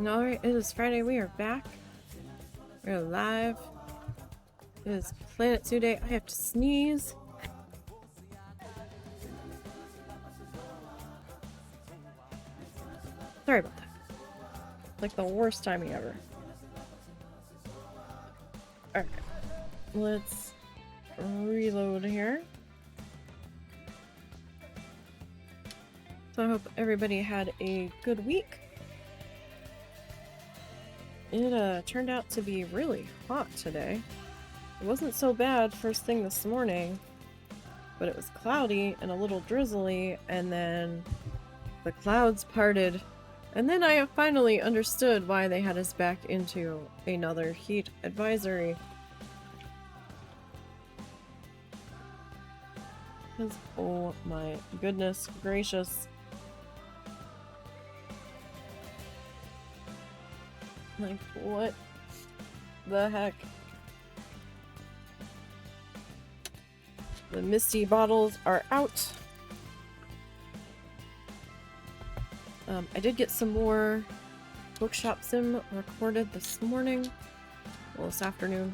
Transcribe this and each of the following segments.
Alright, it is Friday. We are back. We're live. It is Planet 2 Day. I have to sneeze. Sorry about that. Like the worst timing ever. Alright. Let's reload here. So I hope everybody had a good week. It turned out to be really hot today. It wasn't so bad first thing this morning, but it was cloudy and a little drizzly, and then the clouds parted, and then I finally understood why they had us back into another heat advisory. Because, oh my goodness gracious. Like, what the heck? The Misty bottles are out. I did get some more Bookshop Sim recorded this morning. Well, this afternoon.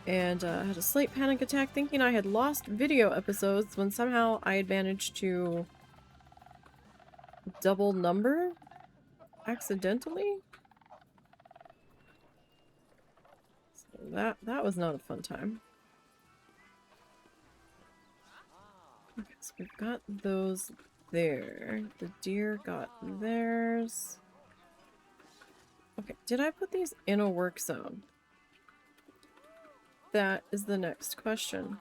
And had a slight panic attack thinking I had lost video episodes when somehow I had managed to double number accidentally. So that was not a fun time. Okay, so we've got those there. The deer got theirs. Okay, did I put these in a work zone? That is the next question.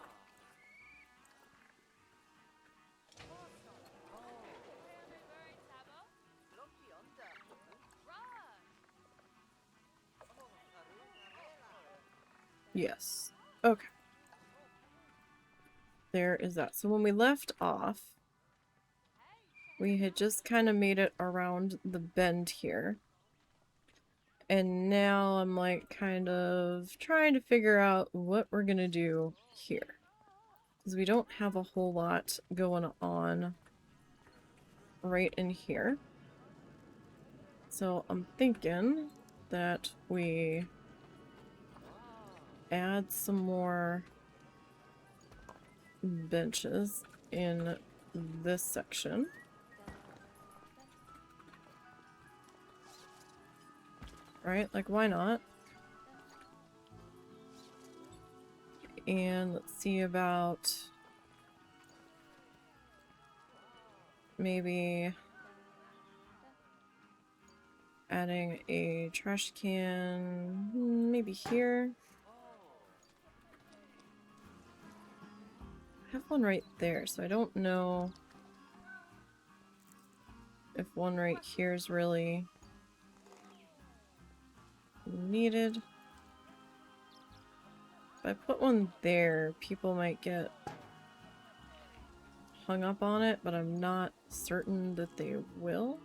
Yes. Okay. There is that. So when we left off, we had just kind of made it around the bend here. And now I'm like kind of trying to figure out what we're gonna do here. Because we don't have a whole lot going on right in here. So I'm thinking that we add some more benches in this section. Right? Like, why not? And let's see about maybe adding a trash can maybe here. I have one right there, so I don't know if one right here is really needed. If I put one there, people might get hung up on it, but I'm not certain that they will.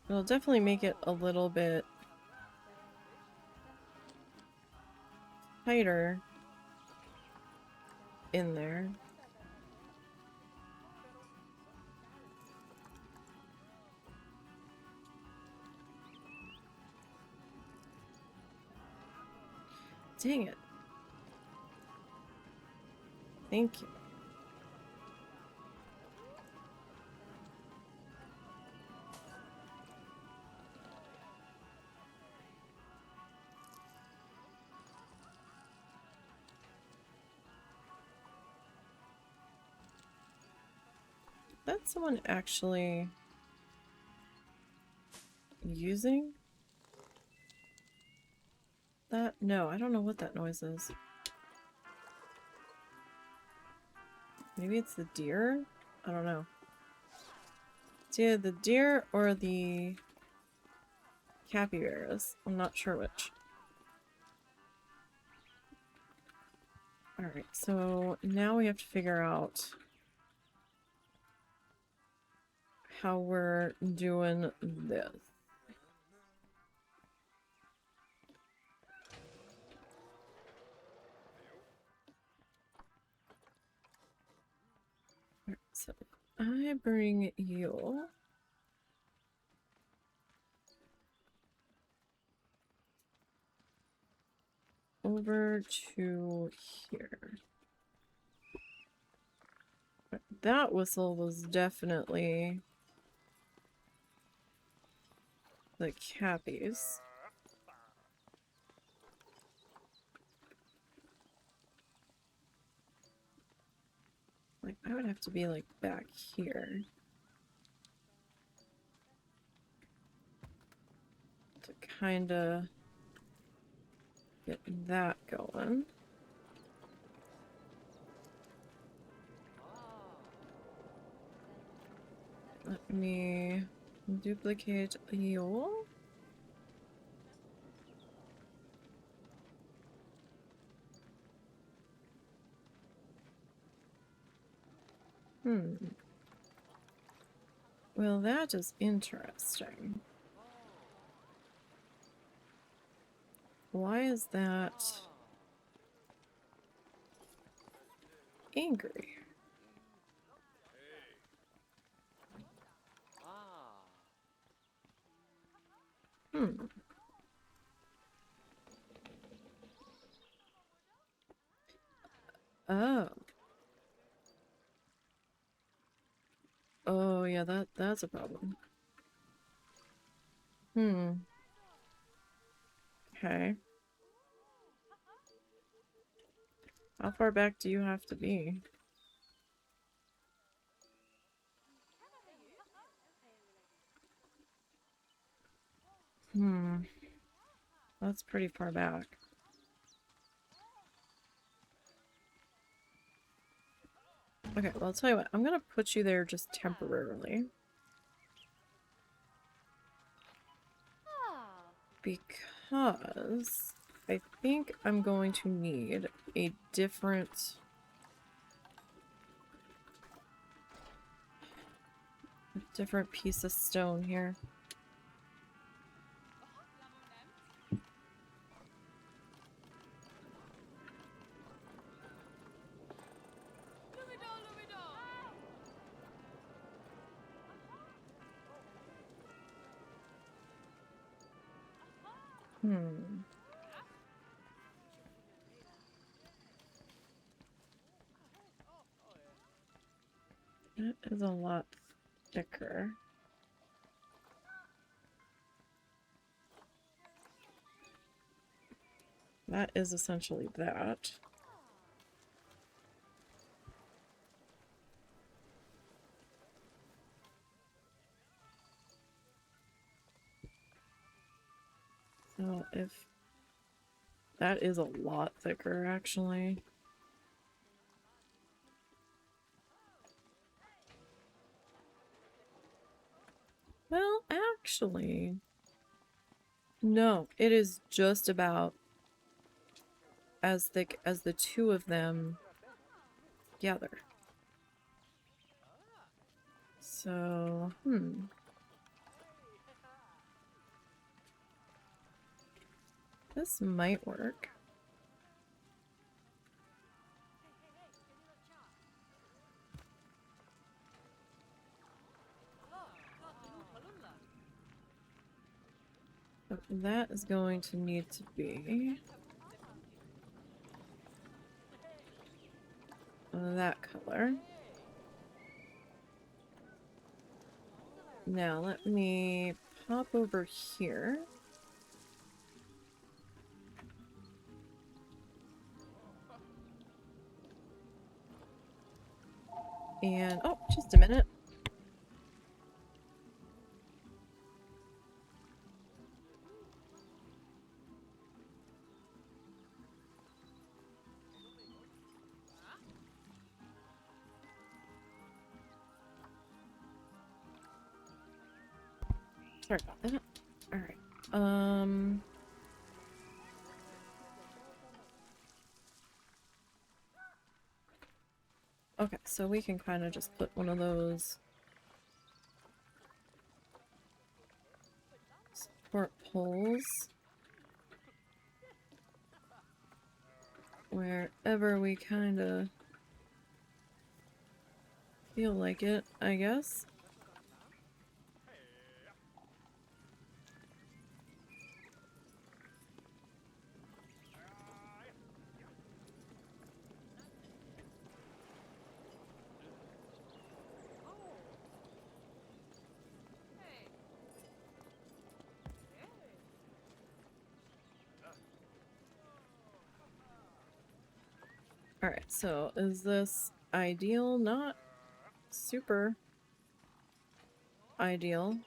It'll definitely make it a little bit tighter in there. Dang it. Thank you. That's someone actually using that? No, I don't know what that noise is. Maybe it's the deer? I don't know. It's either the deer or the capybaras. I'm not sure which. Alright, so now we have to figure out how we're doing this. I bring you over to here. That whistle was definitely the Cappies. Like, I would have to be, like, back here to kinda get that going. Let me duplicate you. Well, that is interesting. Why is that angry? Oh. Oh, yeah, that's a problem. Okay. How far back do you have to be? That's pretty far back. Okay, well, I'll tell you what. I'm gonna put you there just temporarily. Because I think I'm going to need a different piece of stone here. That is a lot thicker. That is essentially that. So if that is a lot thicker, actually. Well, actually, no, it is just about as thick as the two of them together. So, this might work. But that is going to need to be that color. Now let me pop over here. And, oh, just a minute. Sorry about that. Alright. Okay, so we can kind of just put one of those support poles wherever we kind of Feel like it, I guess. Alright, so is this ideal? Not super ideal,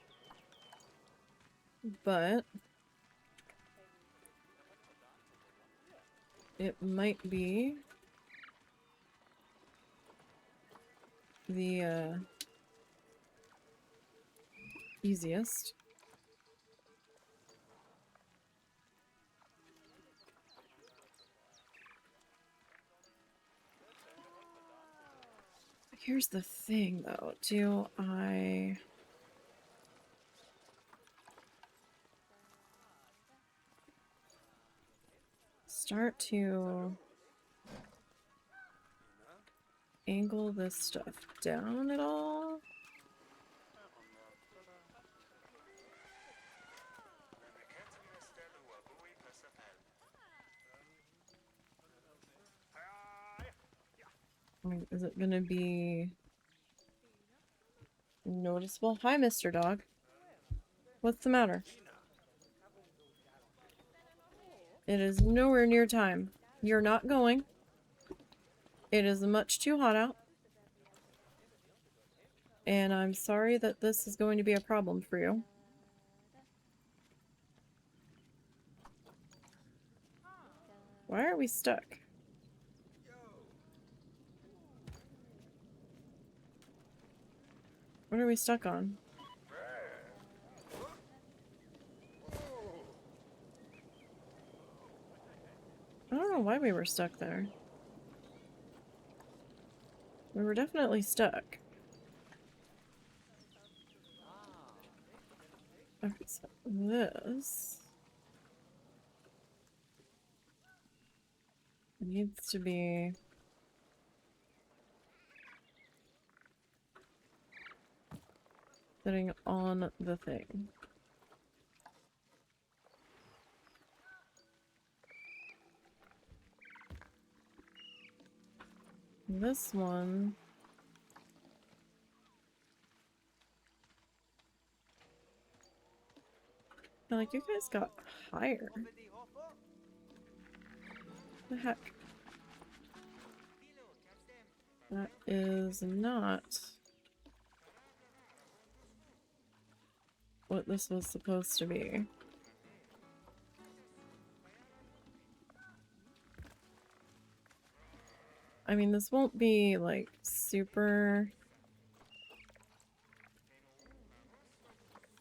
but it might be the easiest. Here's the thing though, do I start to angle this stuff down at all? I mean, is it gonna be noticeable? Hi, Mr. Dog. What's the matter? It is nowhere near time. You're not going. It is much too hot out. And I'm sorry that this is going to be a problem for you. Why are we stuck? What are we stuck on? I don't know why we were stuck there. We were definitely stuck. Okay, so this needs to be sitting on the thing. This one... Now, like, you guys got higher. The heck? That is not what this was supposed to be. I mean, this won't be, like, super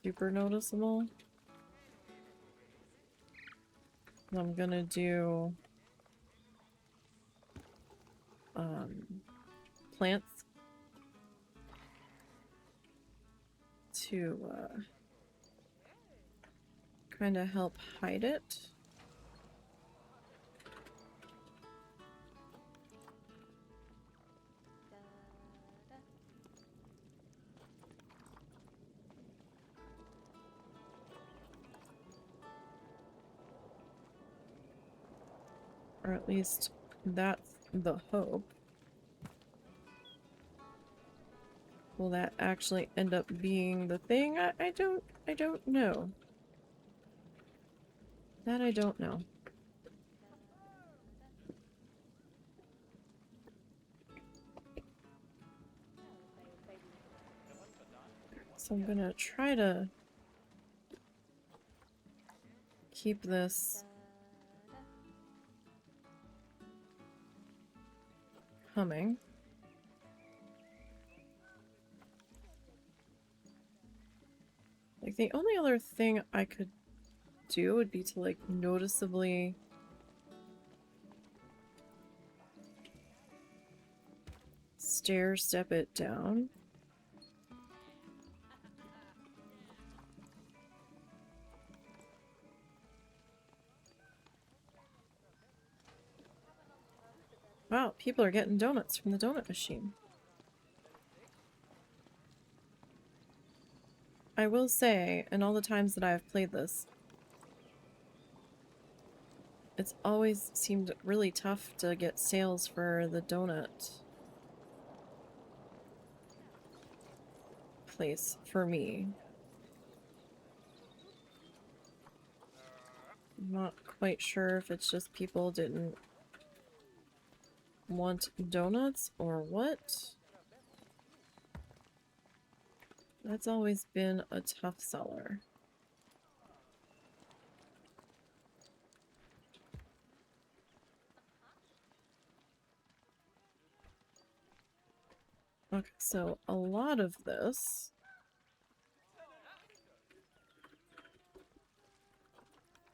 noticeable. I'm gonna do plants to kind of help hide it. Or at least that's the hope. Will that actually end up being the thing? I don't know. That I don't know. So I'm gonna try to keep this humming. Like, the only other thing I could do would be to, like, noticeably stair step it down. Wow, people are getting donuts from the donut machine. I will say, in all the times that I've played this, it's always seemed really tough to get sales for the donut place for me. I'm not quite sure if it's just people didn't want donuts or what. That's always been a tough seller. Okay, so a lot of this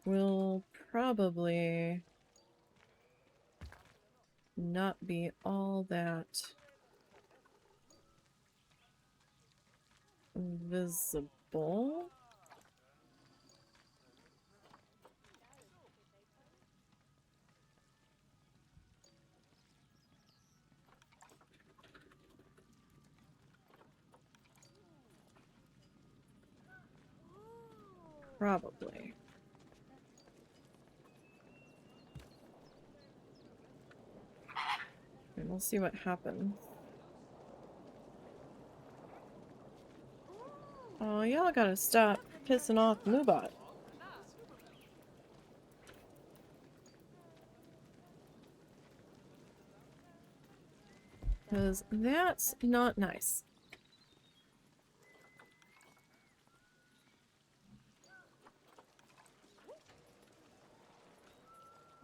will probably not be all that visible. Probably. And we'll see what happens. Oh, y'all gotta stop pissing off Moobot. Because that's not nice.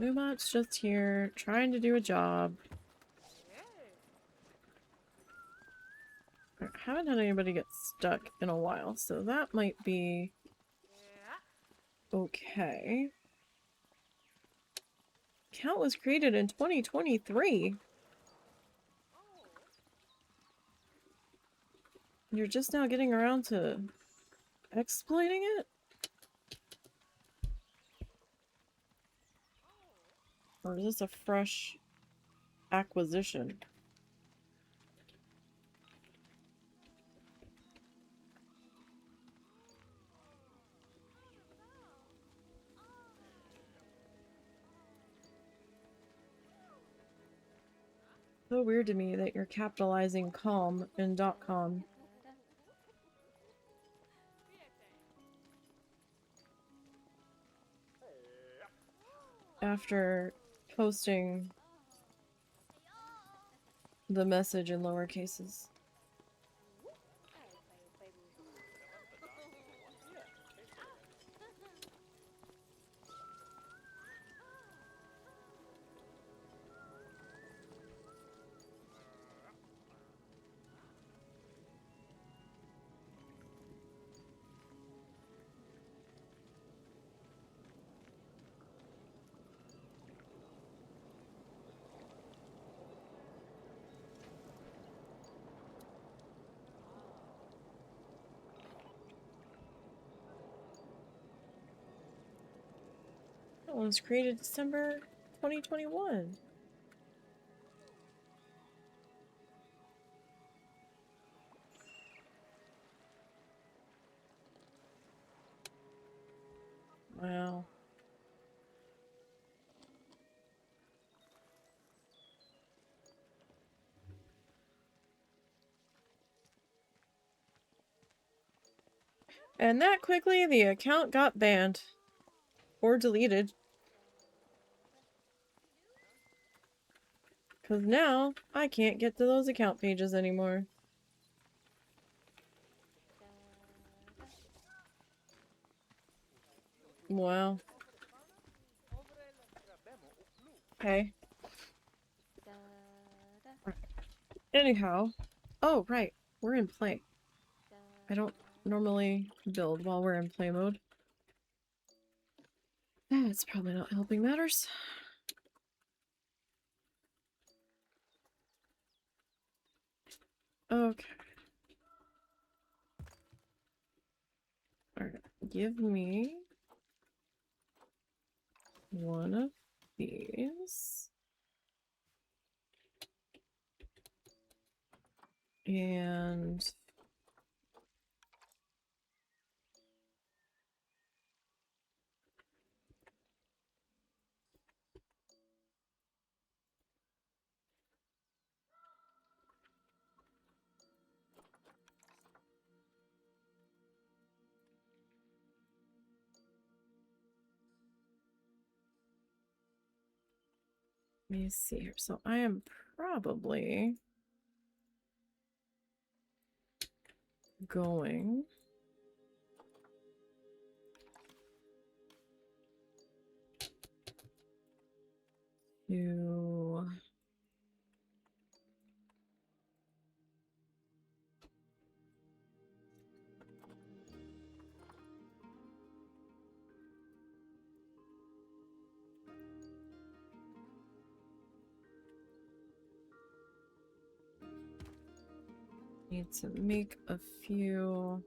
Moobot's just here, trying to do a job. I haven't had anybody get stuck in a while, so that might be okay. Account was created in 2023. You're just now getting around to exploiting it? Or is this a fresh acquisition? So weird to me that you're capitalizing calm in .com. After posting the message in lower cases. That one was created December 2021. Wow. And that quickly, the account got banned. Or deleted. Because now, I can't get to those account pages anymore. Wow. Okay. Anyhow. Oh, right. We're in play. I don't normally build while we're in play mode. That's probably not helping matters. Okay. Alright. Give me one of these. And Let me see here. So I am probably going to need to make a few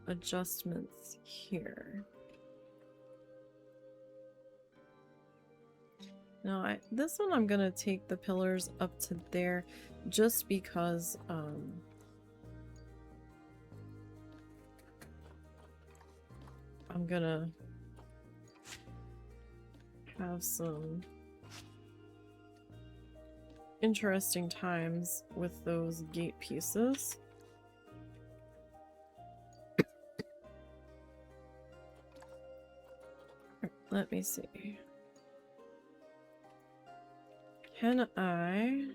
adjustments here. Now, this one I'm gonna take the pillars up to there just because I'm gonna have some interesting times with those gate pieces. Let me see. Can I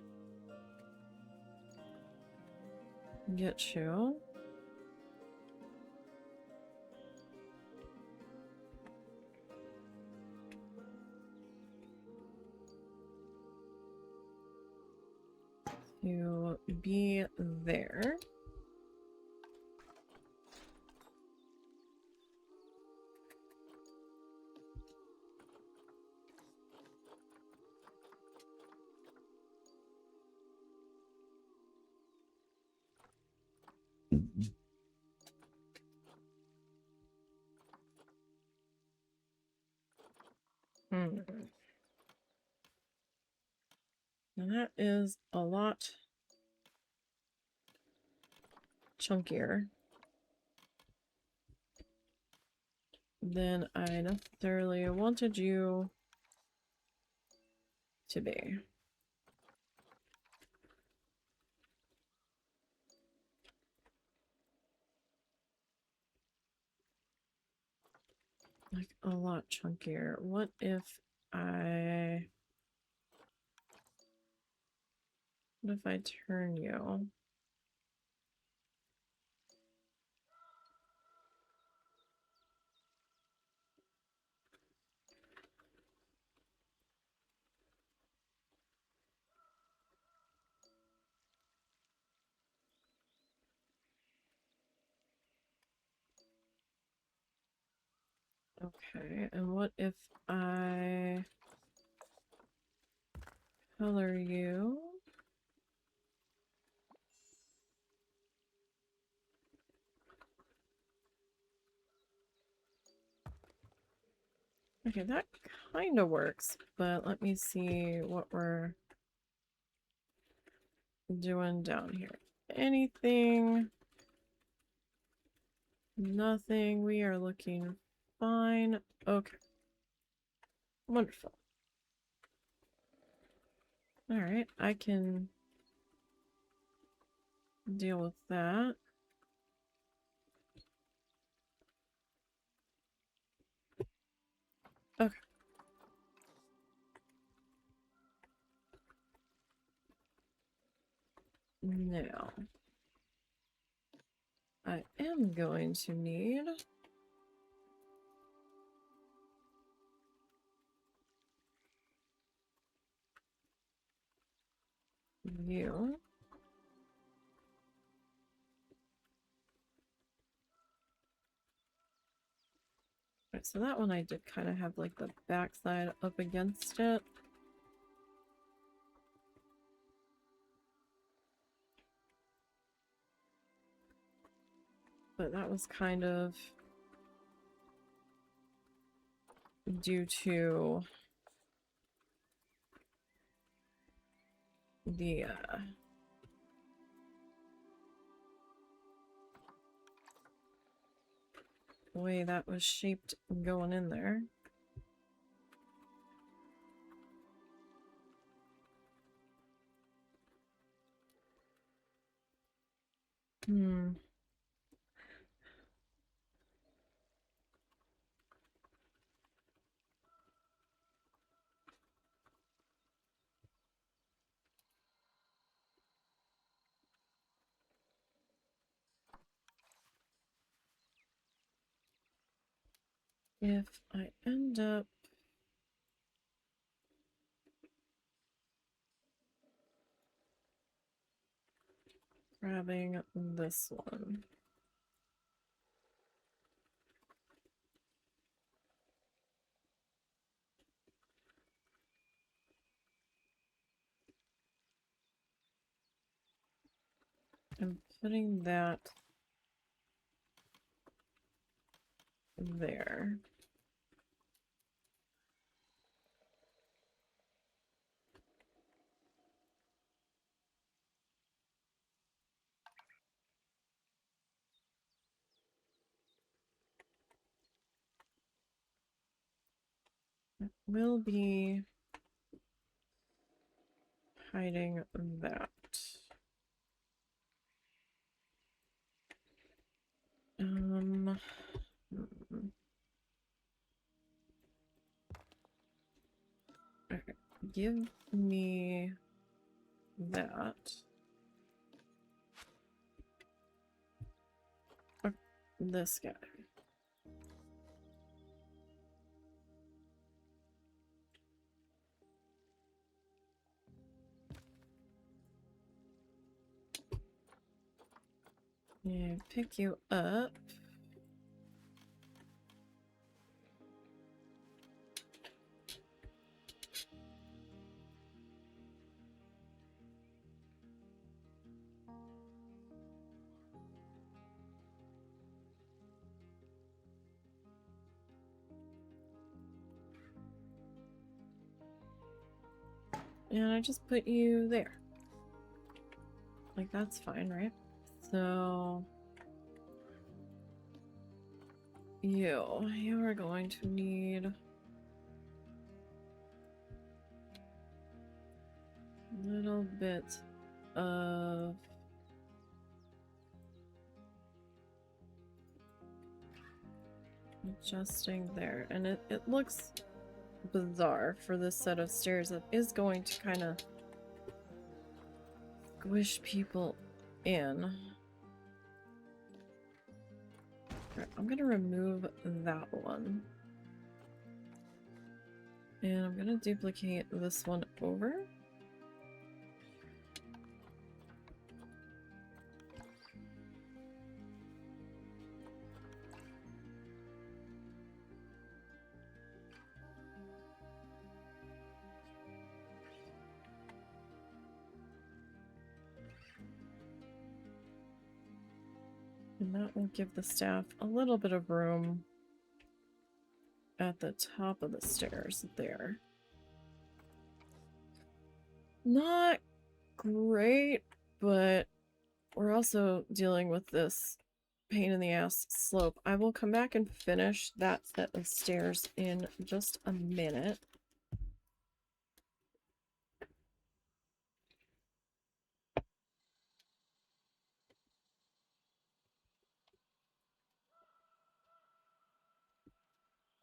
get you? To be there. Now that is a lot chunkier than I necessarily wanted you to be. Like a lot chunkier. What if I turn you? Okay, and what if I color you? Okay, that kind of works, but let me see what we're doing down here. Anything? Nothing. We are looking fine. Okay. Wonderful. Alright, I can deal with that. Okay. Now, I am going to need you. Right, so that one I did kind of have like the backside up against it. But that was kind of due to the way that was shaped going in there. if I end up grabbing this one. I'm putting that there. We'll be hiding that. Hmm. Okay, give me that. Oh, this guy. Yeah, pick you up. And I just put you there. Like, that's fine, right? So... You are going to need a little bit of adjusting there. And it looks bizarre for this set of stairs. That is going to kind of squish people in. Right, I'm gonna remove that one. And I'm gonna duplicate this one over. And that will give the staff a little bit of room at the top of the stairs there. Not great, but we're also dealing with this pain in the ass slope. I will come back and finish that set of stairs in just a minute.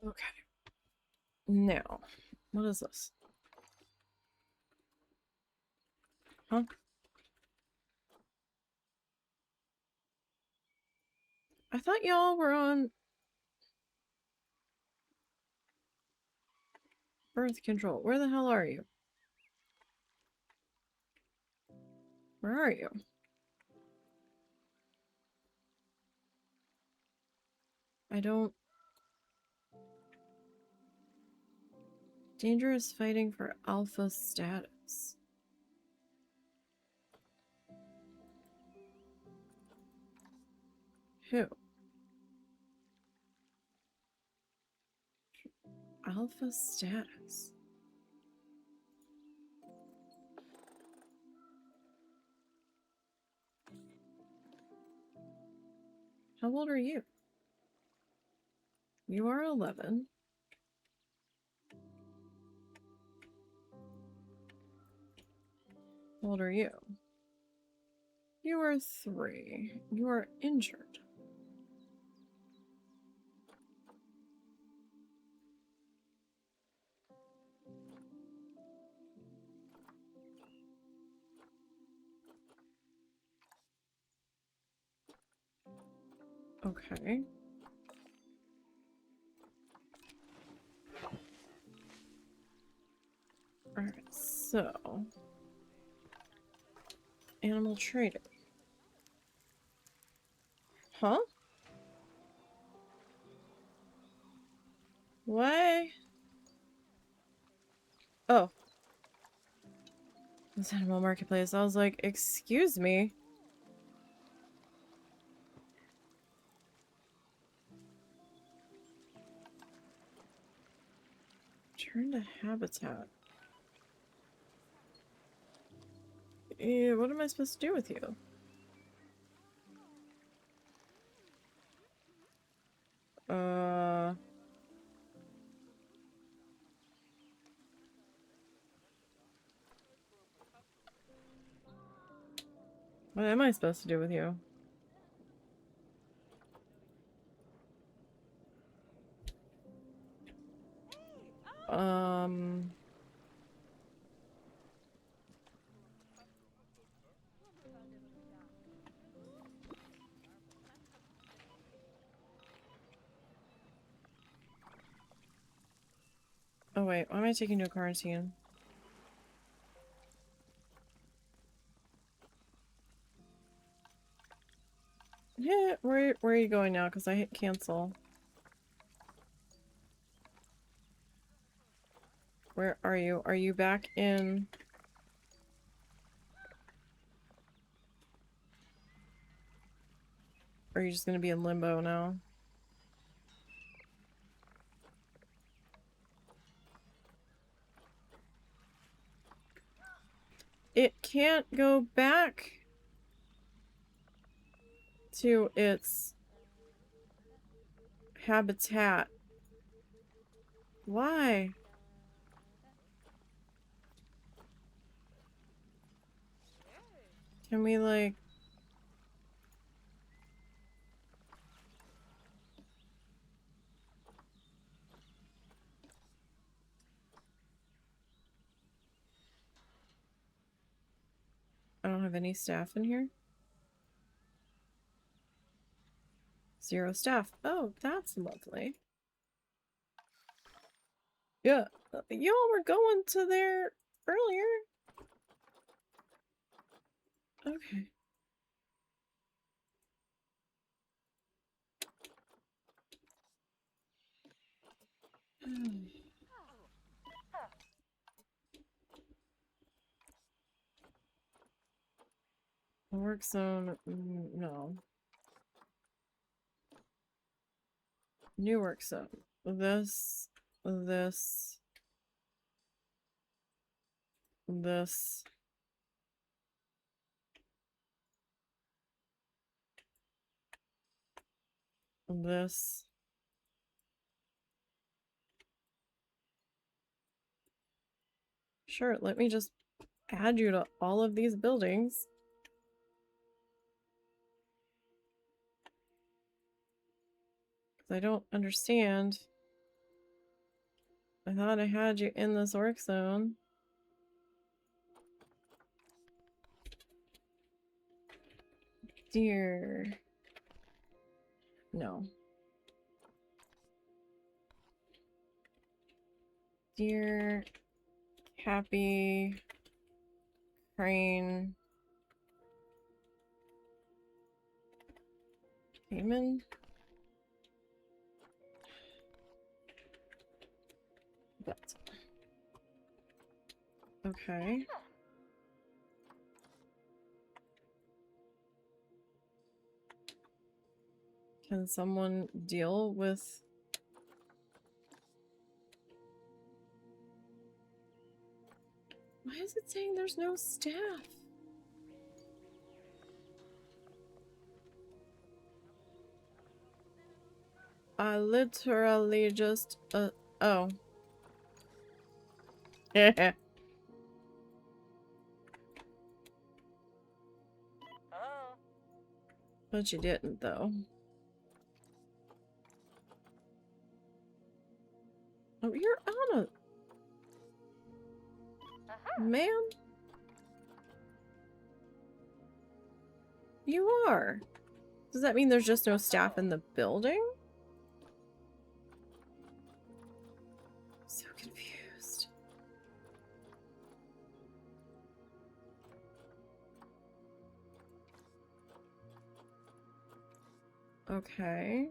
Okay. Now, what is this? Huh? I thought y'all were on birth control. Where the hell are you? Where are you? I don't... Dangerous fighting for alpha status. Who? Alpha status. How old are you? You are 11. How old are you? You are 3. You are injured. Okay. Alright, so... Animal trader. Huh? Why? Oh. This animal marketplace. I was like, excuse me? Turn to habitat. Yeah, what am I supposed to do with you? What am I supposed to do with you? Oh wait, why am I taking you to quarantine? Yeah, where are you going now? Because I hit cancel. Where are you? Are you back in... Or are you just gonna be in limbo now? It can't go back to its habitat. Why? Can we like... I don't have any staff in here. 0 staff. Oh, that's lovely. Yeah, y'all were going to there earlier. Okay. Work zone, no. New work zone. This, this, this. This. Sure, let me just add you to all of these buildings. I don't understand. I thought I had you in this work zone. Dear. No. Dear Tappy Crane Cayman. That's okay. Can someone deal with... Why is it saying there's no staff? I literally just, oh. Yeah. But you didn't, though. Oh, you're on a... Man? You are. Does that mean there's just no staff in the building? So confused. Okay.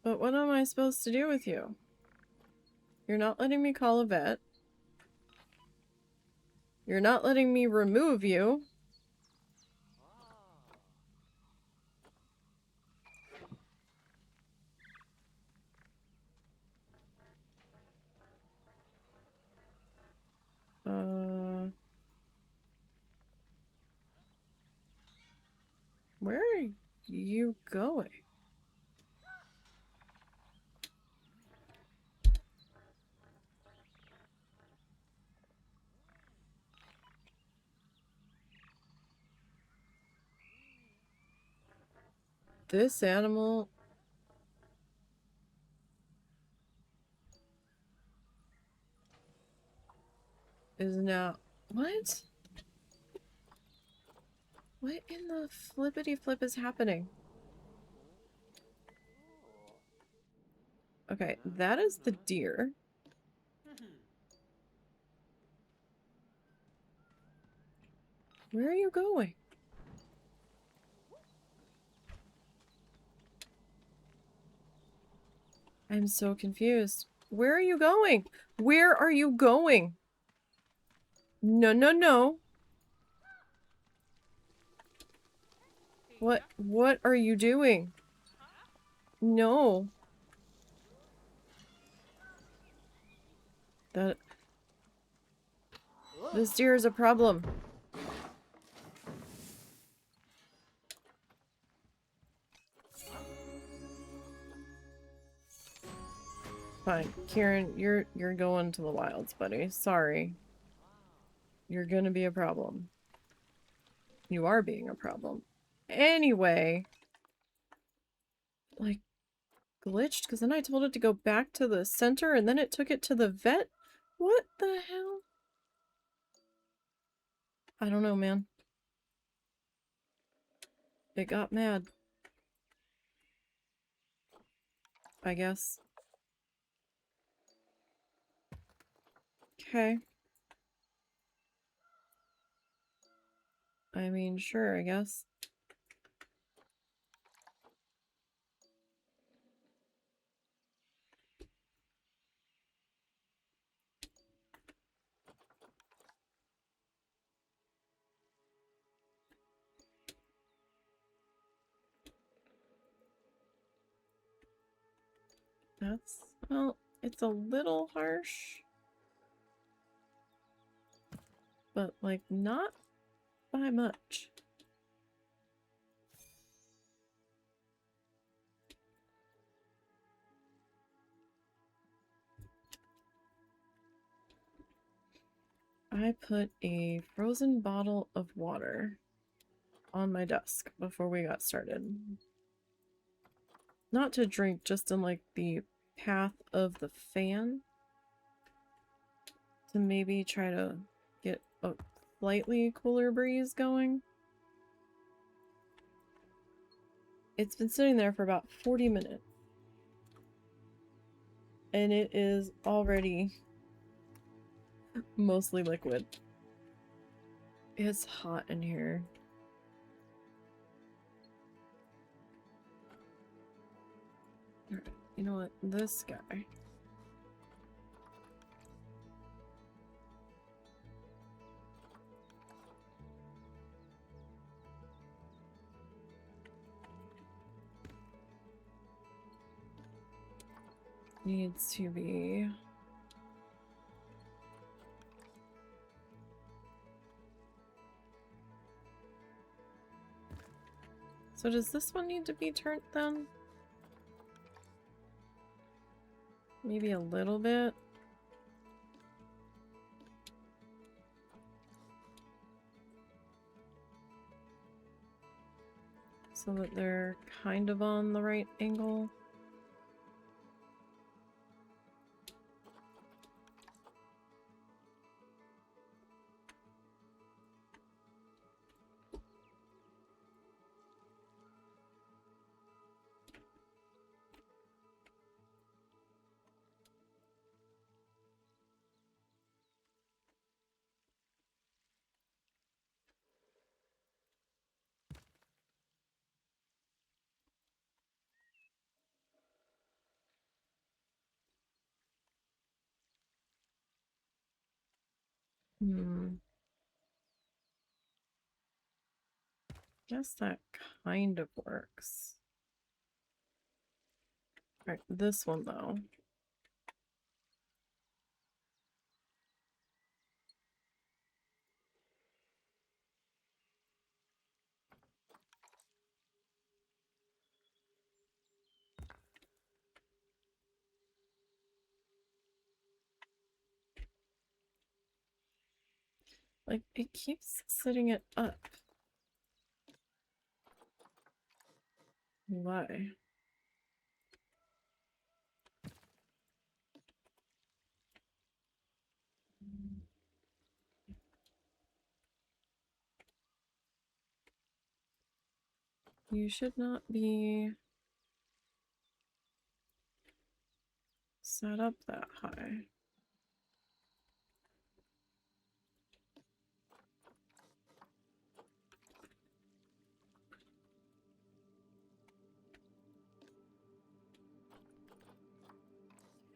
But what am I supposed to do with you? You're not letting me call a vet. You're not letting me remove you. Where are you going? This animal is now... What? What in the flippity flip is happening? Okay, that is the deer. Where are you going? I'm so confused. Where are you going? Where are you going? No, no, no. What are you doing? No. This deer is a problem. Fine. Kieran, you're going to the wilds, buddy. Sorry. You're gonna be a problem. You are being a problem. Anyway. Like, glitched? Because then I told it to go back to the center and then it took it to the vet? What the hell? I don't know, man. It got mad. I guess. Okay. I mean, sure, I guess. That's, well, it's a little harsh. But, like, not by much. I put a frozen bottle of water on my desk before we got started. Not to drink, just in, like, the path of the fan. To maybe try to get a slightly cooler breeze going. It's been sitting there for about 40 minutes. And it is already mostly liquid. It's hot in here. Alright, you know what? This guy. Needs to be... So does this one need to be turned then? Maybe a little bit. So that they're kind of on the right angle. Guess that kind of works. Alright, this one though. Like, it keeps setting it up. Why? You should not be set up that high.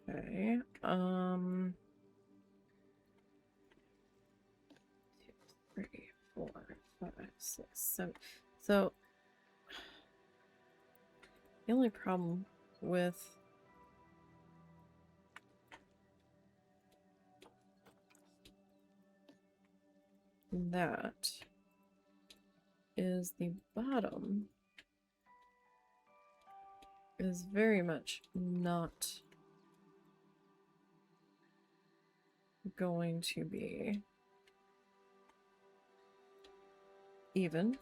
Okay, 2, 3, 4, 5, 6, 7. So, the only problem with that is the bottom is very much not going to be even.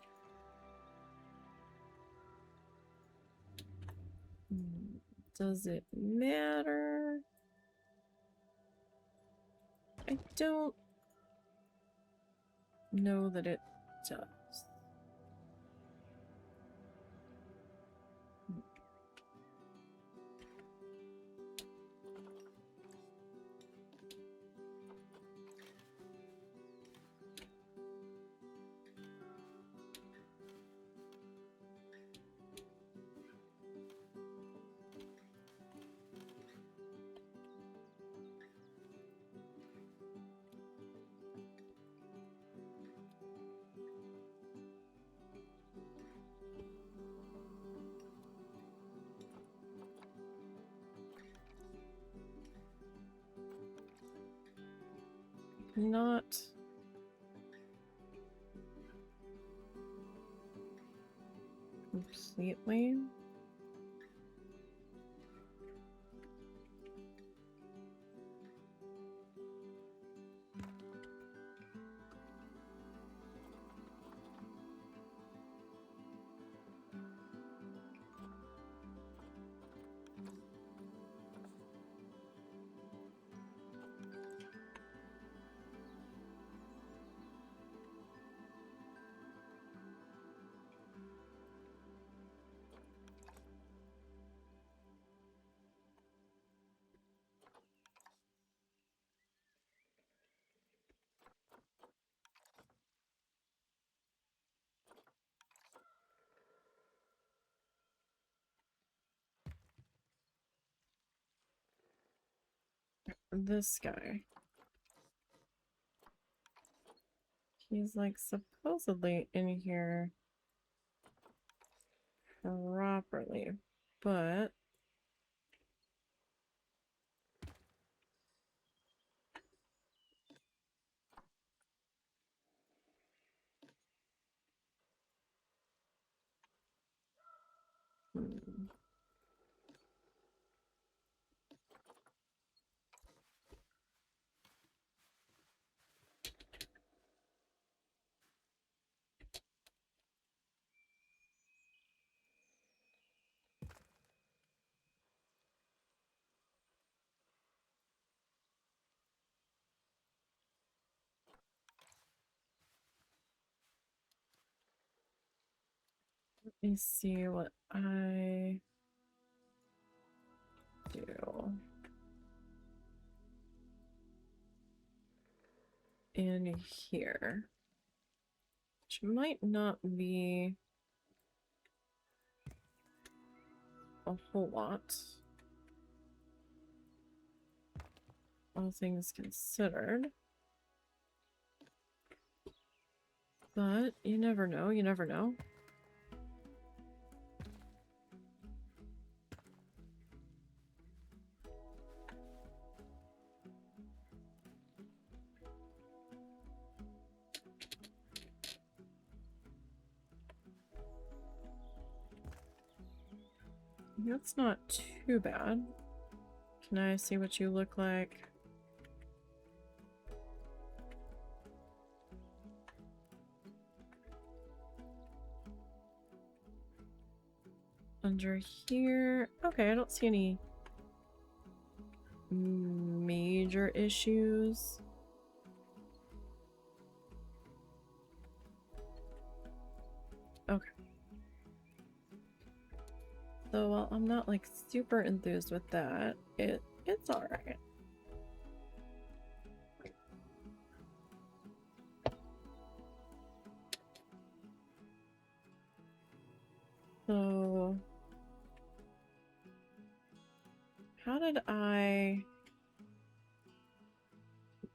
Does it matter? I don't know that it does. Not completely. This guy. He's like supposedly in here properly, but let me see what I do in here, which might not be a whole lot, all things considered. But you never know, you never know. That's not too bad. Can I see what you look like? Under here. Okay, I don't see any major issues. Okay. So while I'm not like super enthused with that, it's alright. So how did I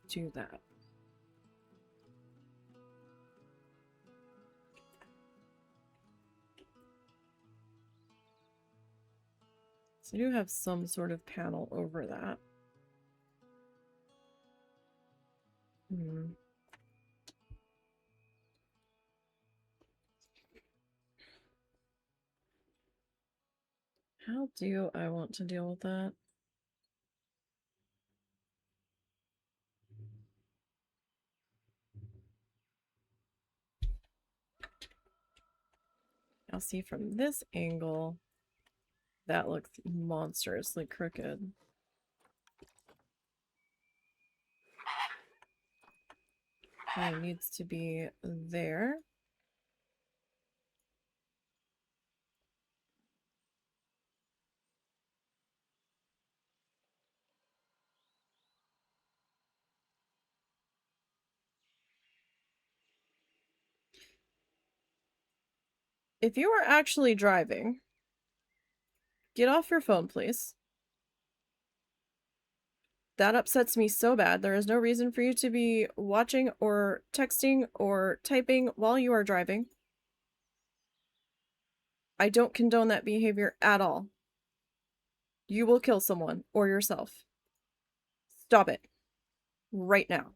do that? So I do have some sort of panel over that. How do I want to deal with that? I'll see from this angle, that looks monstrously crooked. It needs to be there. If you are actually driving, get off your phone, please. That upsets me so bad. There is no reason for you to be watching or texting or typing while you are driving. I don't condone that behavior at all. You will kill someone or yourself. Stop it. Right now.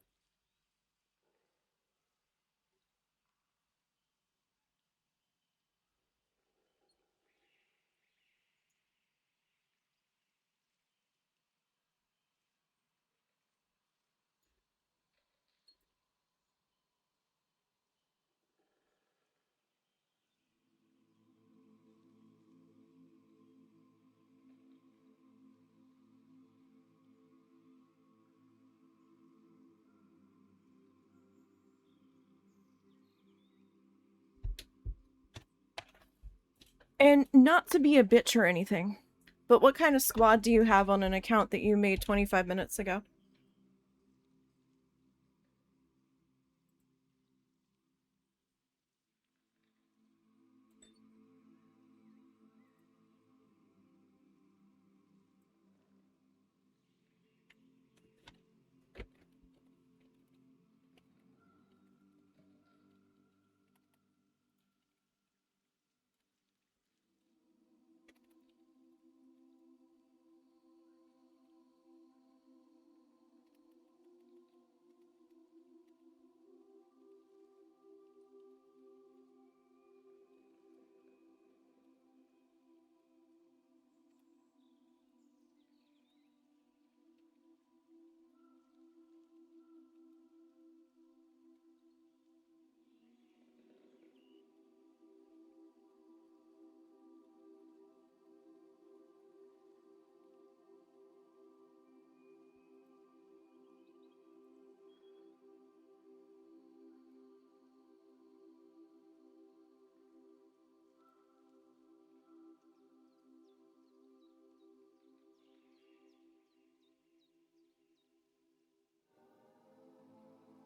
And not to be a bitch or anything, but what kind of squad do you have on an account that you made 25 minutes ago?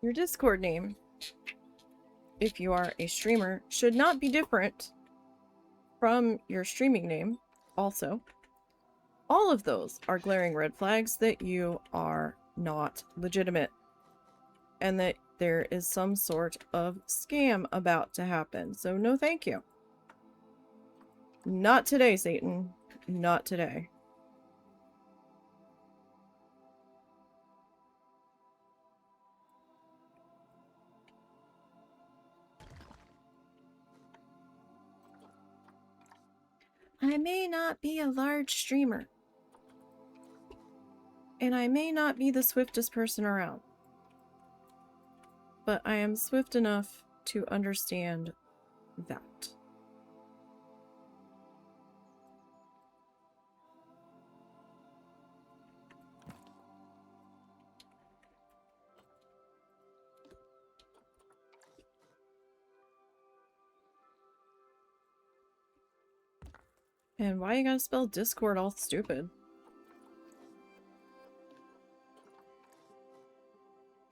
Your Discord name, if you are a streamer, should not be different from your streaming name. Also, all of those are glaring red flags that you are not legitimate and that there is some sort of scam about to happen. So no thank you. Not today, Satan. Not today. I may not be a large streamer. And I may not be the swiftest person around. But I am swift enough to understand that. And why you gotta spell Discord all stupid?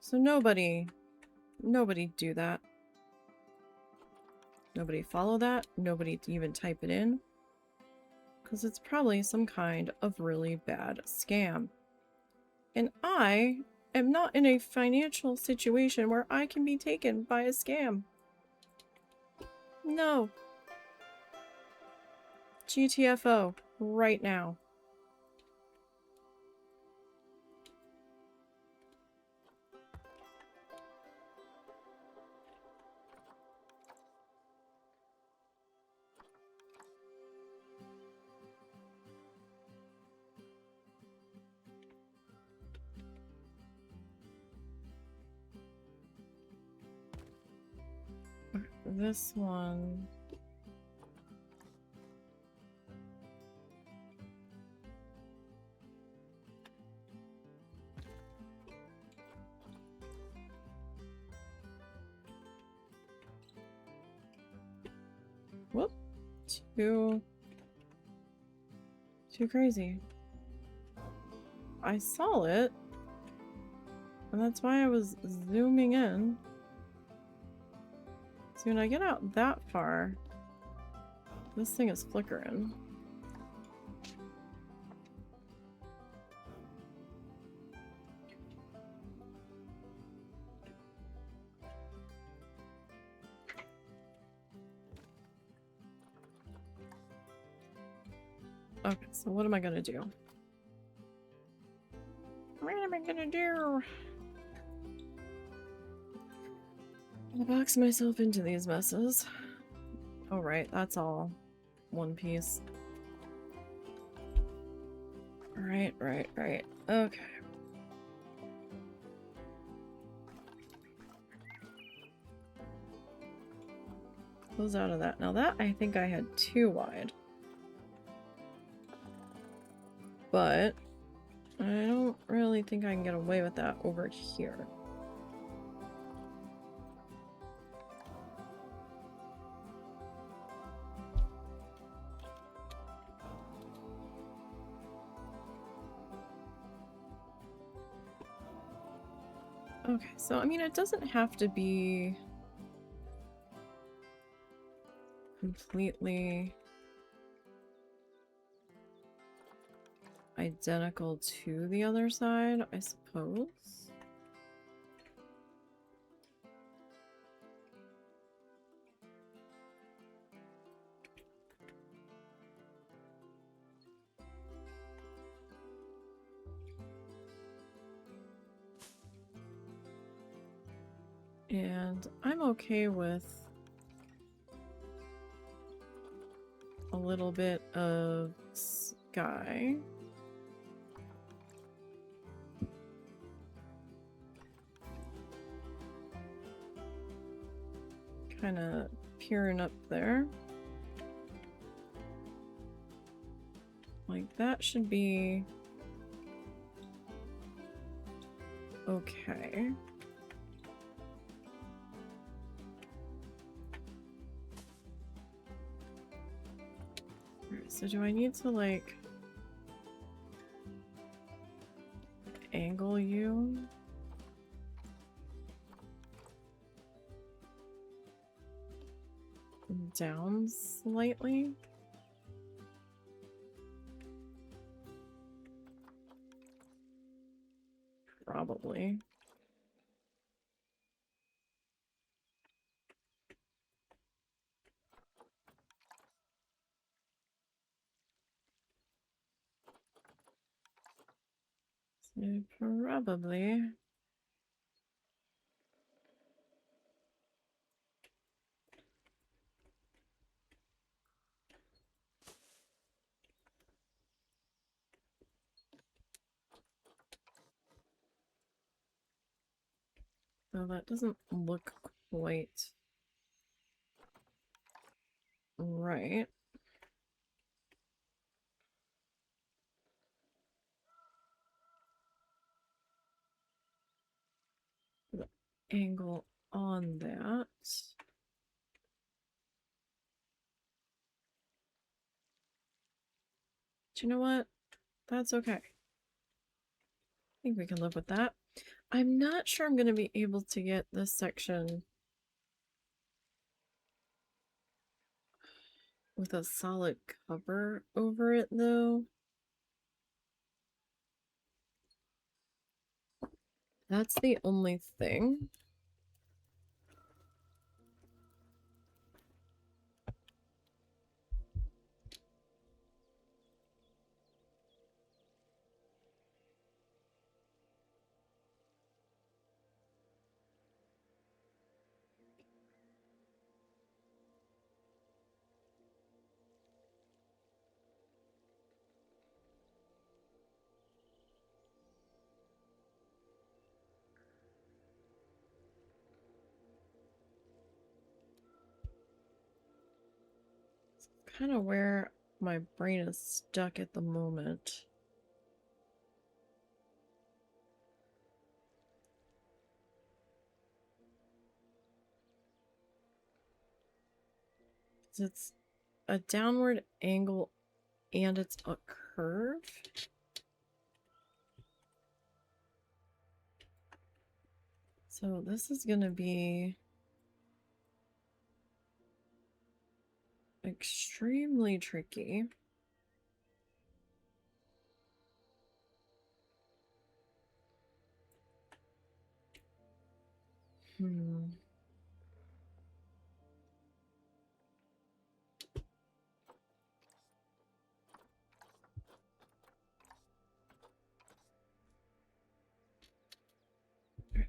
So nobody do that. Nobody follow that. Nobody even type it in. Because it's probably some kind of really bad scam. And I am not in a financial situation where I can be taken by a scam. No. GTFO. Right now. This one... Whoop. Too crazy. I saw it. And that's why I was zooming in. So when I get out that far, this thing is flickering. Okay, so what am I gonna do? What am I gonna do? I'll box myself into these messes. Oh right, that's all one piece. Right. Okay. Close out of that. Now that I think I had too wide. But I don't really think I can get away with that over here. Okay, so I mean, it doesn't have to be completely identical to the other side, I suppose. And I'm okay with a little bit of sky. Kind of peering up there. Like that should be okay. Alright, so do I need to like angle you? Down slightly? Probably. Probably. So that doesn't look quite right. The angle on that. But you know what? That's okay. I think we can live with that. I'm not sure I'm going to be able to get this section with a solid cover over it, though. That's the only thing. Kind of where my brain is stuck at the moment. It's a downward angle and it's a curve. So this is going to be extremely tricky.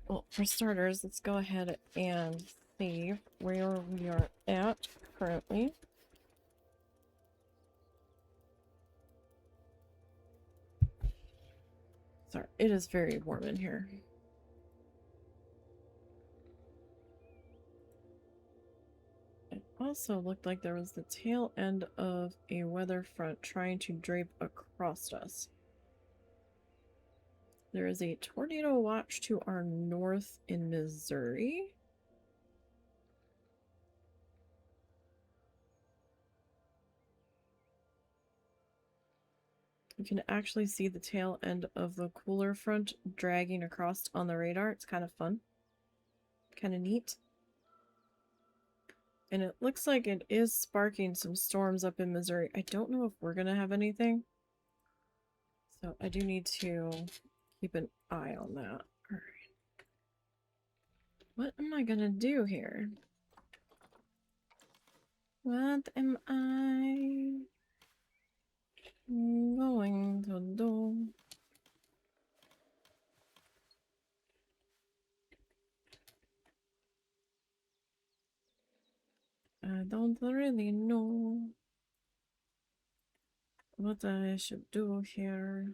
Well, for starters, let's go ahead and see where we are at currently. Sorry, it is very warm in here. It also looked like there was the tail end of a weather front trying to drape across us. There is a tornado watch to our north in Missouri. You can actually see the tail end of the cooler front dragging across on the radar. It's kind of fun. Kind of neat. And it looks like it is sparking some storms up in Missouri. I don't know if we're going to have anything. So I do need to keep an eye on that. All right. What am I going to do here? What am I going to do? I don't really know what I should do here.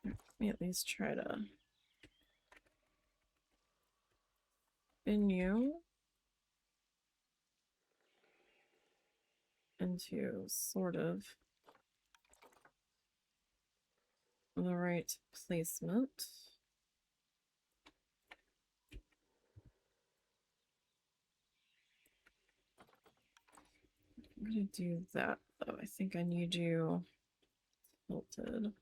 Let me at least try to spin you into sort of the right placement. I'm gonna do that though. I think I need you tilted.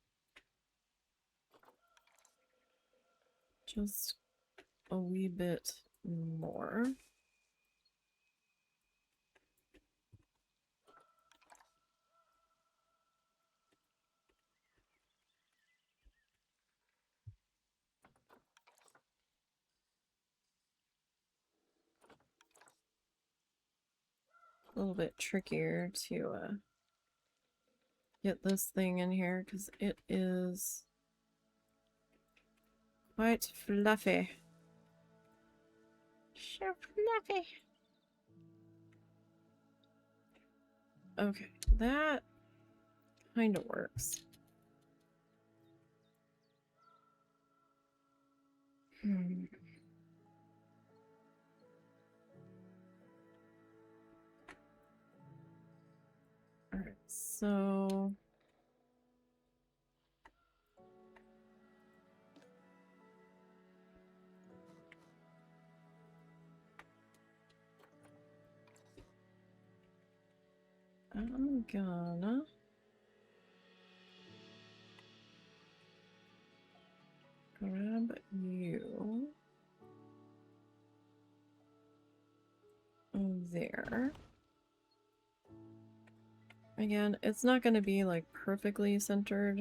Just a wee bit more. a little bit trickier to get this thing in here because it is quite fluffy. So fluffy. Okay, that kind of works. Alright, so I'm gonna grab you there. Again, it's not going to be like perfectly centered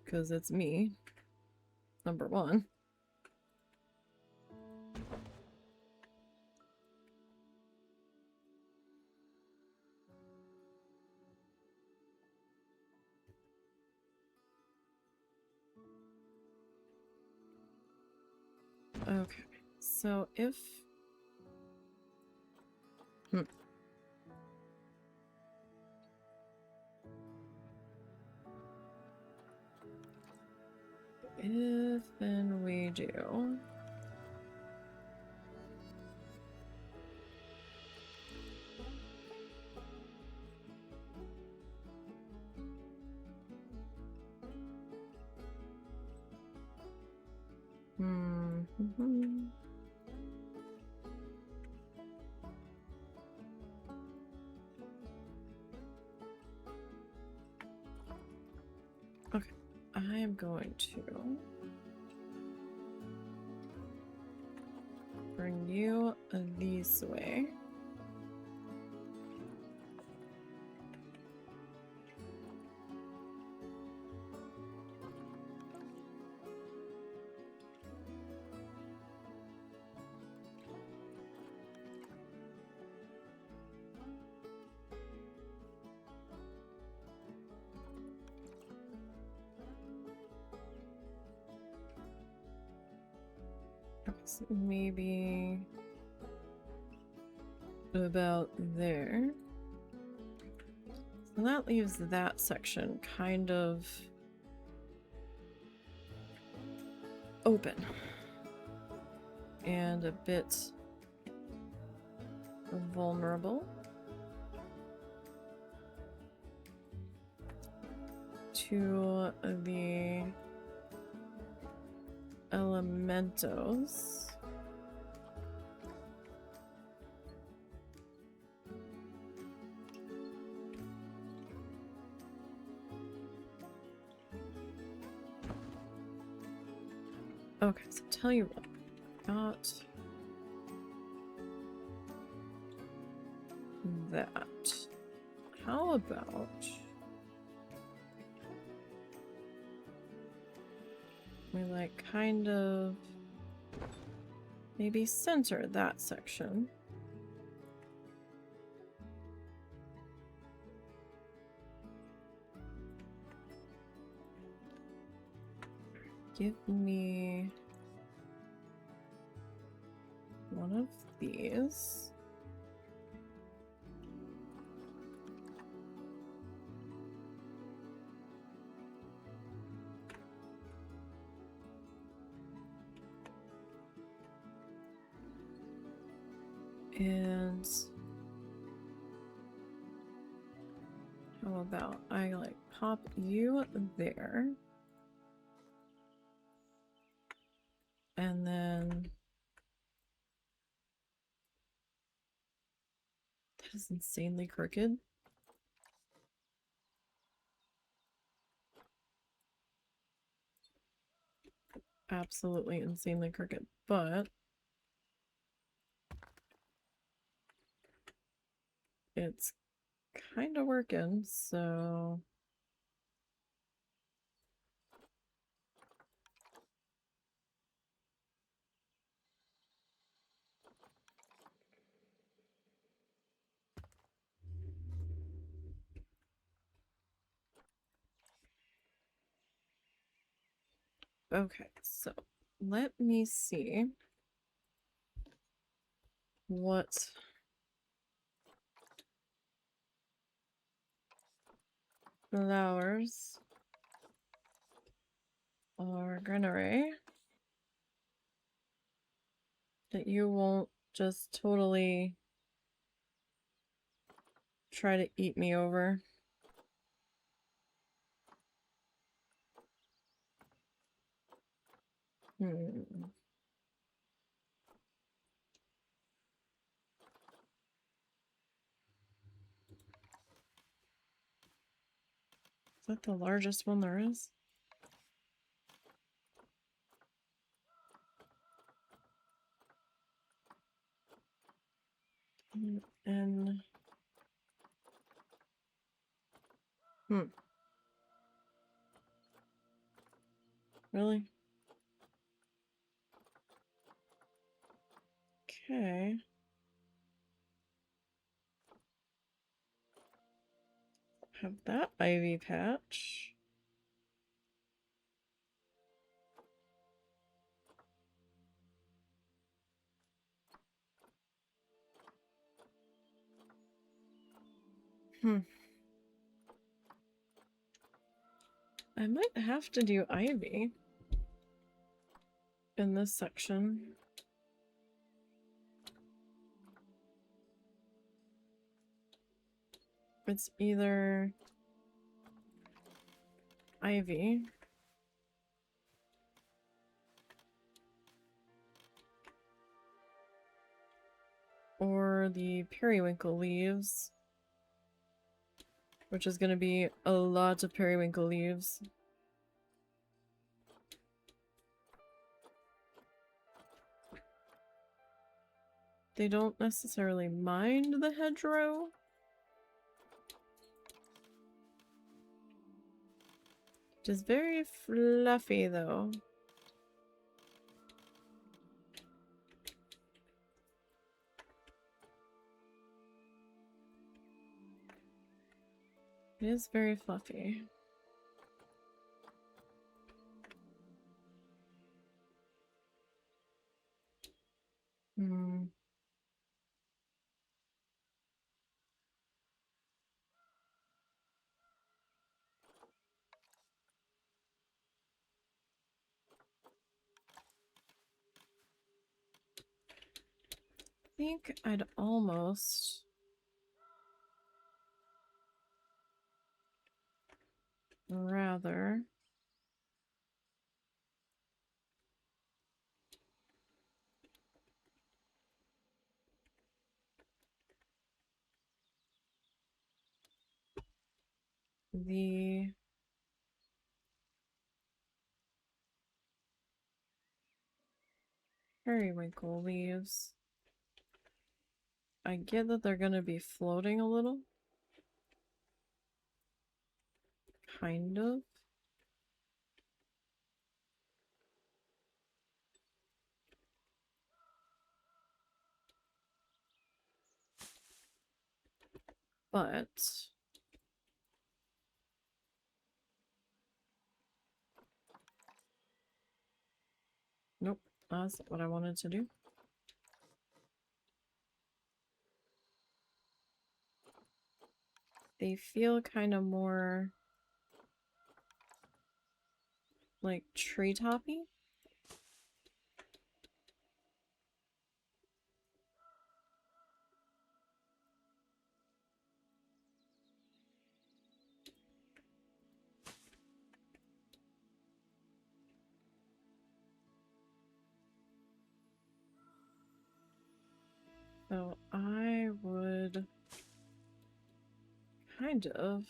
because it's me, number one. Okay, so if... If and we do... Okay, I am going to bring you this way. So maybe about there. So that leaves that section kind of open and a bit vulnerable to the elementos. Okay, so tell you what, got that. How about we like kind of maybe center that section. Give me one of these. And how about I like pop you there. And then that is insanely crooked. Absolutely insanely crooked, but it's kind of working, so Okay, so let me see what flowers are greenery that you won't just totally try to eat me over. Hmm. Is that the largest one there is? And really? Okay. Have that ivy patch. I might have to do ivy in this section. It's either ivy or the periwinkle leaves, which is going to be a lot of periwinkle leaves. They don't necessarily mind the hedgerow. It is very fluffy though. It is very fluffy. Hmm. I think I'd almost rather the periwinkle leaves. I get that they're gonna be floating a little. Kind of. But nope, that's not what I wanted to do. They feel kind of more like treetoppy. So I would kind of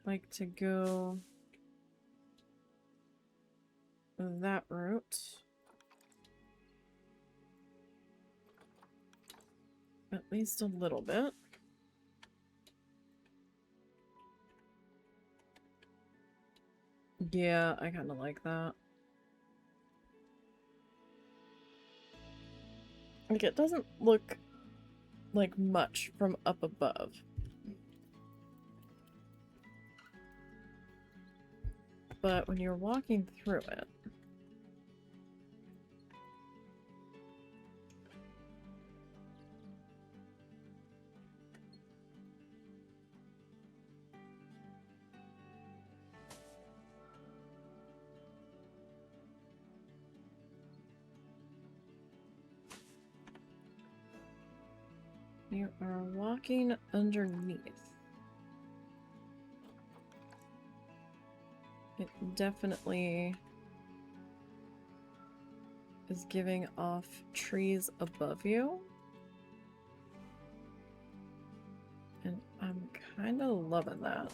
like to go that route. At least a little bit. Yeah, I kind of like that. Like, it doesn't look like much from up above. But when you're walking through it, you are walking underneath. It definitely is giving off trees above you. And I'm kind of loving that.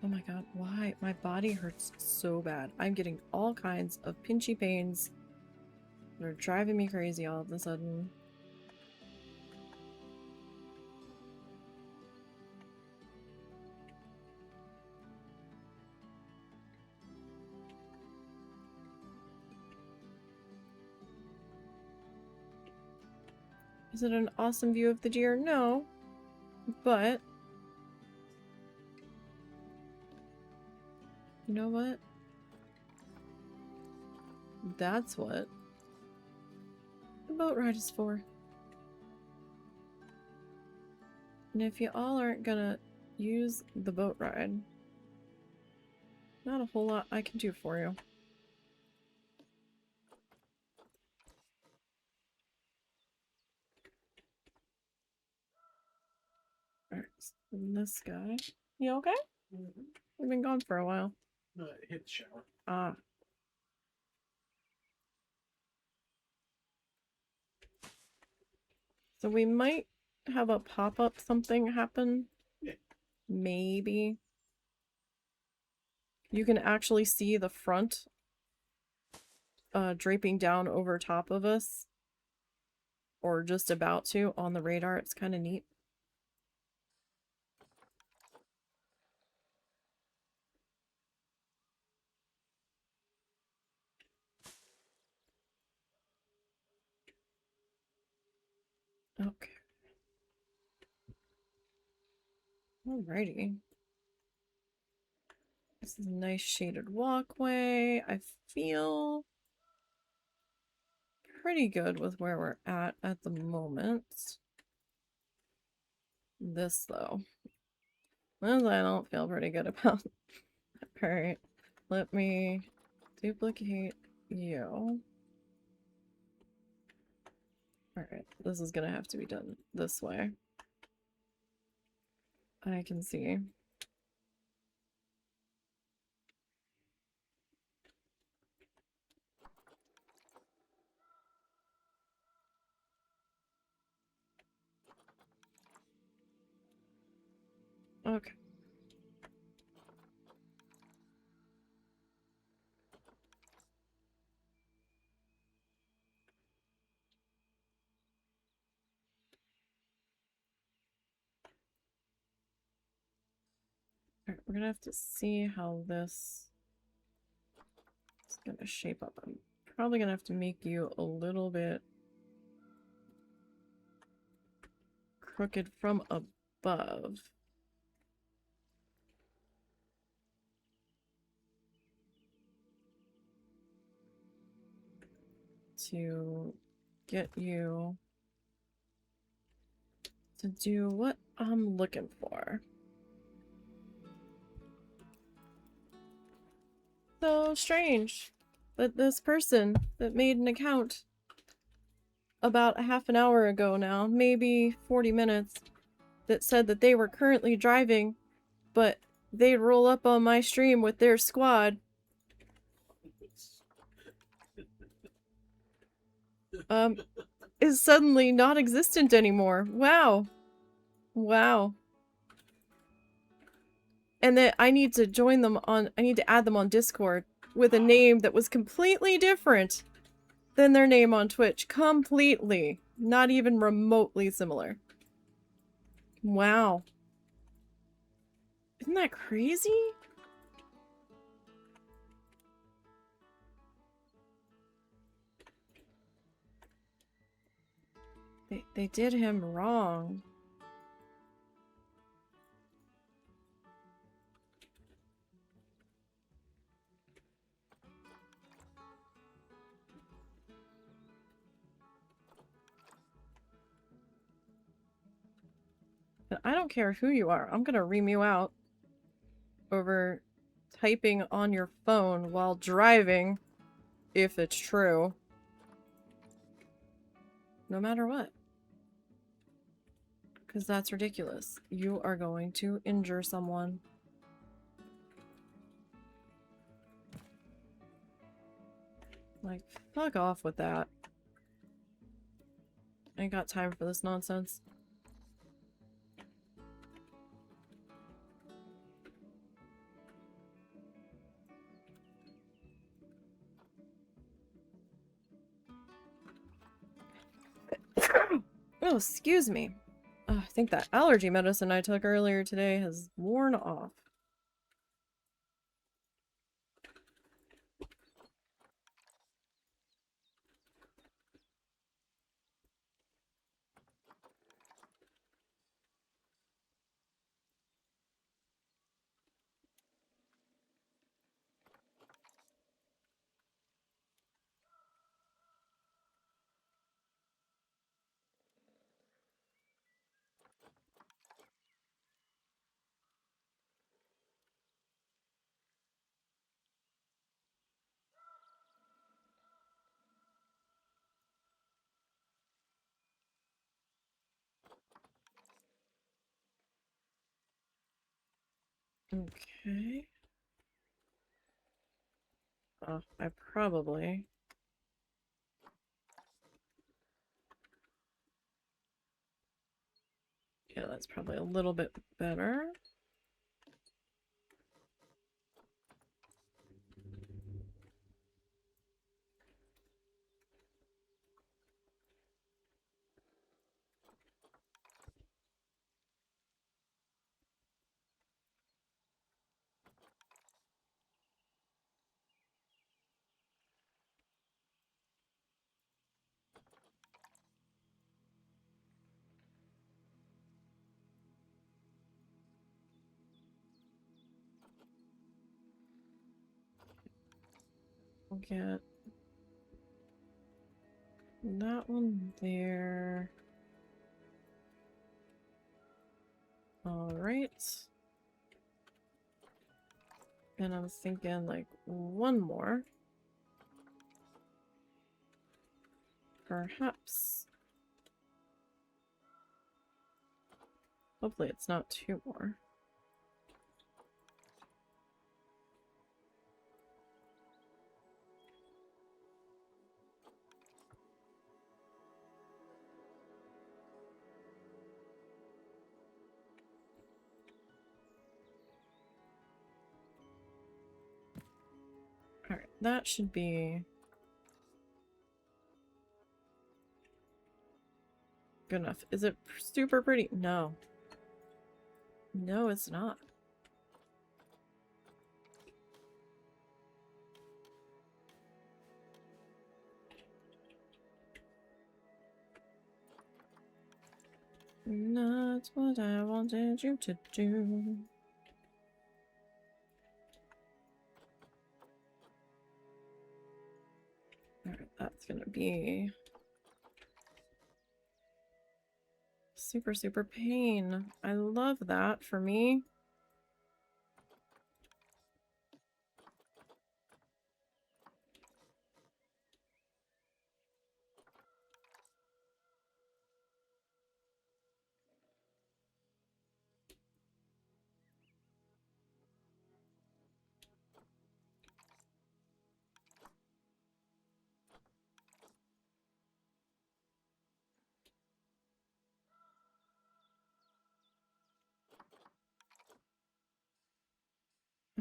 Oh my god, why? My body hurts so bad. I'm getting all kinds of pinchy pains that are driving me crazy all of a sudden. Is it an awesome view of the deer? No. But you know what? That's what the boat ride is for. And if you all aren't gonna use the boat ride, not a whole lot I can do for you. Alright, so this guy. You okay? Mm-hmm. We've been gone for a while. Hit the shower. Ah. So we might have a pop-up something happen. Yeah. Maybe. You can actually see the front draping down over top of us. Or just about to on the radar. It's kind of neat. Okay. Alrighty. This is a nice shaded walkway. I feel pretty good with where we're at the moment. This, though. This I don't feel pretty good about. Alright. Let me duplicate you. Alright. This is gonna have to be done this way. I can see. Okay. Alright, we're gonna have to see how this is gonna shape up. I'm probably gonna have to make you a little bit crooked from above. To get you to do what I'm looking for. So strange that this person that made an account about a half an hour ago now, maybe 40 minutes, that said that they were currently driving, but they'd roll up on my stream with their squad. Is suddenly not existent anymore. Wow. Wow. And that I need to join them on, I need to add them on Discord with a name that was completely different than their name on Twitch. Completely. Not even remotely similar. Wow. Isn't that crazy? They did him wrong. I don't care who you are. I'm gonna ream you out over typing on your phone while driving, if it's true. No matter what. Because that's ridiculous. You are going to injure someone. Like, fuck off with that. I ain't got time for this nonsense. Oh, excuse me. I think that allergy medicine I took earlier today has worn off. Okay. Oh, I probably... Yeah, that's probably a little bit better. We'll get that one there. Alright. And I'm thinking like one more. Perhaps. Hopefully it's not two more. Alright, that should be good enough. Is it super pretty? No. No, it's not. Not what I wanted you to do. Alright, that's gonna be super pain. I love that for me.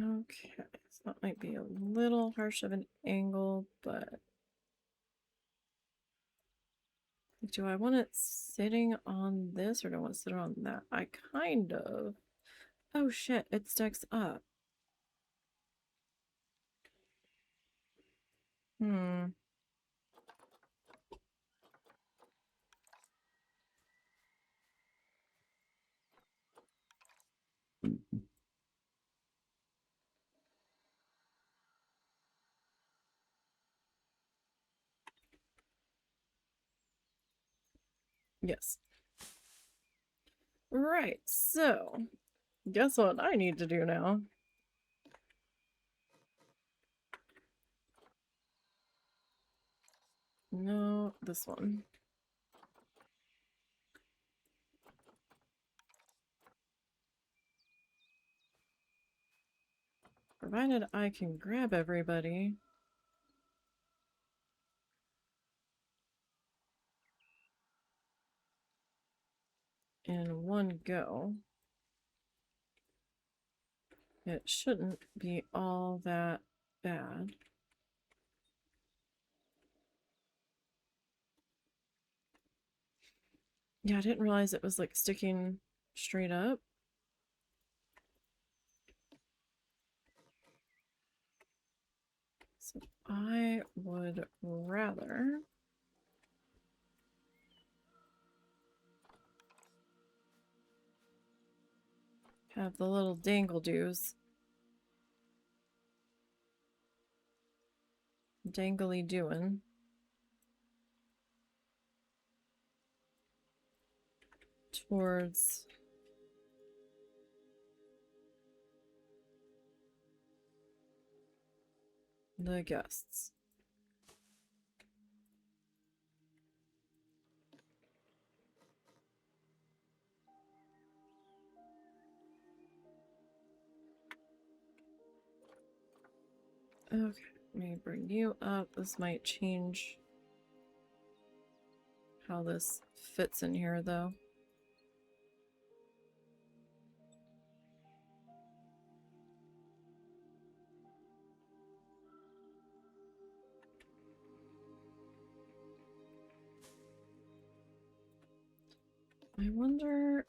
Okay, so that might be a little harsh of an angle, but do I want it sitting on this or do I want to sit on that? I kind of... Oh shit, it sticks up. Hmm. Yes. Right, so guess what I need to do now? No, this one. Provided I can grab everybody in one go, it shouldn't be all that bad. Yeah, I didn't realize it was like sticking straight up. So I would rather have the little dangle-doos dangly doing towards the guests. Okay, let me bring you up. This might change how this fits in here, though. I wonder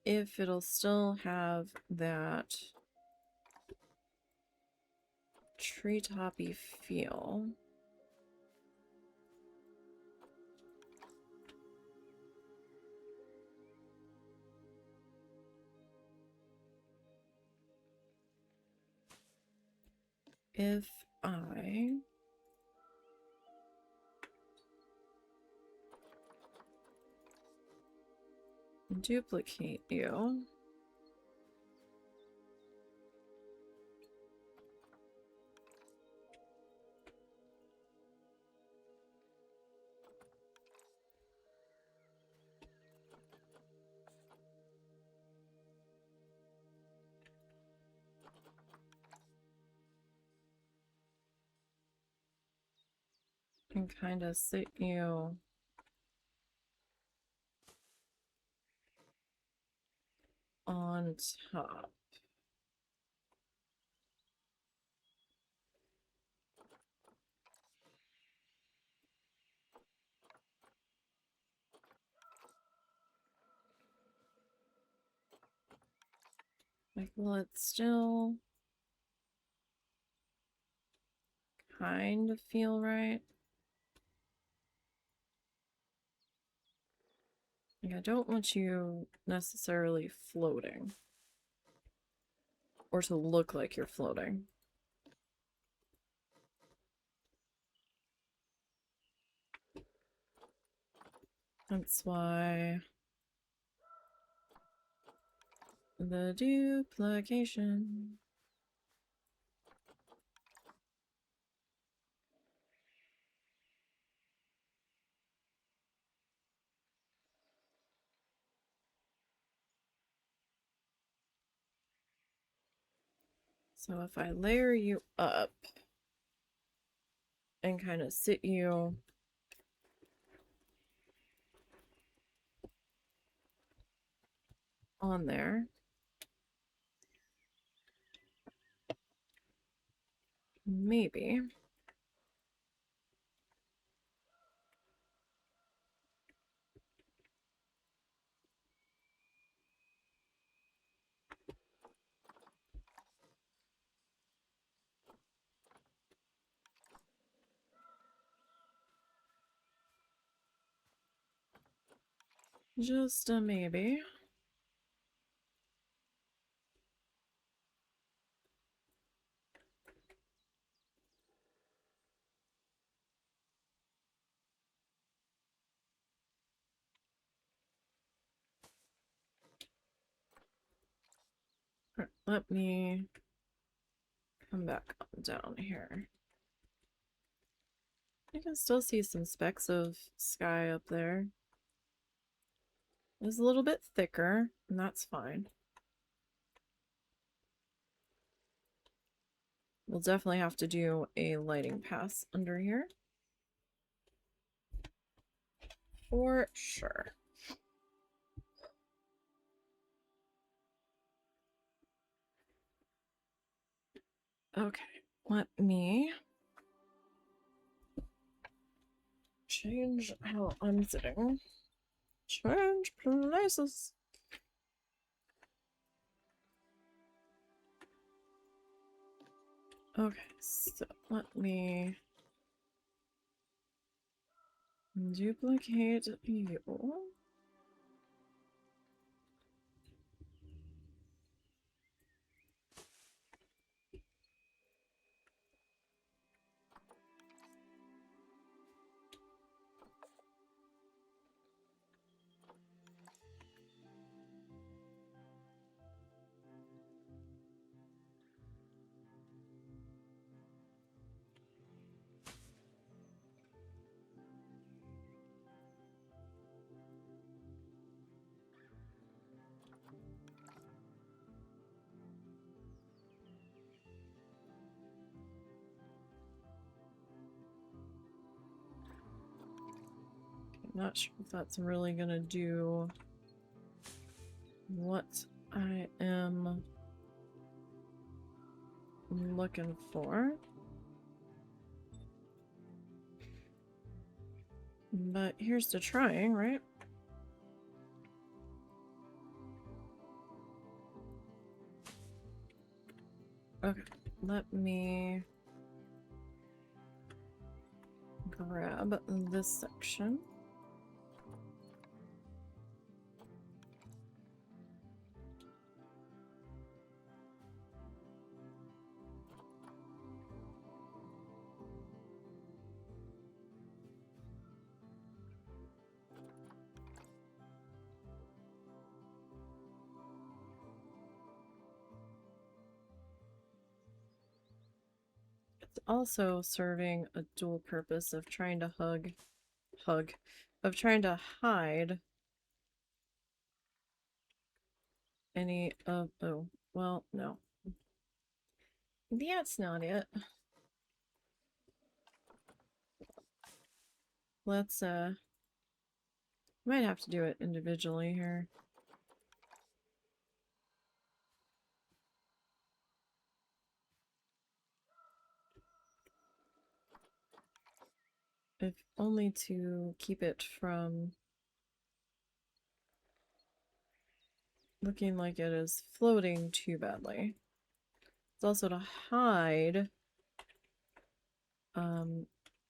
if it'll still have that treetoppy feel. If I duplicate you and kind of sit you on top. Like, will it still kind of feel right? Like, I don't want you necessarily floating. Or to look like you're floating. That's why the duplication. So if I layer you up and kind of sit you on there, maybe. Just a maybe. let me come back on down here. You can still see some specks of sky up there. It's a little bit thicker, and that's fine. We'll definitely have to do a lighting pass under here. For sure. Okay, let me change how I'm sitting. Change places. Okay, so let me duplicate you. I'm not sure if that's really gonna do what I am looking for. But here's to trying, right? Okay, let me grab this section. It's also serving a dual purpose of trying to of trying to hide any of, oh, well, no. That's not it. Let's, might have to do it individually here. If only to keep it from looking like it is floating too badly. It's also to hide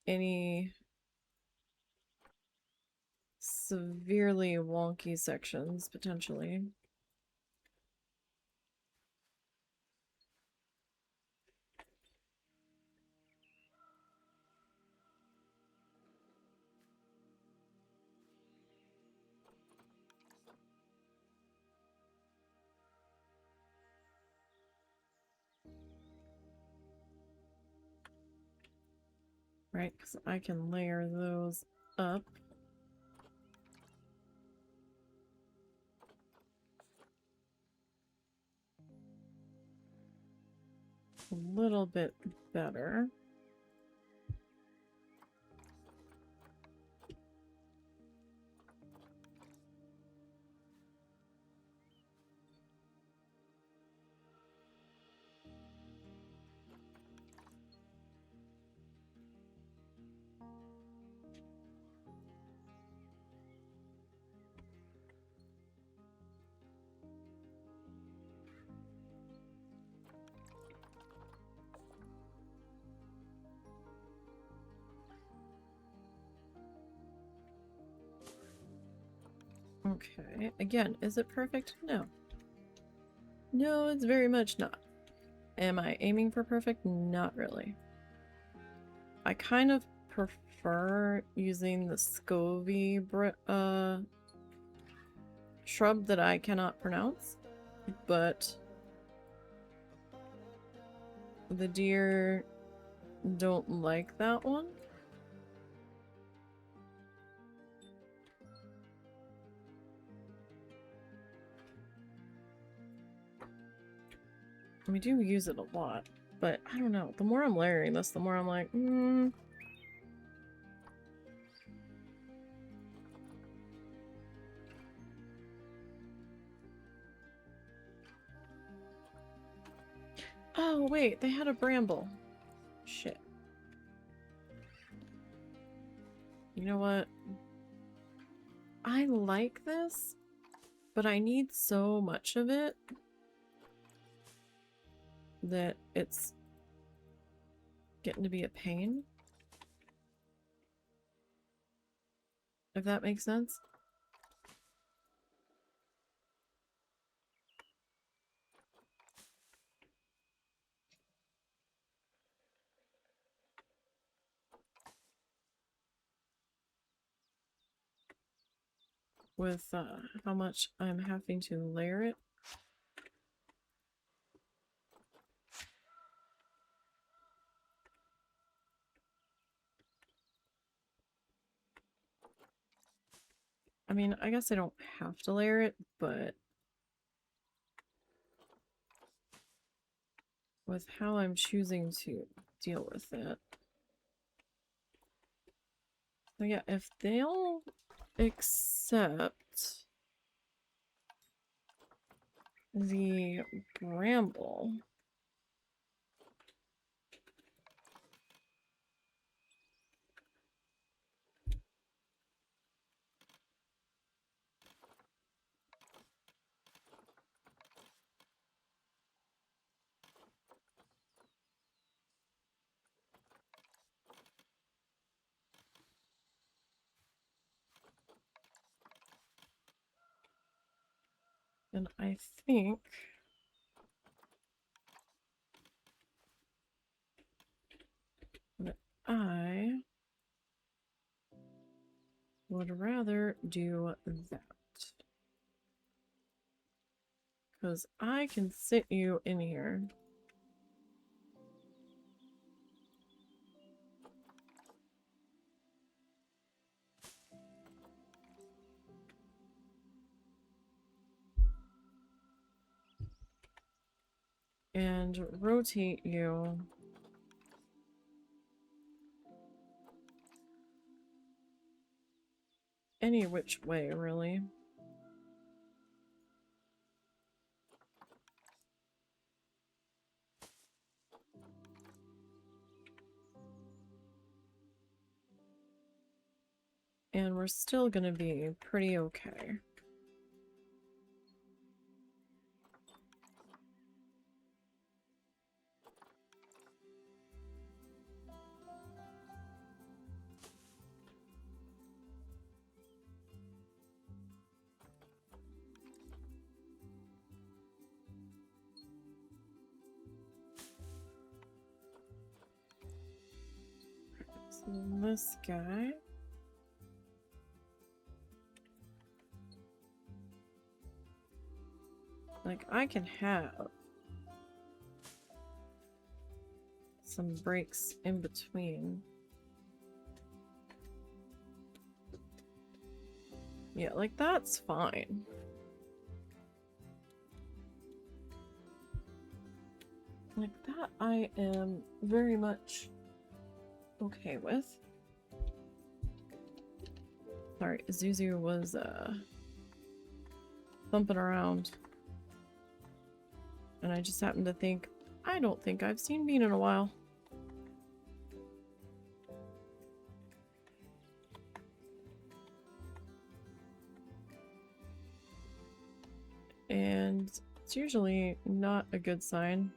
any severely wonky sections, potentially. Right, because I can layer those up. A little bit better. Okay, again, is it perfect? No. No, it's very much not. Am I aiming for perfect? Not really. I kind of prefer using the Scovy shrub that I cannot pronounce, but the deer don't like that one. We do use it a lot, but I don't know. The more I'm layering this, the more I'm like, Oh, wait, they had a bramble. Shit. You know what? I like this, but I need so much of it that it's getting to be a pain. If that makes sense. With how much I'm having to layer it. I mean, I guess I don't have to layer it, but with how I'm choosing to deal with it. So yeah, if they'll accept the bramble, then I think that I would rather do that. Because I can sit you in here. And rotate you any which way, really. And we're still gonna be pretty okay. So this guy. Like, I can have some breaks in between. Yeah, like, that's fine. Like, that I am very much okay with. Sorry, Zuzu was, bumping around. And I just happened to think, I don't think I've seen Bean in a while. And it's usually not a good sign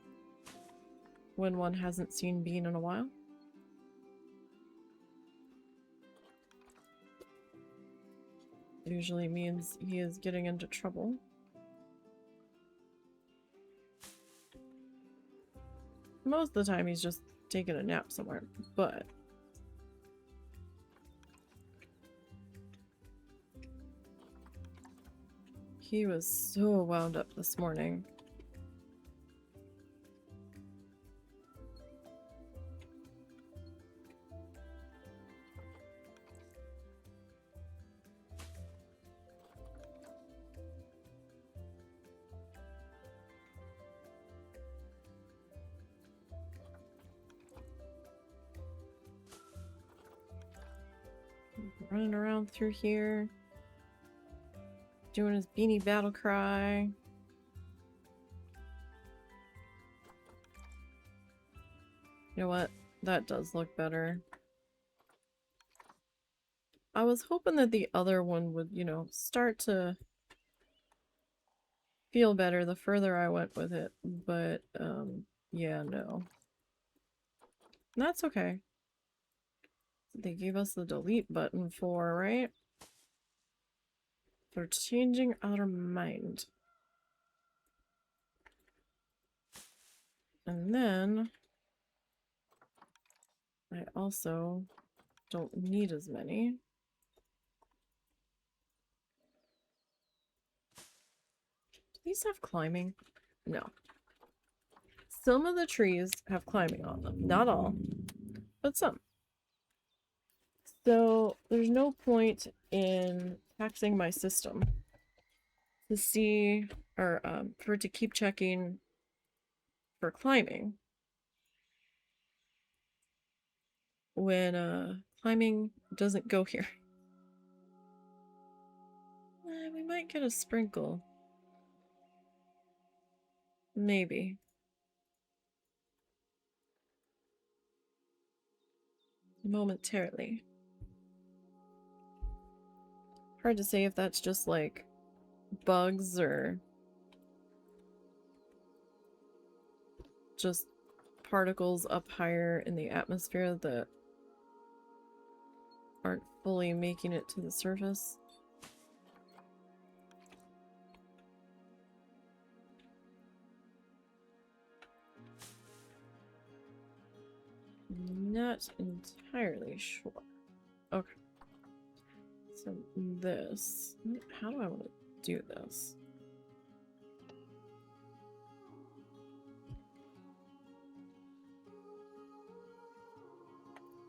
when one hasn't seen Bean in a while. It usually means he is getting into trouble. Most of the time he's just taking a nap somewhere, but he was so wound up this morning. running around through here, doing his beanie battle cry. You know what? That does look better. I was hoping that the other one would, you know, start to feel better the further I went with it, but, yeah, no. That's okay. They gave us the delete button for, right? For changing our mind. And then I also don't need as many. Do these have climbing? No. Some of the trees have climbing on them. Not all, but some. So there's no point in taxing my system to see, or for it to keep checking for climbing when climbing doesn't go here. We might get a sprinkle. Maybe. Momentarily. Hard to say if that's just like bugs or just particles up higher in the atmosphere that aren't fully making it to the surface. Not entirely sure. Okay. So this, how do I want to do this?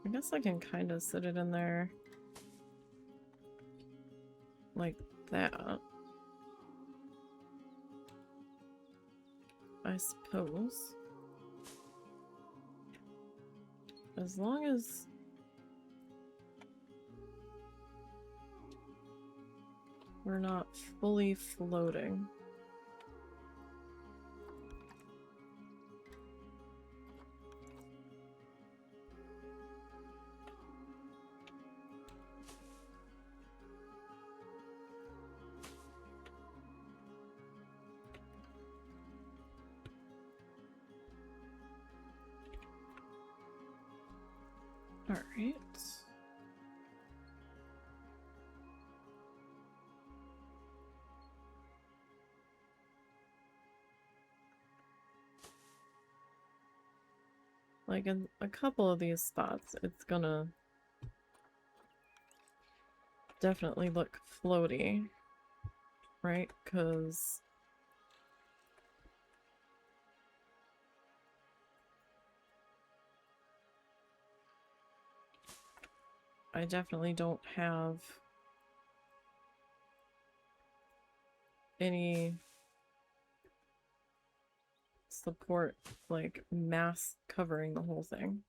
I guess I can kind of sit it in there like that. I suppose. As long as we're not fully floating. All right. Like in a couple of these spots, it's gonna definitely look floaty, right? Because I definitely don't have any support, like mass covering the whole thing.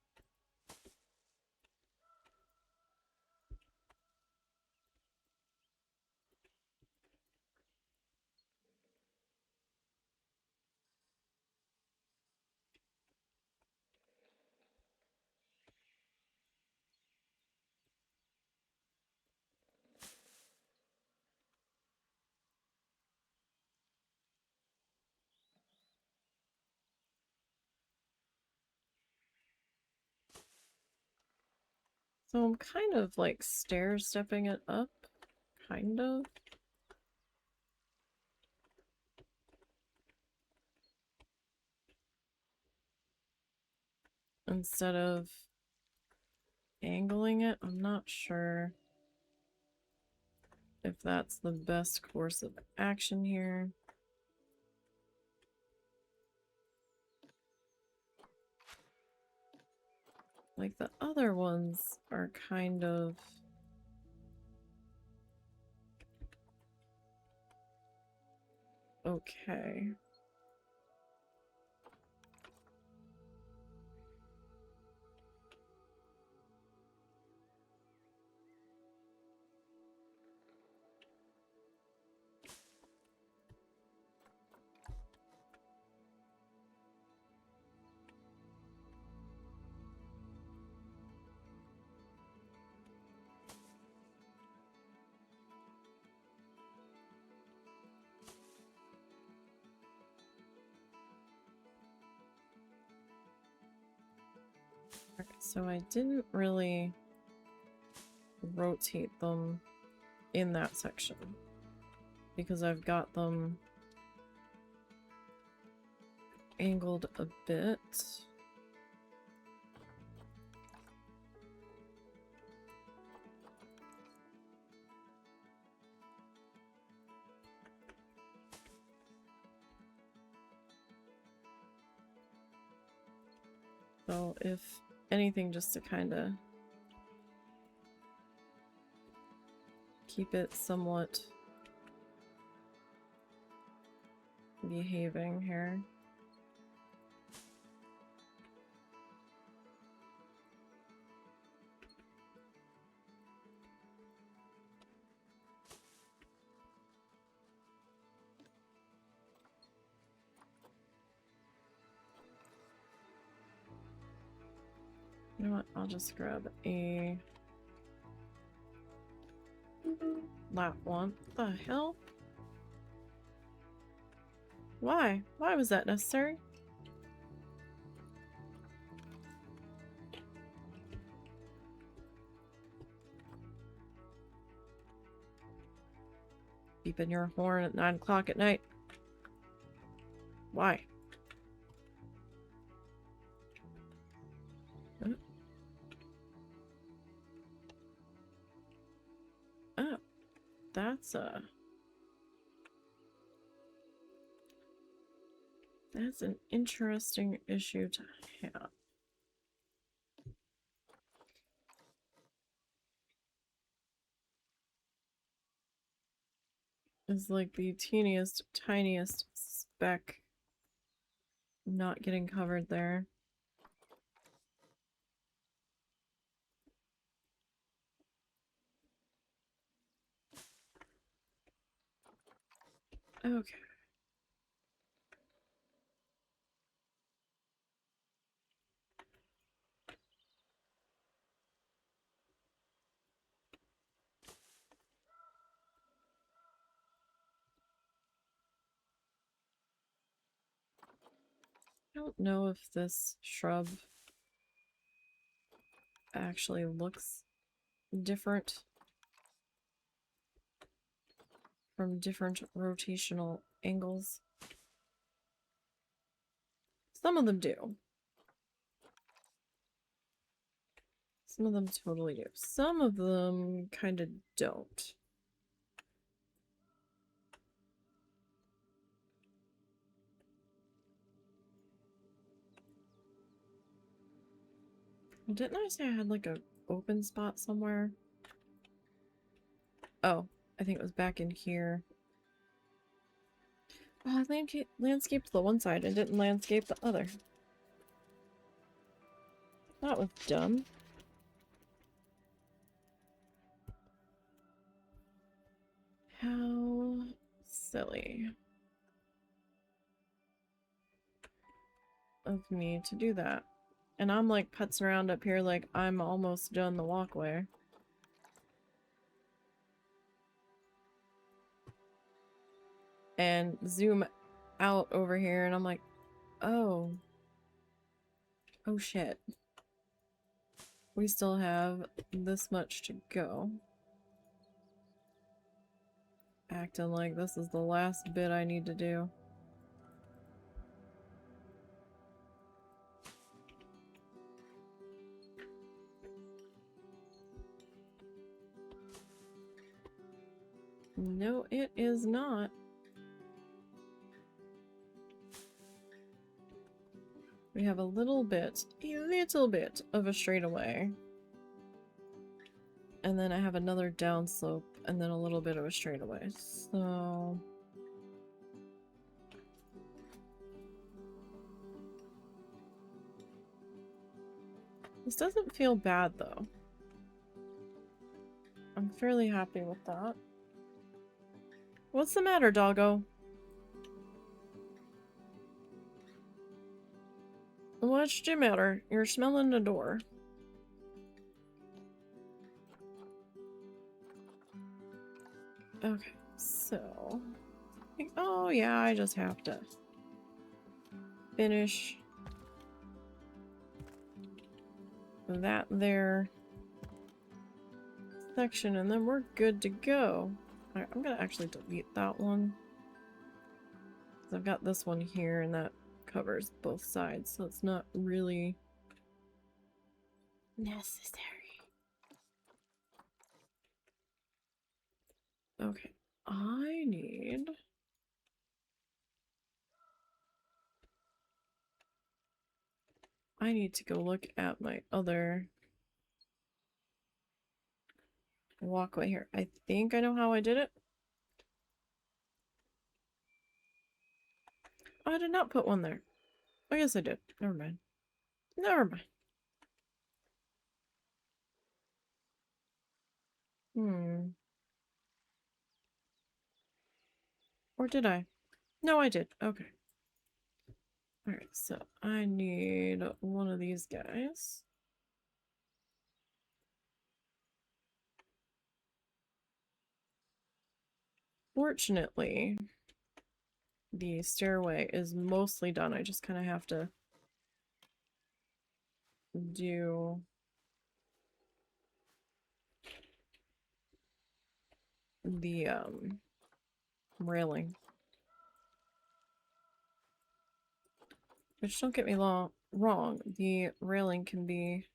So I'm kind of like stair-stepping it up, kind of. Instead of angling it. I'm not sure if that's the best course of action here. Like the other ones are kind of okay. Okay, so I didn't really rotate them in that section because I've got them angled a bit. So if anything, just to kind of keep it somewhat behaving here. You know what? I'll just grab a lap one. What the hell? Why? Why was that necessary? Beeping your horn at 9 o'clock at night. Why? Oh, that's that's an interesting issue to have. Is like the teeniest, tiniest speck not getting covered there. Okay. I don't know if this shrub actually looks different from different rotational angles. Some of them do. Some of them totally do. Some of them kind of don't. Didn't I say I had like a open spot somewhere? Oh, I think it was back in here. Oh, I landscaped the one side and didn't landscape the other. That was dumb. How silly of me to do that. And I'm like putzing around up here like I'm almost done the walkway. And zoom out over here and I'm like, oh. Oh shit. We still have this much to go. Acting like this is the last bit I need to do. No, it is not. We have a little bit of a straightaway. And then I have another downslope and then a little bit of a straightaway. So this doesn't feel bad though. I'm fairly happy with that. What's the matter, doggo? What's the matter? You're smelling the door. Okay, so... Oh yeah, I just have to finish that there section, and then we're good to go. Alright, I'm gonna actually delete that one. Because I've got this one here, and that covers both sides, so it's not really necessary. Okay, I need... to go look at my other walkway here. I think I know how I did it. Oh, I did not put one there. I guess I did. Never mind. Never mind. Or did I? No, I did. Okay. Alright, so I need one of these guys. Fortunately, the stairway is mostly done. I just kind of have to do the railing. Which, don't get me wrong, the railing can be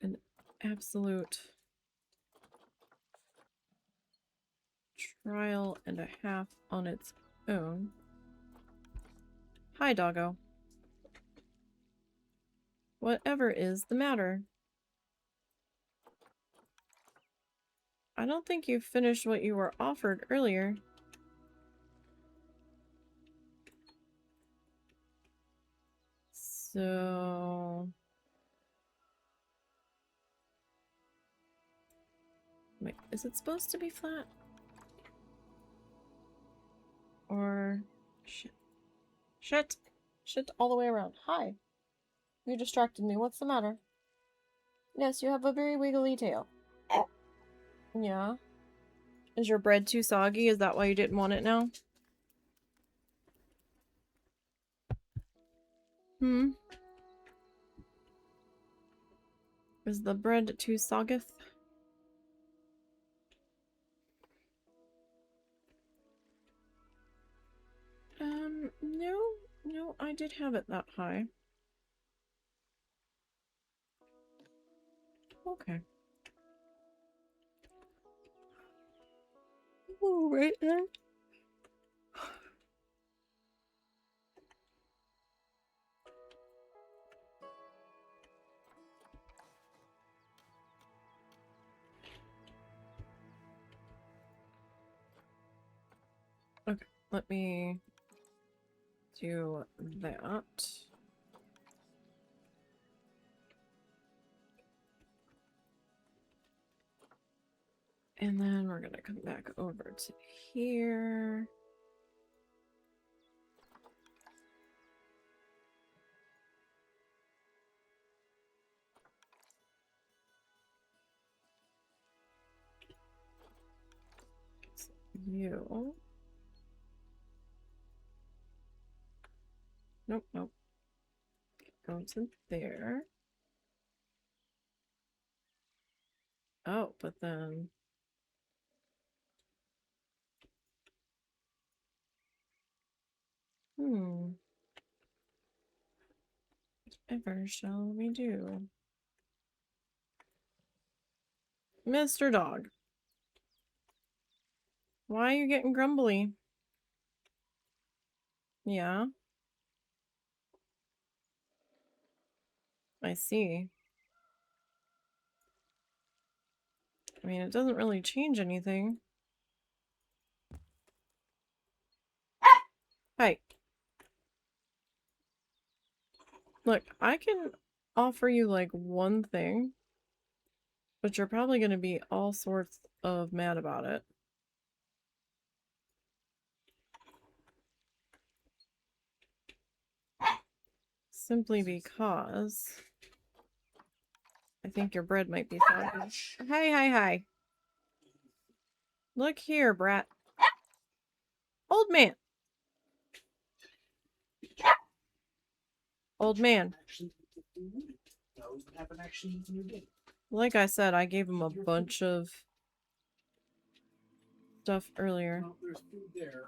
an absolute trial and a half on its own. Hi, doggo. Whatever is the matter? I don't think you finished what you were offered earlier. So... Wait, is it supposed to be flat? Or... Shit. Shit! Shit all the way around. Hi! You distracted me. What's the matter? Yes, you have a very wiggly tail. Yeah? Is your bread too soggy? Is that why you didn't want it now? Hmm? Is the bread too soggeth? No. No, I did have it that high. Okay. Oh, right there. Okay, let me do that. And then we're gonna come back over to here. So you. Nope, nope. Go to there. Oh, but then... Whatever shall we do? Mr. Dog. Why are you getting grumbly? Yeah? I see. I mean, it doesn't really change anything. Hi. Look, I can offer you, like, one thing, but you're probably going to be all sorts of mad about it. Simply because I think your bread might be soggy. Hi. Look here, brat. Old man. Old man. Like I said, I gave him a bunch of stuff earlier. Well, there's food there.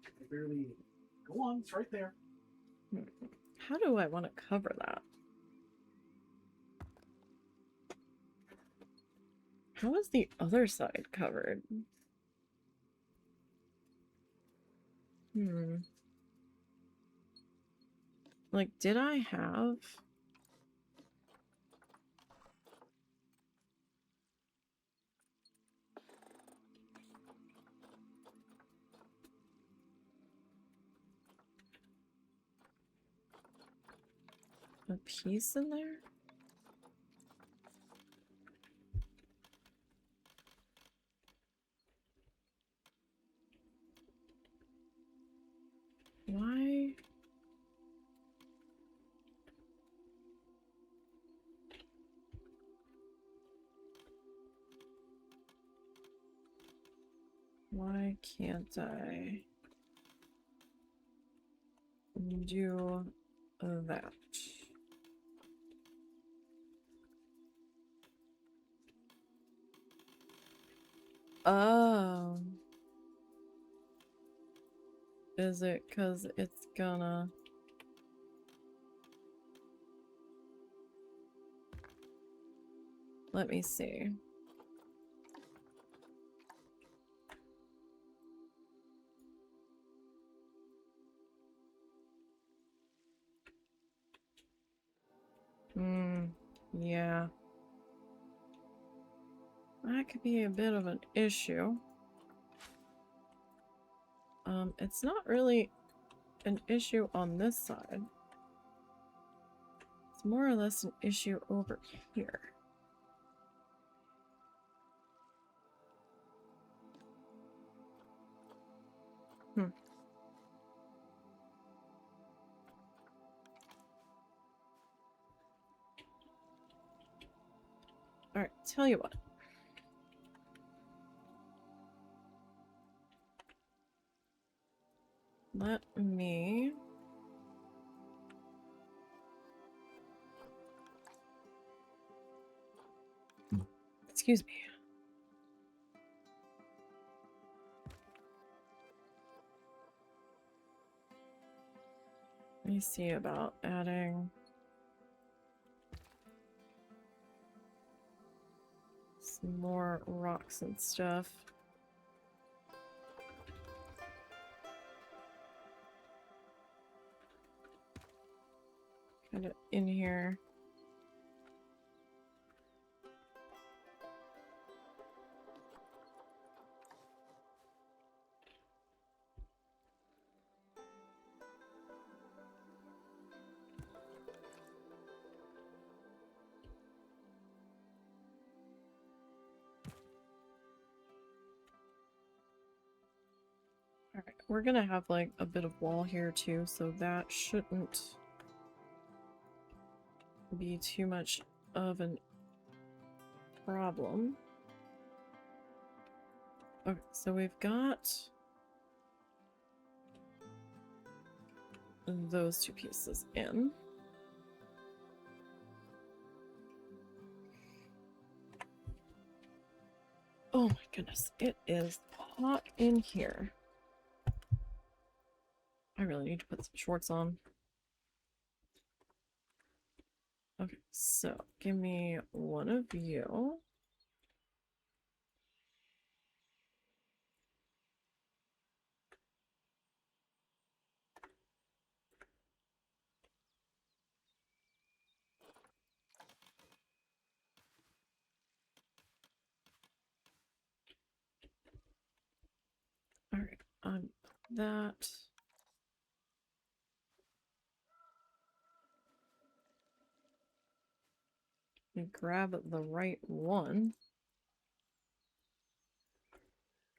I barely eat it. Go on, it's right there. How do I want to cover that? How is the other side covered? Like, did I have... a piece in there? Why? Why can't I do that? Oh. Is it because it's gonna... Let me see. Yeah. That could be a bit of an issue. It's not really an issue on this side. It's more or less an issue over here. Alright, tell you what. Let me... Excuse me. Let me see about adding some more rocks and stuff. Kind of in here. Alright, we're gonna have like a bit of wall here too, so that shouldn't be too much of an problem. Okay, so we've got those two pieces in. Oh my goodness, it is hot in here. I really need to put some shorts on. Okay, so give me one of you. Alright, that. And grab the right one.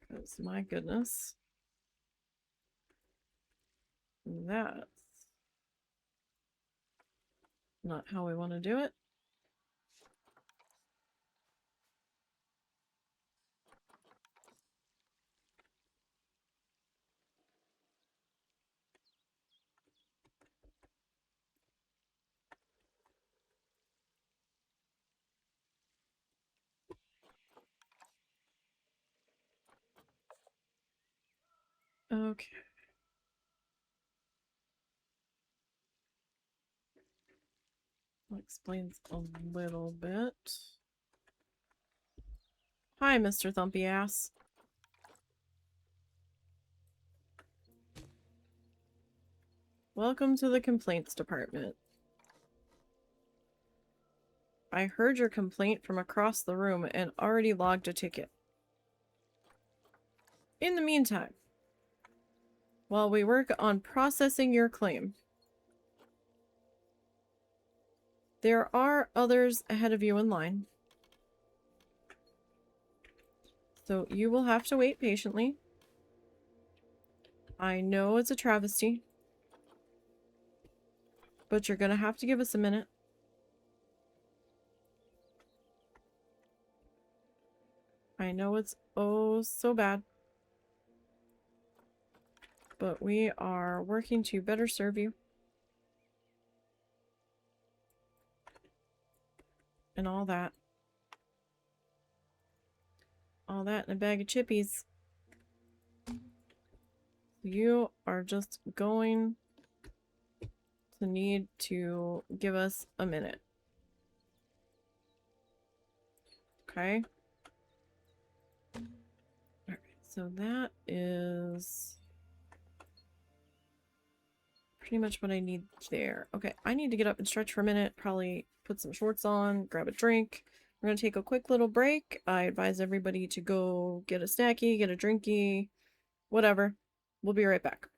Because my goodness. That's not how we want to do it. Okay. That explains a little bit. Hi, Mr. Thumpy Ass. Welcome to the complaints department. I heard your complaint from across the room and already logged a ticket. In the meantime, while we work on processing your claim, there are others ahead of you in line. So you will have to wait patiently. I know it's a travesty, but you're gonna have to give us a minute. I know it's oh so bad, but we are working to better serve you. And all that. All that in a bag of chippies. You are just going to need to give us a minute. Okay? Alright, so that is pretty much what I need there. Okay, I need to get up and stretch for a minute, probably put some shorts on, grab a drink. We're gonna take a quick little break. I advise everybody to go get a snacky, get a drinky, whatever. We'll be right back.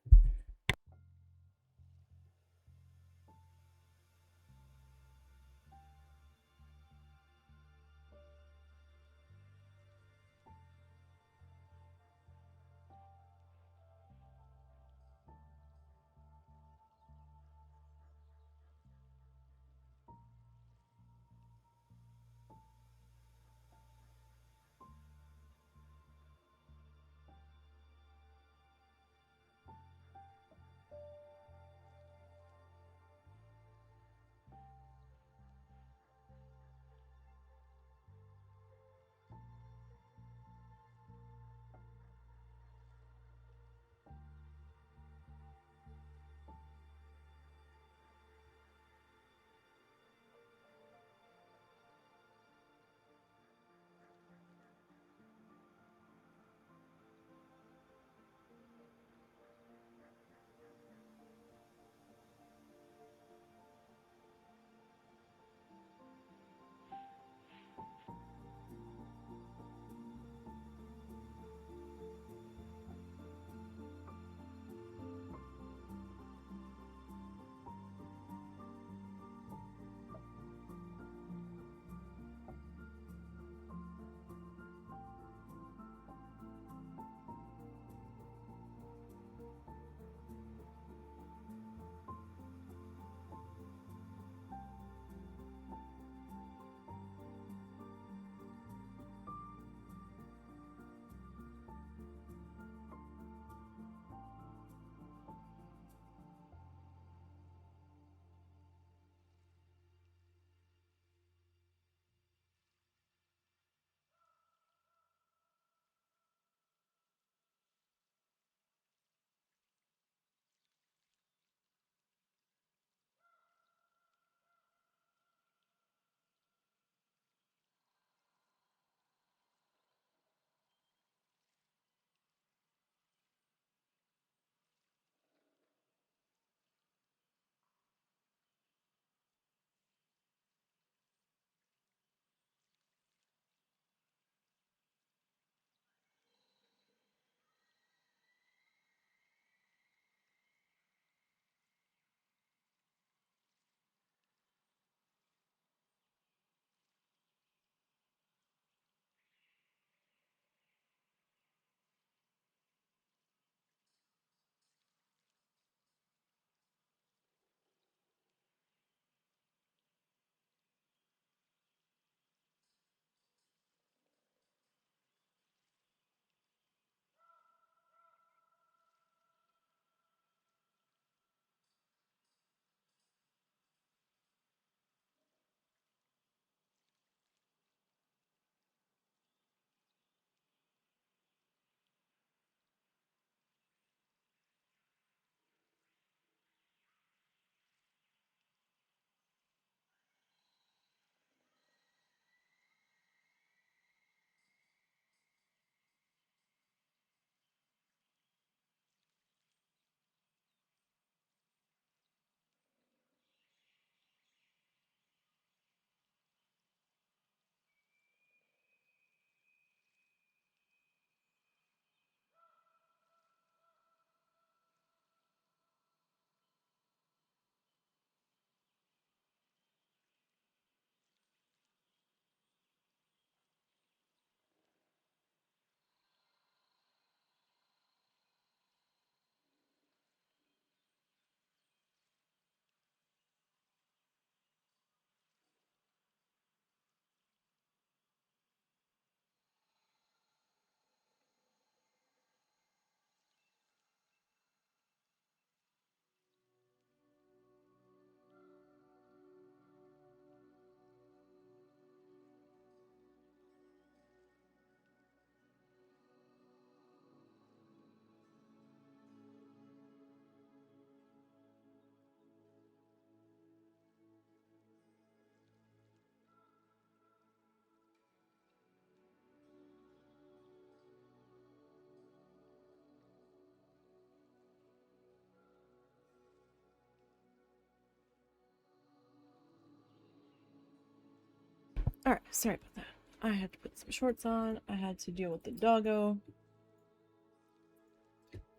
Alright, sorry about that. I had to put some shorts on. I had to deal with the doggo.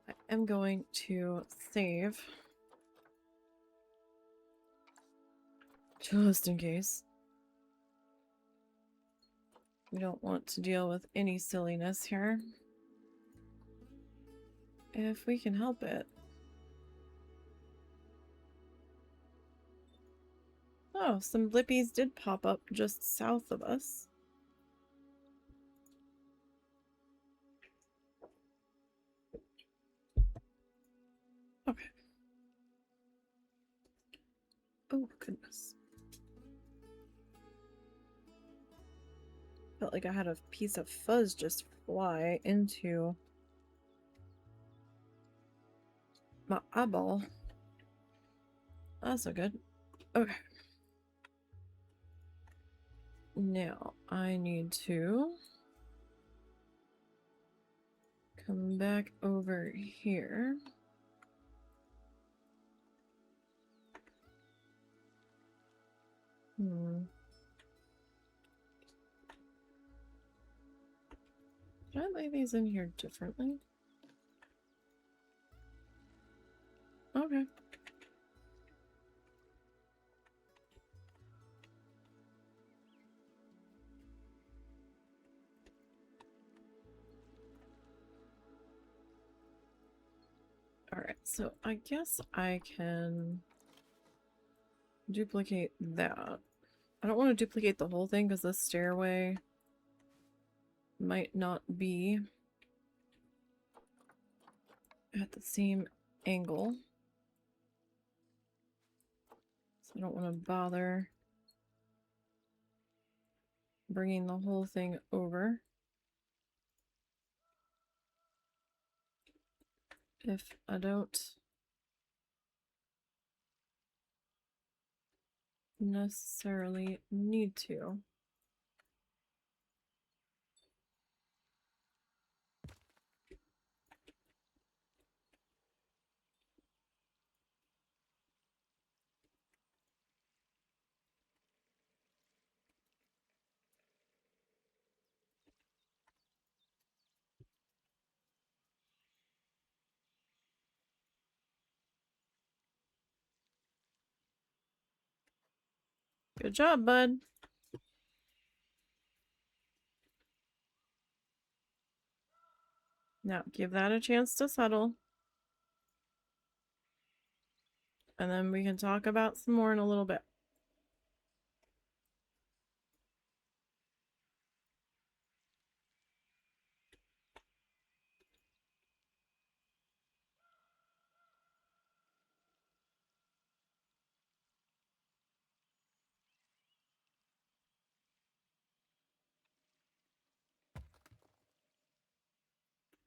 I am going to save. Just in case. We don't want to deal with any silliness here. If we can help it. Oh, some blippies did pop up just south of us. Okay. Oh, goodness. Felt like I had a piece of fuzz just fly into my eyeball. That's so good. Okay. Now, I need to come back over here. Can I lay these in here differently? Okay. Alright, so I guess I can duplicate that. I don't want to duplicate the whole thing because this stairway might not be at the same angle. So I don't want to bother bringing the whole thing over if I don't necessarily need to. Good job, bud. Now give that a chance to settle. And then we can talk about some more in a little bit.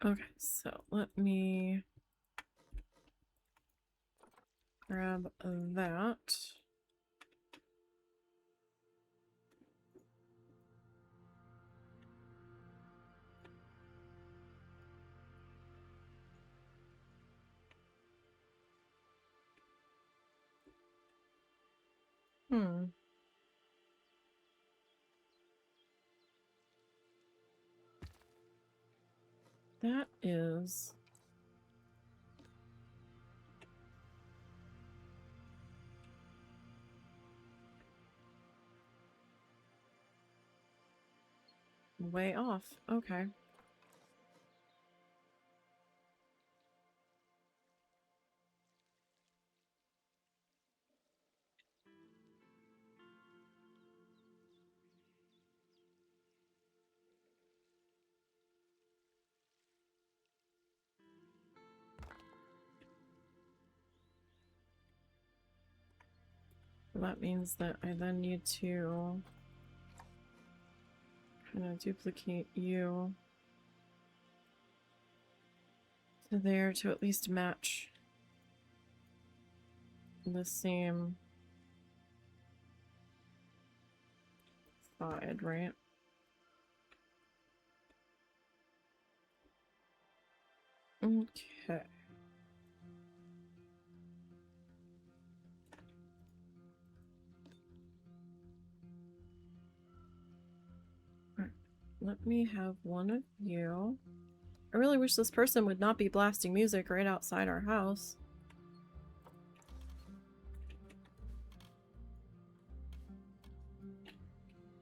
Okay, so let me grab that. That is way off. Okay. That means that I then need to kind of duplicate you to there to at least match the same side, right? Okay. let me have one of you. I really wish this person would not be blasting music right outside our house.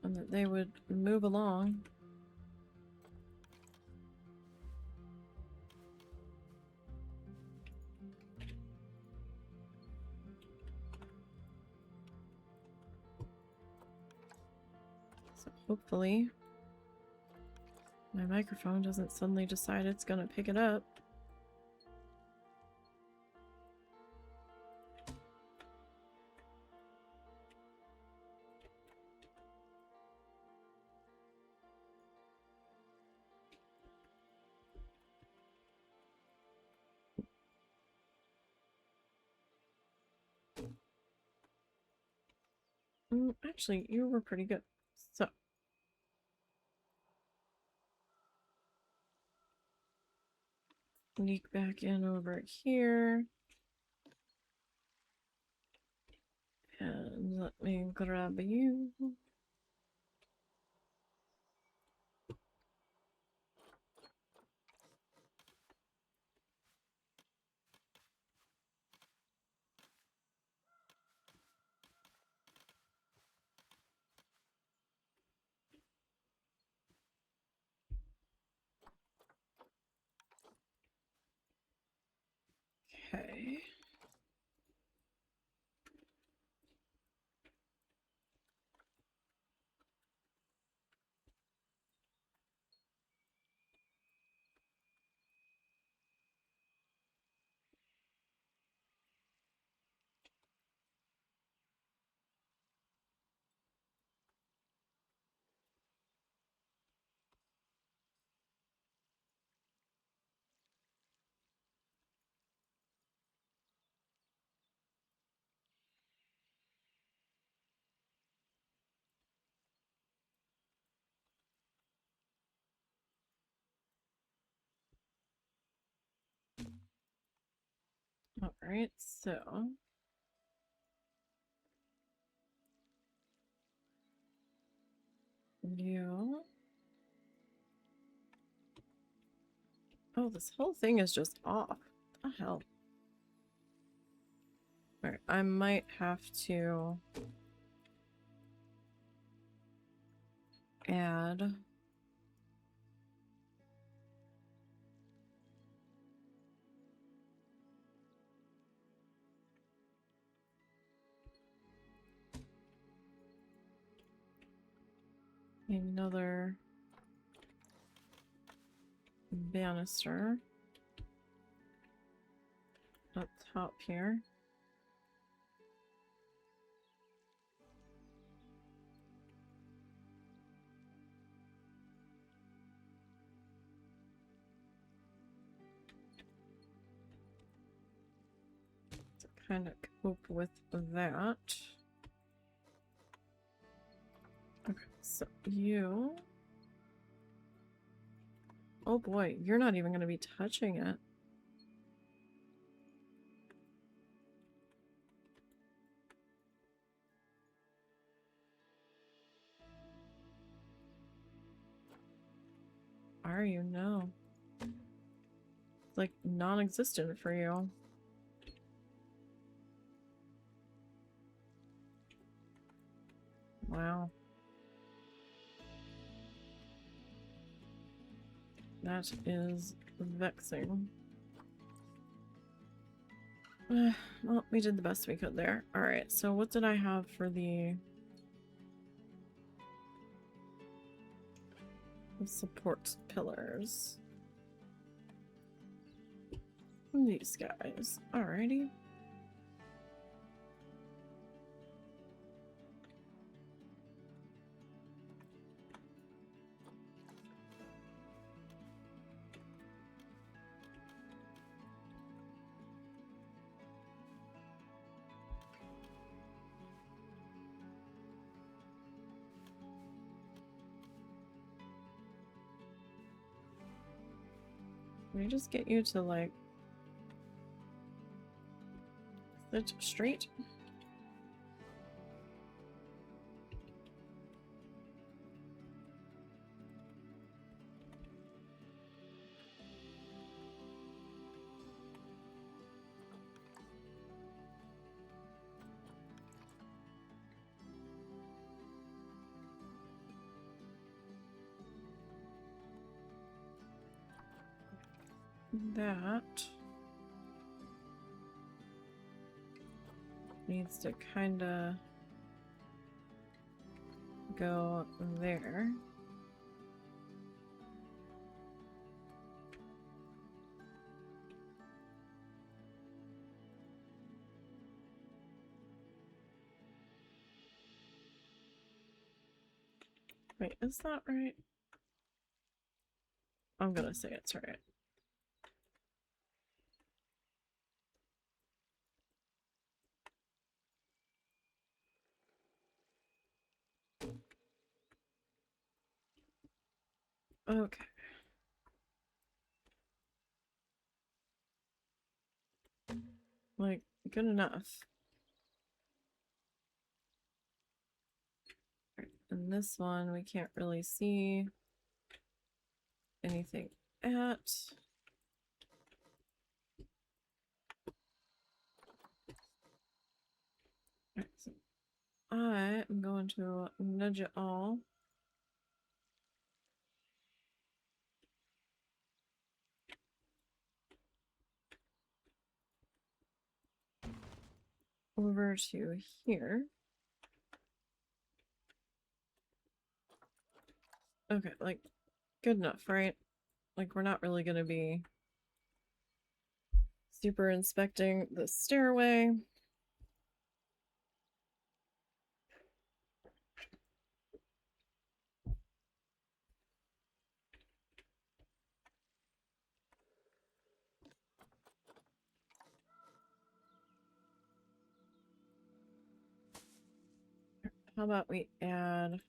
And that they would move along. So hopefully my microphone doesn't suddenly decide it's gonna pick it up. Actually, you were pretty good. So. Sneak back in over here. And let me grab you. Okay. Alright, so you. Oh, this whole thing is just off. What the hell? Alright, I might have to add another banister up top here. To kind of cope with that. Okay, so you... Oh boy, you're not even going to be touching it. Are you? No. It's like non-existent for you. Wow. That is vexing. Well, we did the best we could there. Alright, so what did I have for the support pillars? These guys. Alrighty. Let me just get you to, like, sit straight. that needs to kind of go there. Wait, is that right? I'm gonna say it's right. Okay. Like, good enough. And this one we can't really see anything at. Right, so I am going to nudge it all over to here. Okay, like, good enough, right? Like, we're not really gonna be super inspecting the stairway. How about we add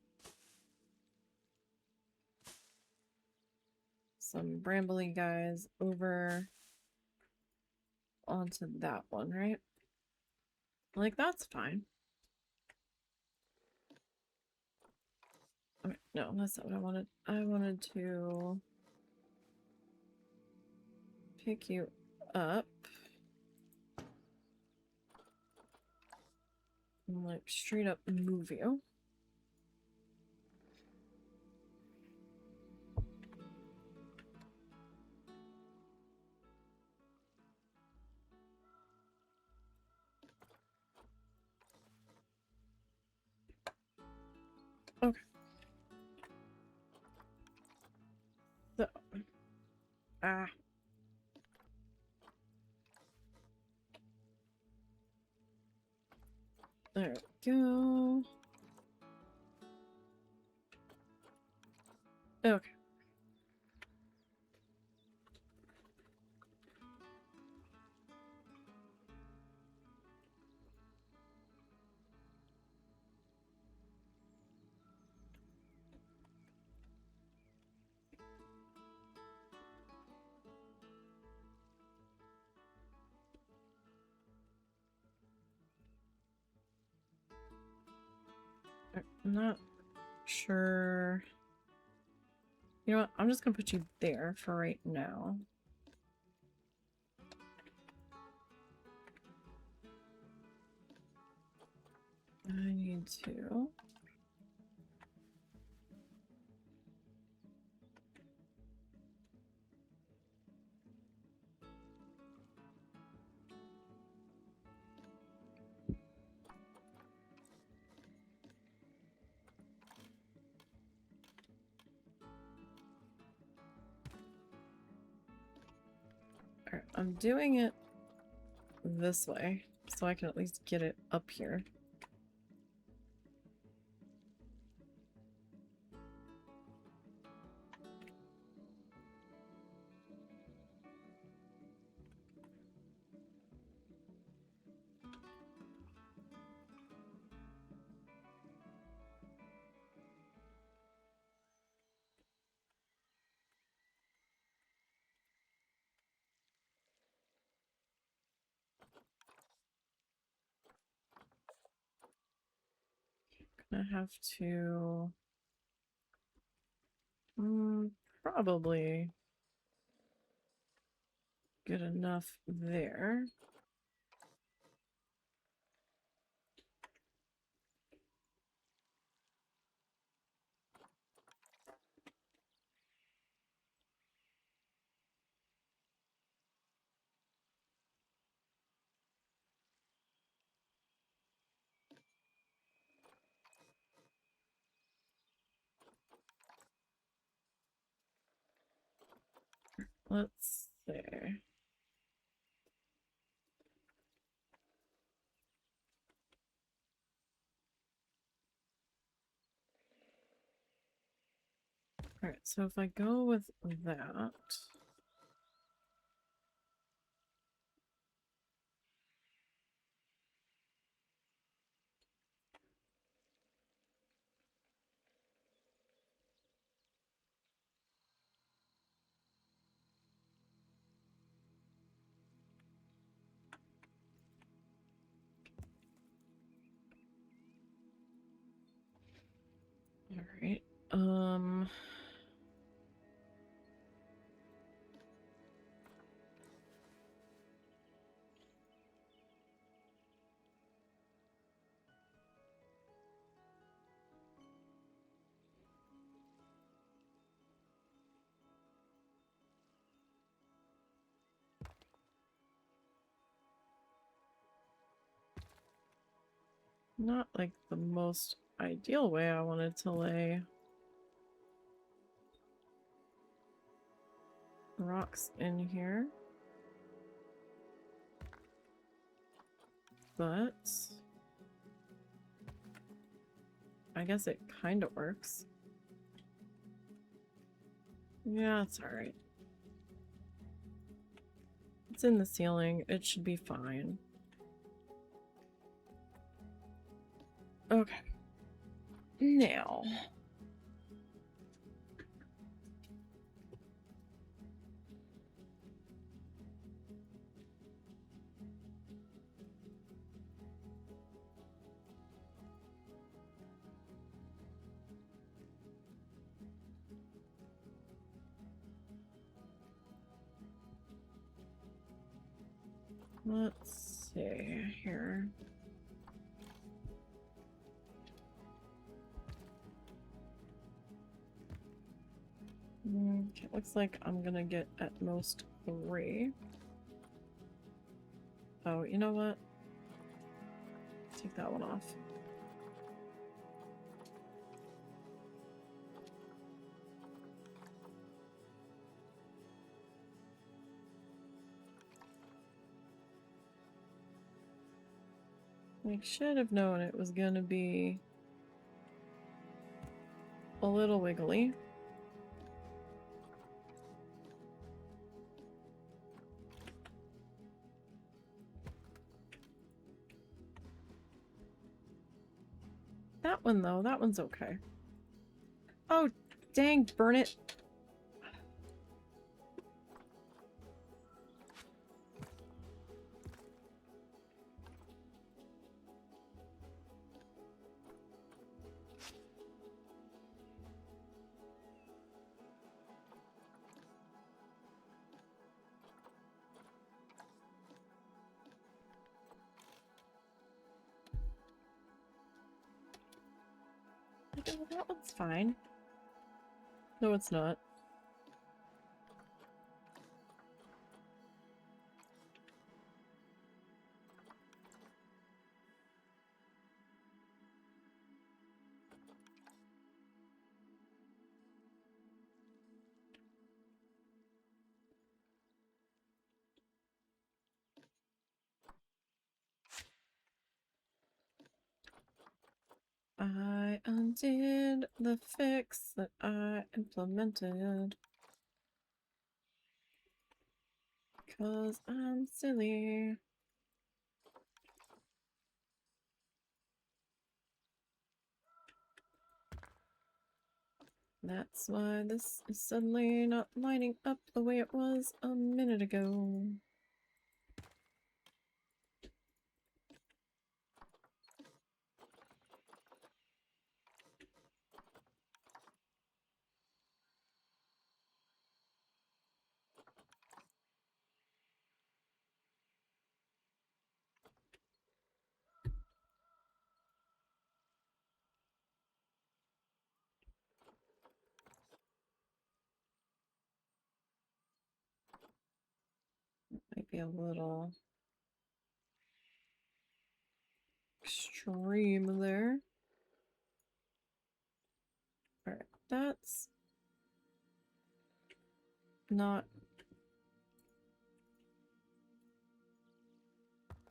some brambly guys over onto that one, right? Like, that's fine. Okay, no, that's not what I wanted. I wanted to pick you up and like straight up move you. Okay. So, ah. There we go. Okay. I'm not sure. You know what? I'm just gonna put you there for right now. I need to. Alright, I'm doing it this way so I can at least get it up here. Gonna have to probably get enough there. Let's see. Alright, so if I go with that... Alright, not like the most ideal way I wanted to lay rocks in here. But I guess it kind of works. Yeah, it's alright. It's in the ceiling. It should be fine. Okay. Now. Let's see here. Okay, looks like I'm gonna get at most 3. Oh, you know what? Take that one off. I should have known it was gonna be a little wiggly. That one though, that one's okay. Oh, dang, burn it. Okay, well, that one's fine. No, it's not. I undid the fix that I implemented. 'Cause I'm silly. That's why this is suddenly not lining up the way it was a minute ago. Might be a little extreme there. Alright, that's not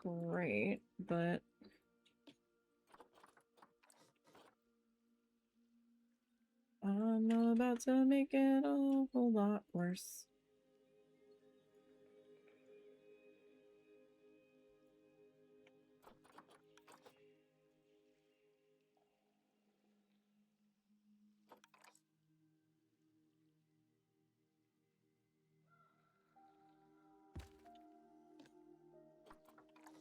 great, but I'm about to make it a whole lot worse.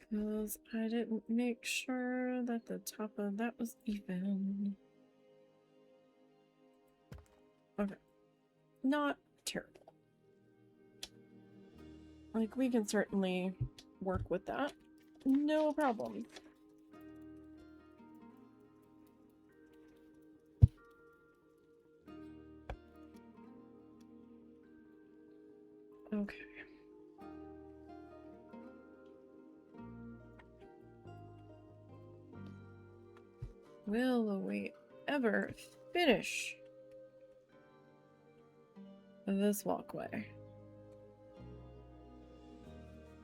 Because I didn't make sure that the top of that was even. Okay. Not terrible. Like, we can certainly work with that. No problem. Okay. Will we ever finish this walkway?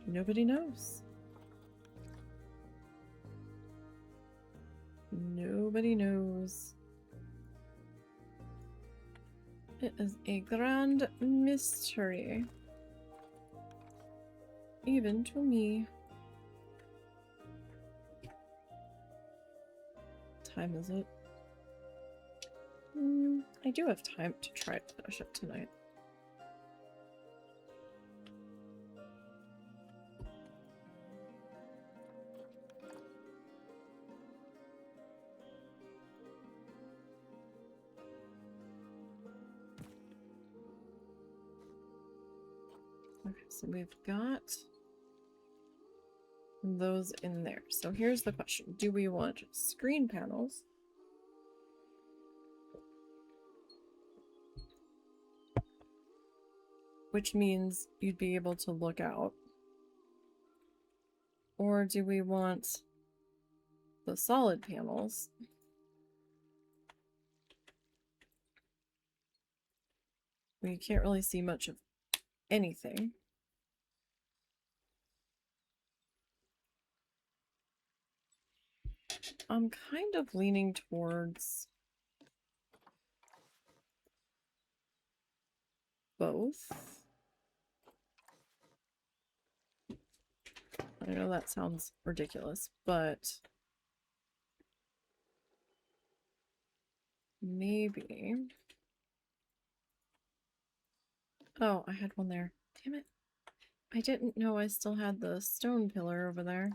Nobody knows. Nobody knows. It is a grand mystery. Even to me. What time is it? I do have time to try to finish it tonight. Okay, so we've got those in there. So here's the question. Do we want screen panels? Which means you'd be able to look out. Or do we want the solid panels? Where you can't really see much of anything. I'm kind of leaning towards both. I know that sounds ridiculous, but maybe. Oh, I had one there. Damn it. I didn't know I still had the stone pillar over there.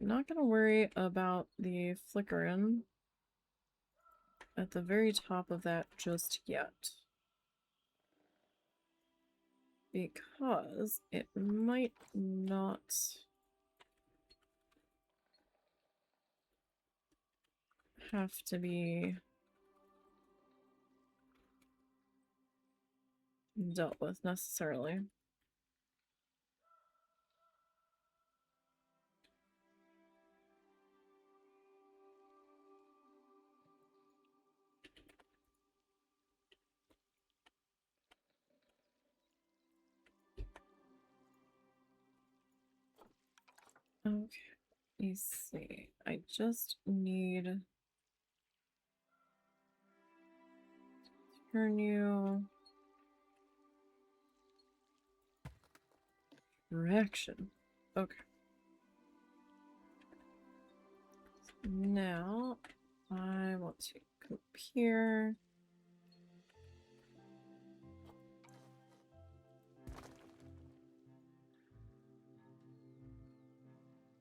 I'm not going to worry about the flickering at the very top of that just yet. Because it might not have to be dealt with necessarily. Okay, let me see. I just need to turn you direction. Okay. Now I want to come up here.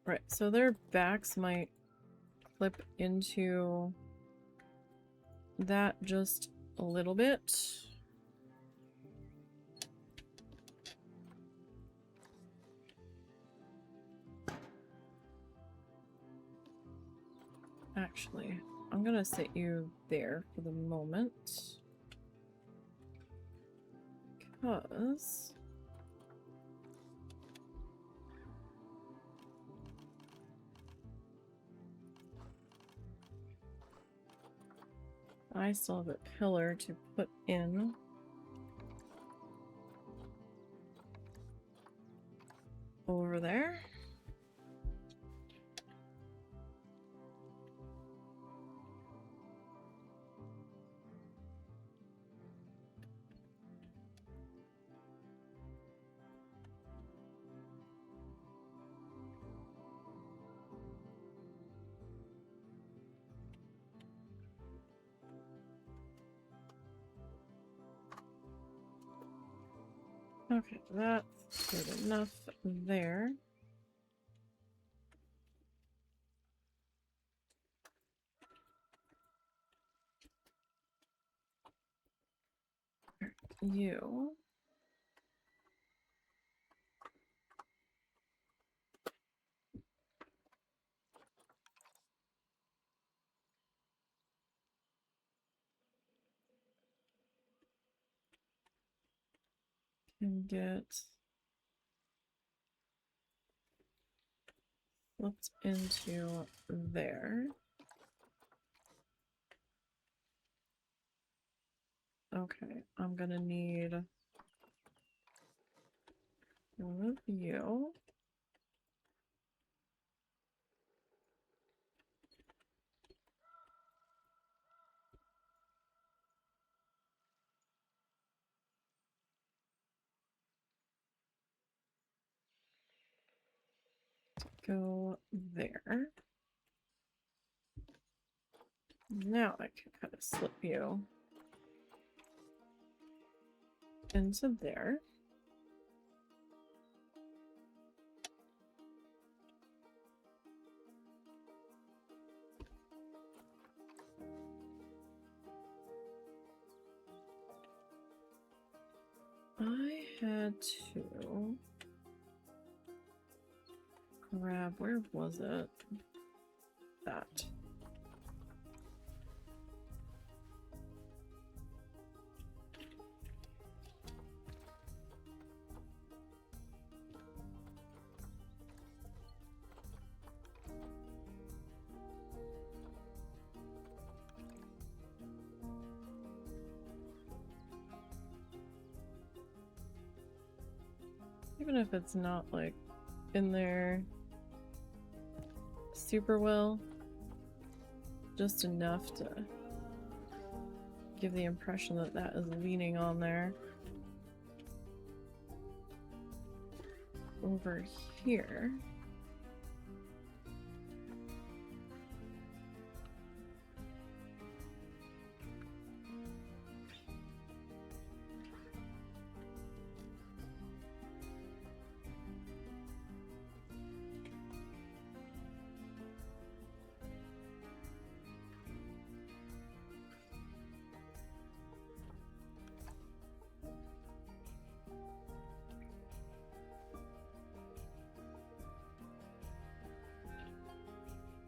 Right, so their backs might clip into that just a little bit. Actually, I'm gonna sit you there for the moment. Because I still have a pillar to put in. Over there. Okay, that's good enough there. You. Can get slipped into there. Okay, I'm gonna need one of you. Go there. Now I can kind of slip you into there. I had to grab, where was it? That. Even if it's not like in there super well, just enough to give the impression that that is leaning on there. Over here.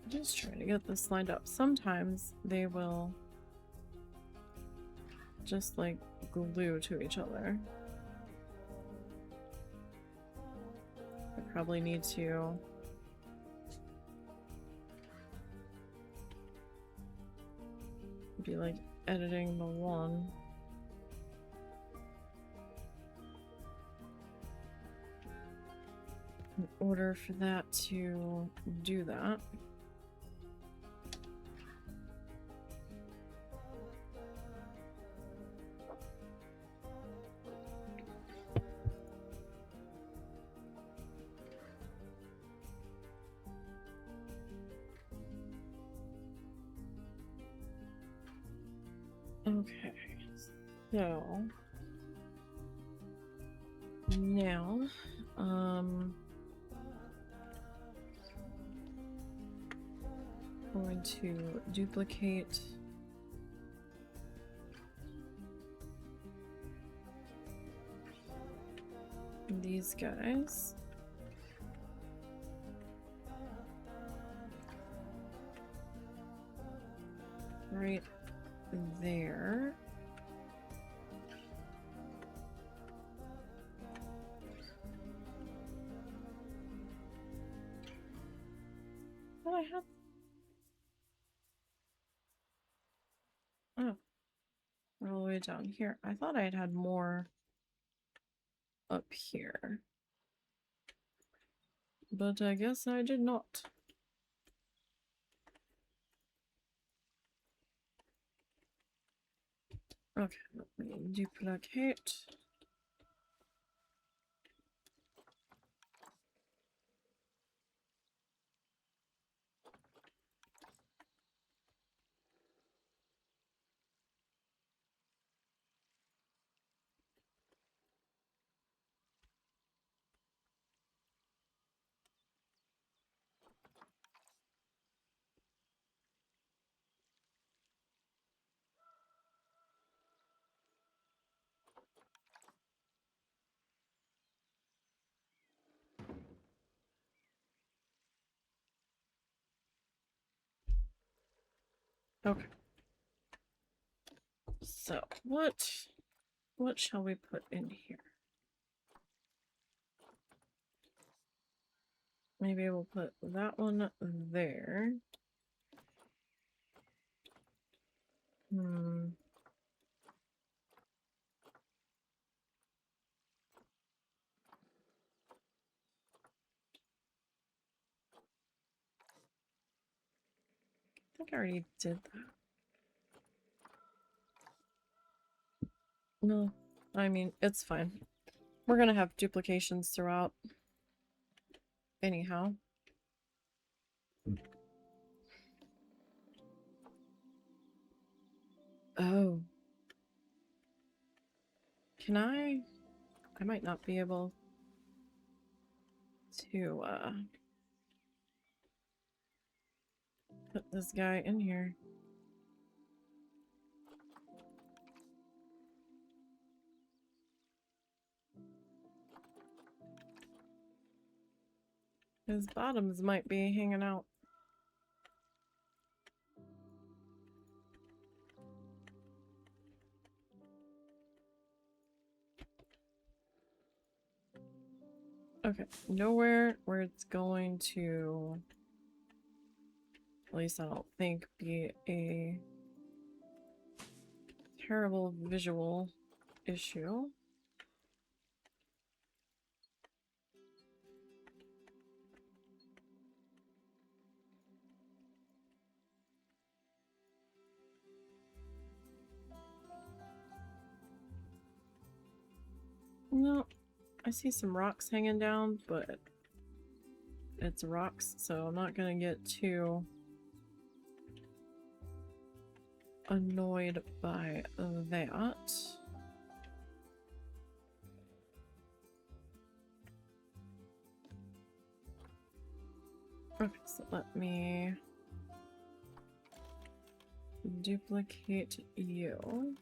Just trying to get this lined up. Sometimes they will just like glue to each other. I probably need to be like editing the one. In order for that to do that. Okay, so now, going to duplicate these guys. Right there. But I have Oh, we're all the way down here. I thought I'd had more up here, but I guess I did not. Okay, let me duplicate. Okay. So, what shall we put in here? Maybe we'll put that one there. I think I already did that. No, I mean, it's fine. We're gonna have duplications throughout. Anyhow. Oh. Can I might not be able to, put this guy in here. His bottoms might be hanging out. Okay, nowhere where it's going to, at least I don't think, be a terrible visual issue. No, I see some rocks hanging down, but it's rocks, so I'm not gonna get too annoyed by that. Okay, so let me duplicate you.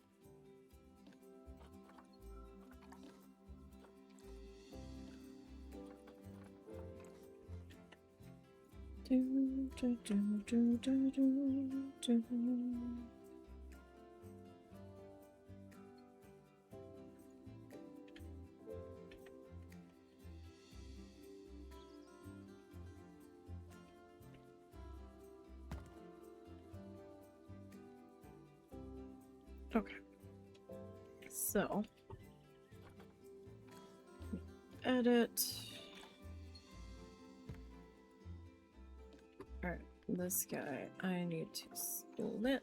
Okay, so edit. Alright, this guy I need to split.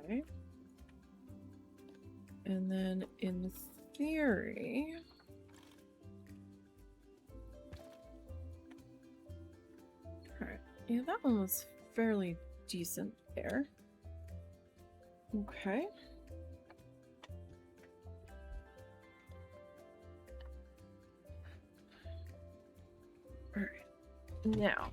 Okay. And then in theory, alright, yeah, that one was fairly decent there. Okay. Alright, now.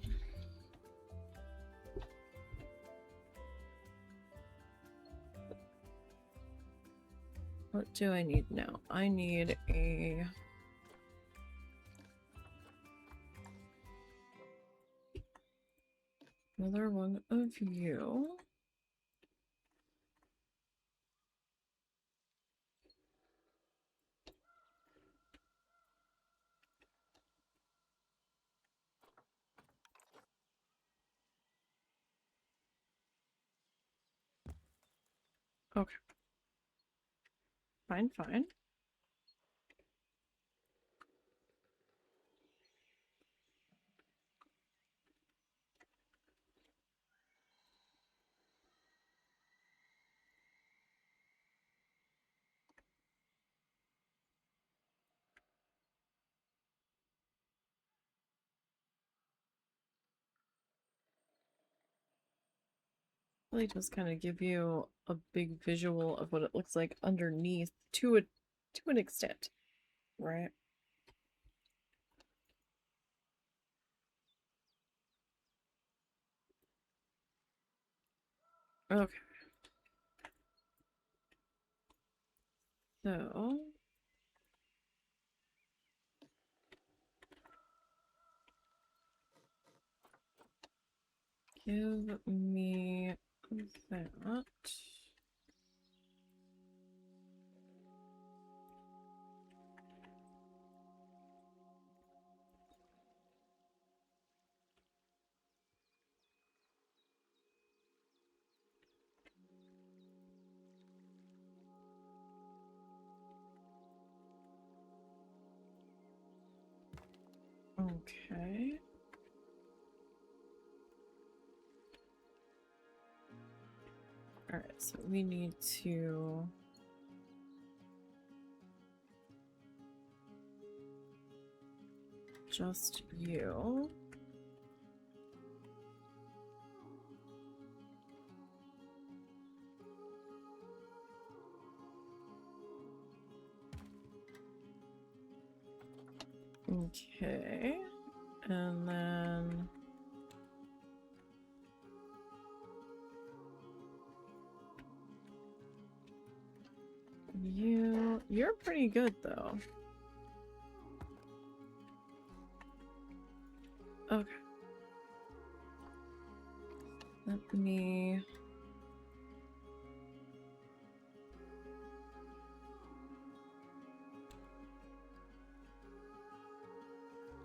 What do I need now? I need a another one of you. Okay. Fine, fine. Really just kind of give you a big visual of what it looks like underneath to an extent, right? Okay. So give me that. Okay. Alright, so we need to just you. Okay. And then you're pretty good though. Okay. Let me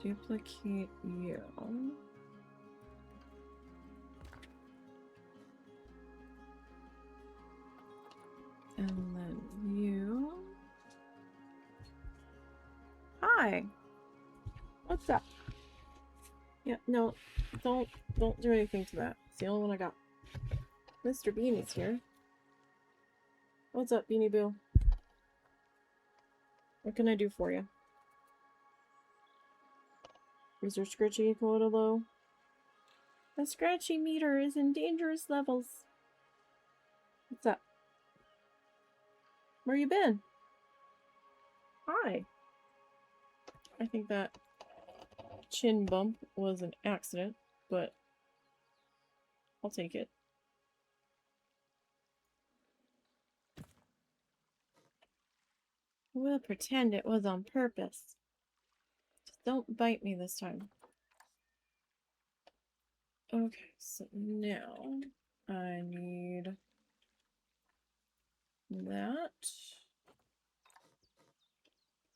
duplicate you. And then you. Hi. What's up? Yeah, no, don't do anything to that. It's the only one I got. Mr. Beanie's here. What's up, Beanie Boo? What can I do for you? Is your scratchy quota low? The scratchy meter is in dangerous levels. What's up? Where you been? Hi. I think that chin bump was an accident, but I'll take it. We'll pretend it was on purpose. Just don't bite me this time. Okay, so now I need that.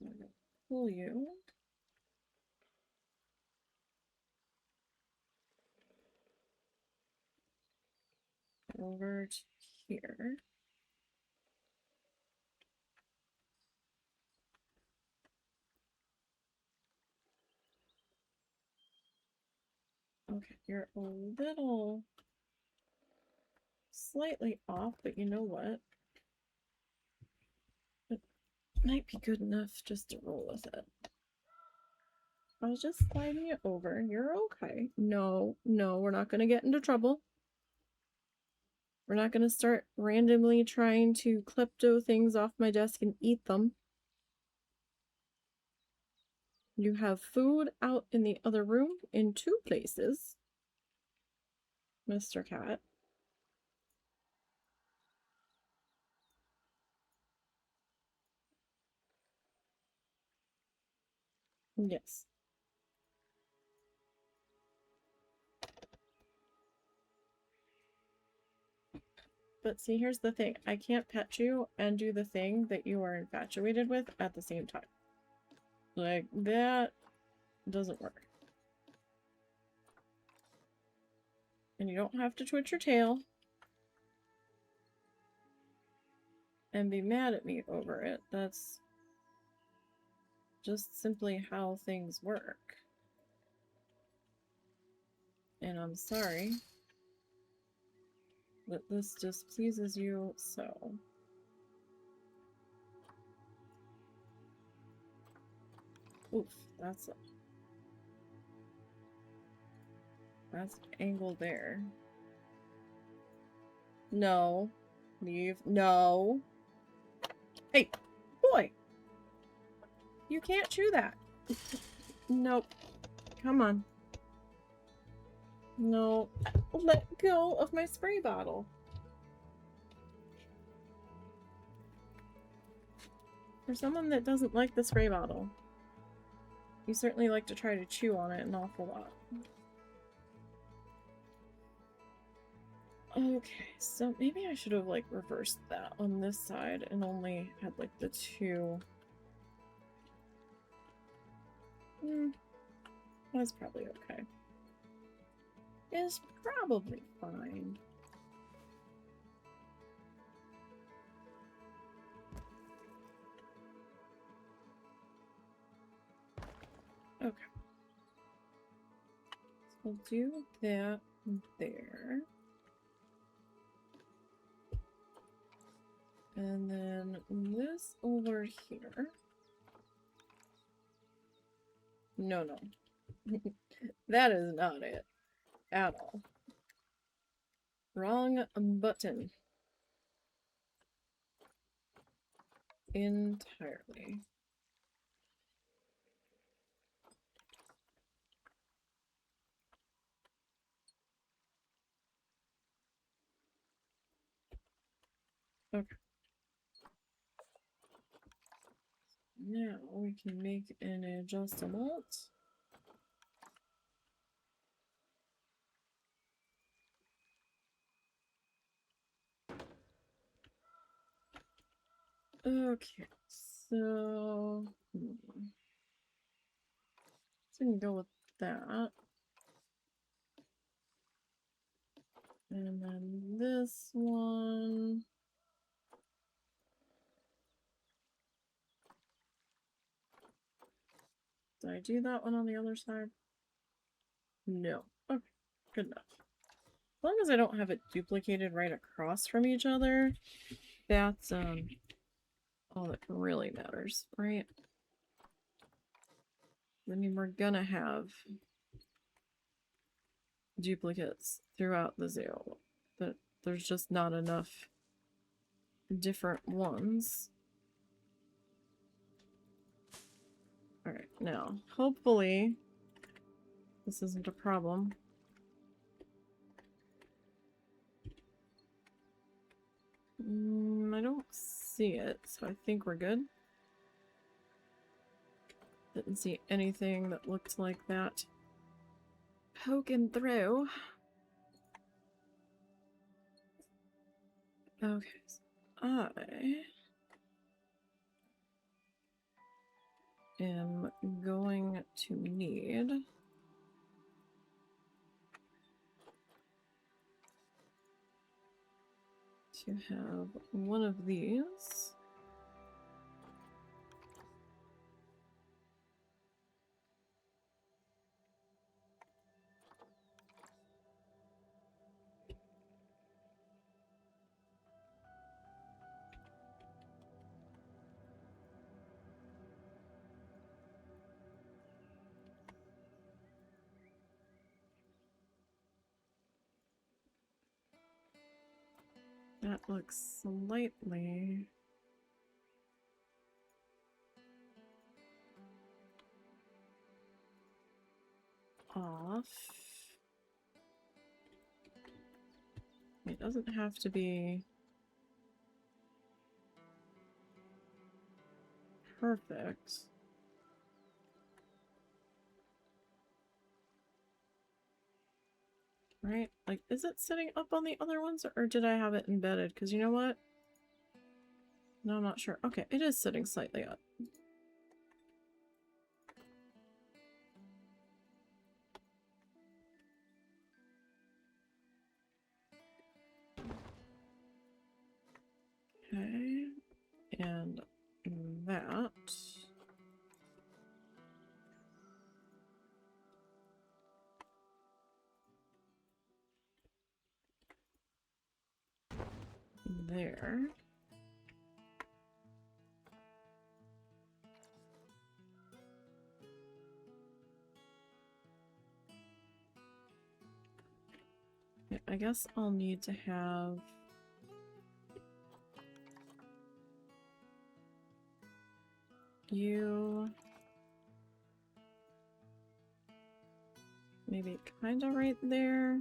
I'm gonna pull you. Over to here. Okay, you're a little slightly off, but you know what? It might be good enough just to roll with it. I was just sliding it over. You're okay. No, we're not going to get into trouble. We're not going to start randomly trying to klepto things off my desk and eat them. You have food out in the other room in 2 places, Mr. Cat. Yes. but see, here's the thing. I can't pet you and do the thing that you are infatuated with at the same time. Like, that doesn't work. And you don't have to twitch your tail and be mad at me over it. That's just simply how things work. And I'm sorry that this displeases you so. Oof, that's an angle there. No. Leave. No. Hey, boy! You can't chew that. Nope. Come on. No. Let go of my spray bottle. For someone that doesn't like the spray bottle, you certainly like to try to chew on it an awful lot. Okay, so maybe I should have, like, reversed that on this side and only had, like, the two. That's probably okay. It's probably fine. Okay. So we'll do that there. And then this over here. No, no. That is not it. At all. Wrong button. Entirely. Okay. Now we can make an adjustment. Okay, so we can go with that. And then this one. Did I do that one on the other side? No. Okay, good enough. As long as I don't have it duplicated right across from each other, that's all that really matters, right? I mean, we're gonna have duplicates throughout the zoo, but there's just not enough different ones. Alright, now, hopefully this isn't a problem. I don't see it, so I think we're good. Didn't see anything that looked like that poking through. Okay, so I am going to need to have one of these. That looks slightly off. It doesn't have to be perfect. Right? Like, is it sitting up on the other ones, or did I have it embedded? Because you know what? No, I'm not sure. Okay, it is sitting slightly up. Okay, and that. There. Yeah, I guess I'll need to have you maybe kind of right there.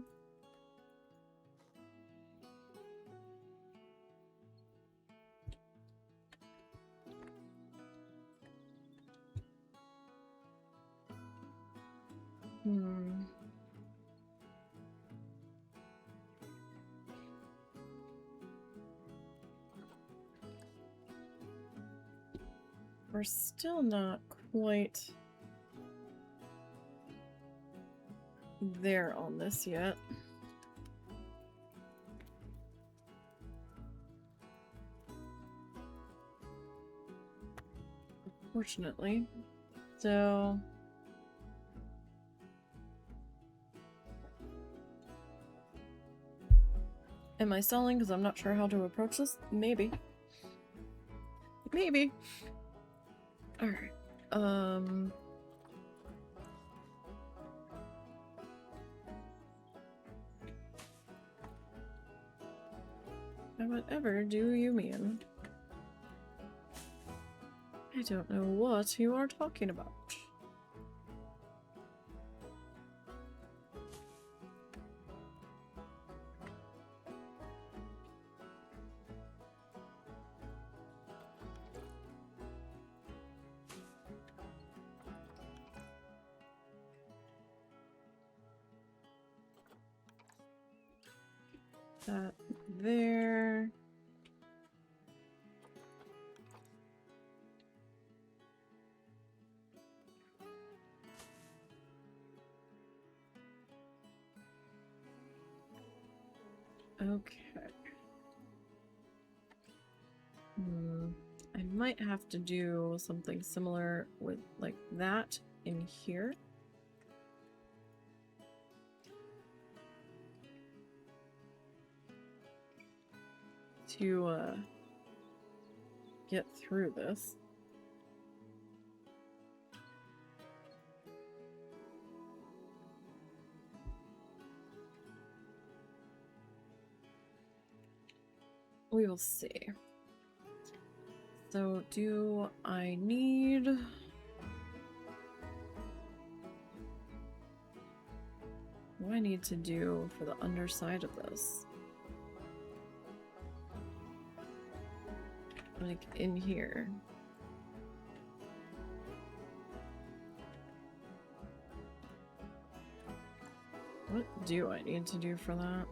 We're still not quite there on this yet. Unfortunately. So am I stalling because I'm not sure how to approach this? Maybe. Maybe. Alright. Whatever do you mean? I don't know what you are talking about. That there. Okay. I might have to do something similar with like that in here. To get through this. We will see. So do I need... What do I need to do for the underside of this? Like in here. What do I need to do for that?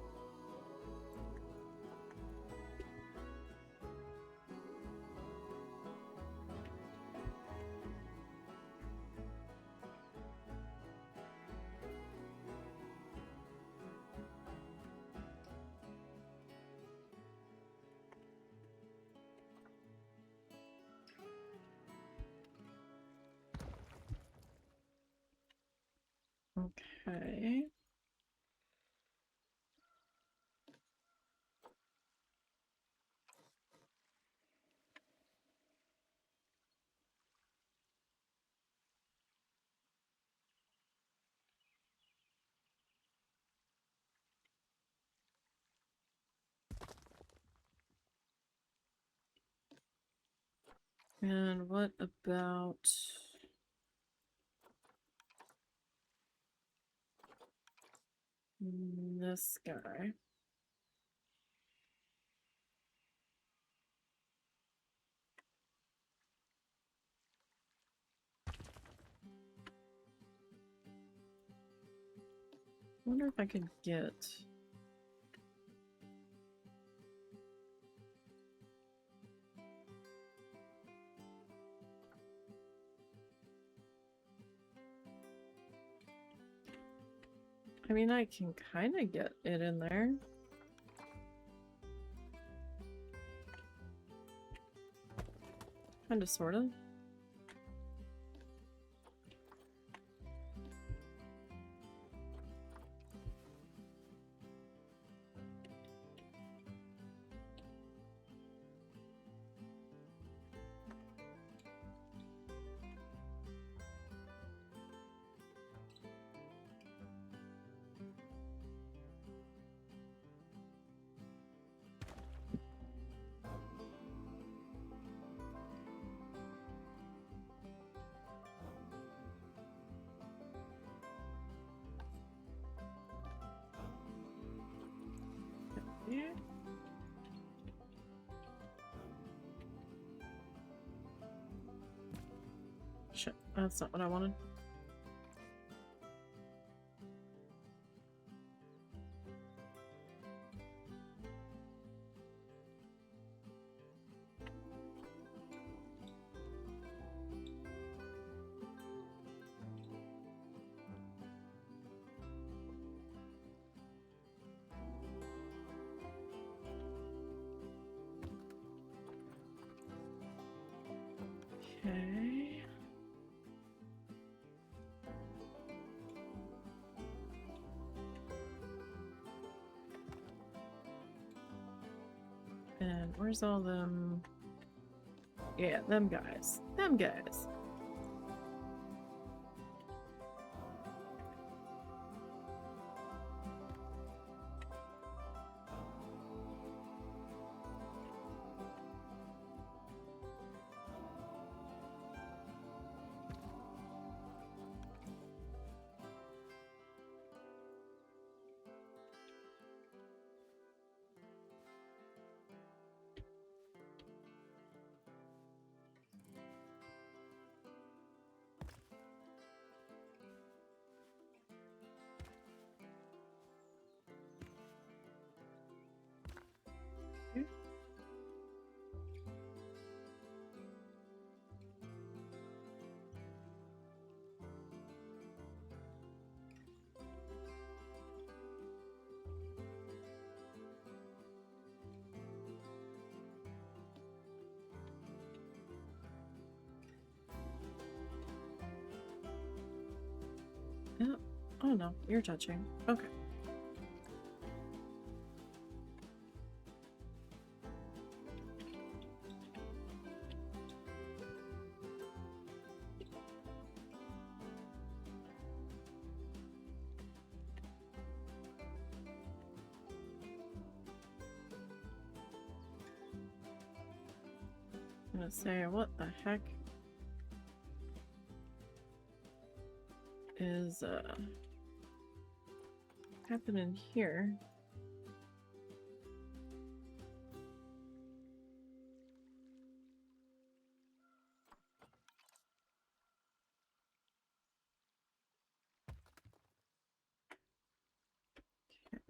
Okay. And what about this guy? wonder if I could get... I mean, I can kind of get it in there. Kind of, sort of. Yeah. Shit, that's not what I wanted. Okay. And where's all them? Yeah, them guys. Them guys. Oh, oh no, you're touching. Okay. I'm gonna say, what the heck is happening here?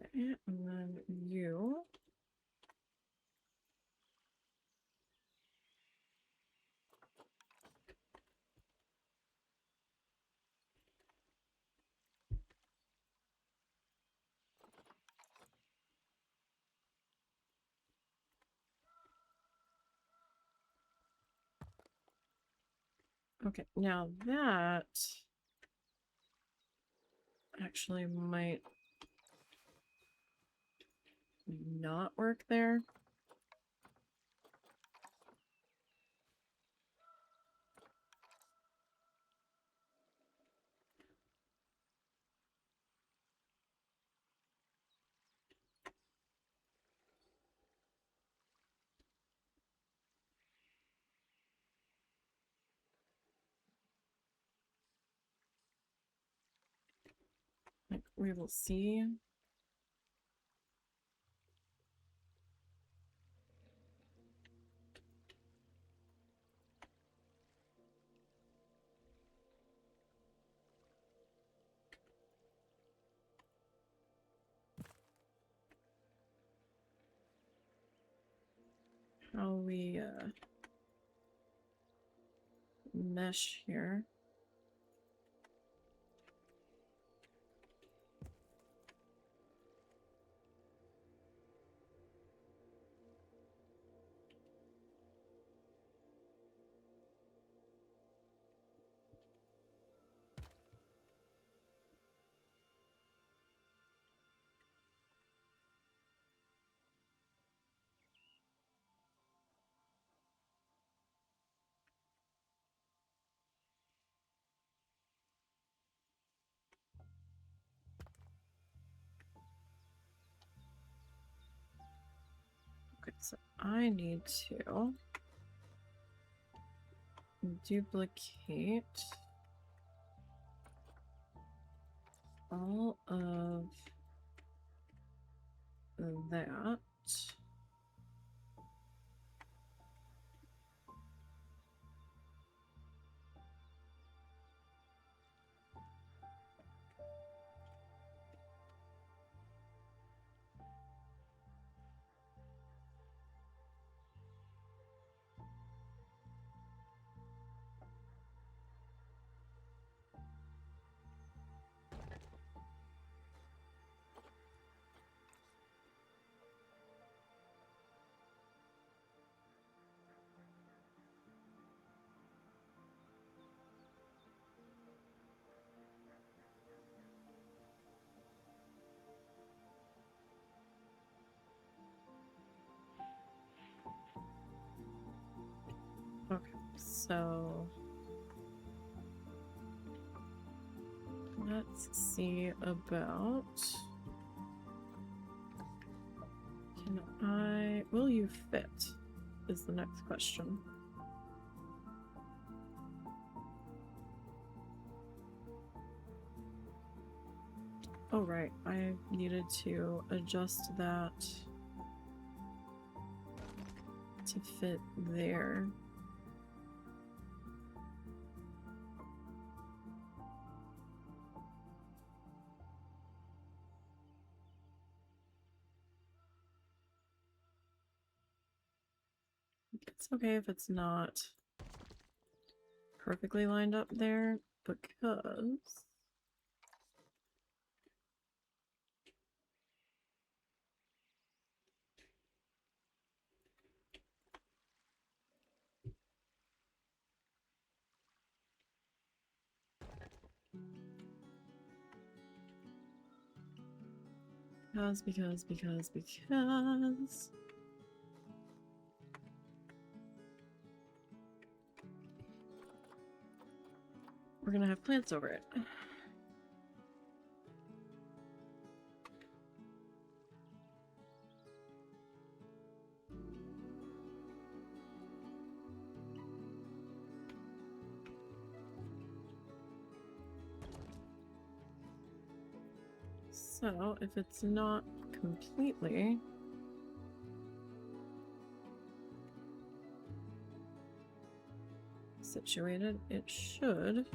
Okay, and then you. Okay, now that actually might not work there. Like, we will see. how we mesh here. Okay, so I need to duplicate all of that. Okay, so let's see about... Will you fit? Is the next question. Oh right, I needed to adjust that to fit there. It's okay if it's not perfectly lined up there, because we're gonna have plants over it. So, if it's not completely situated, it should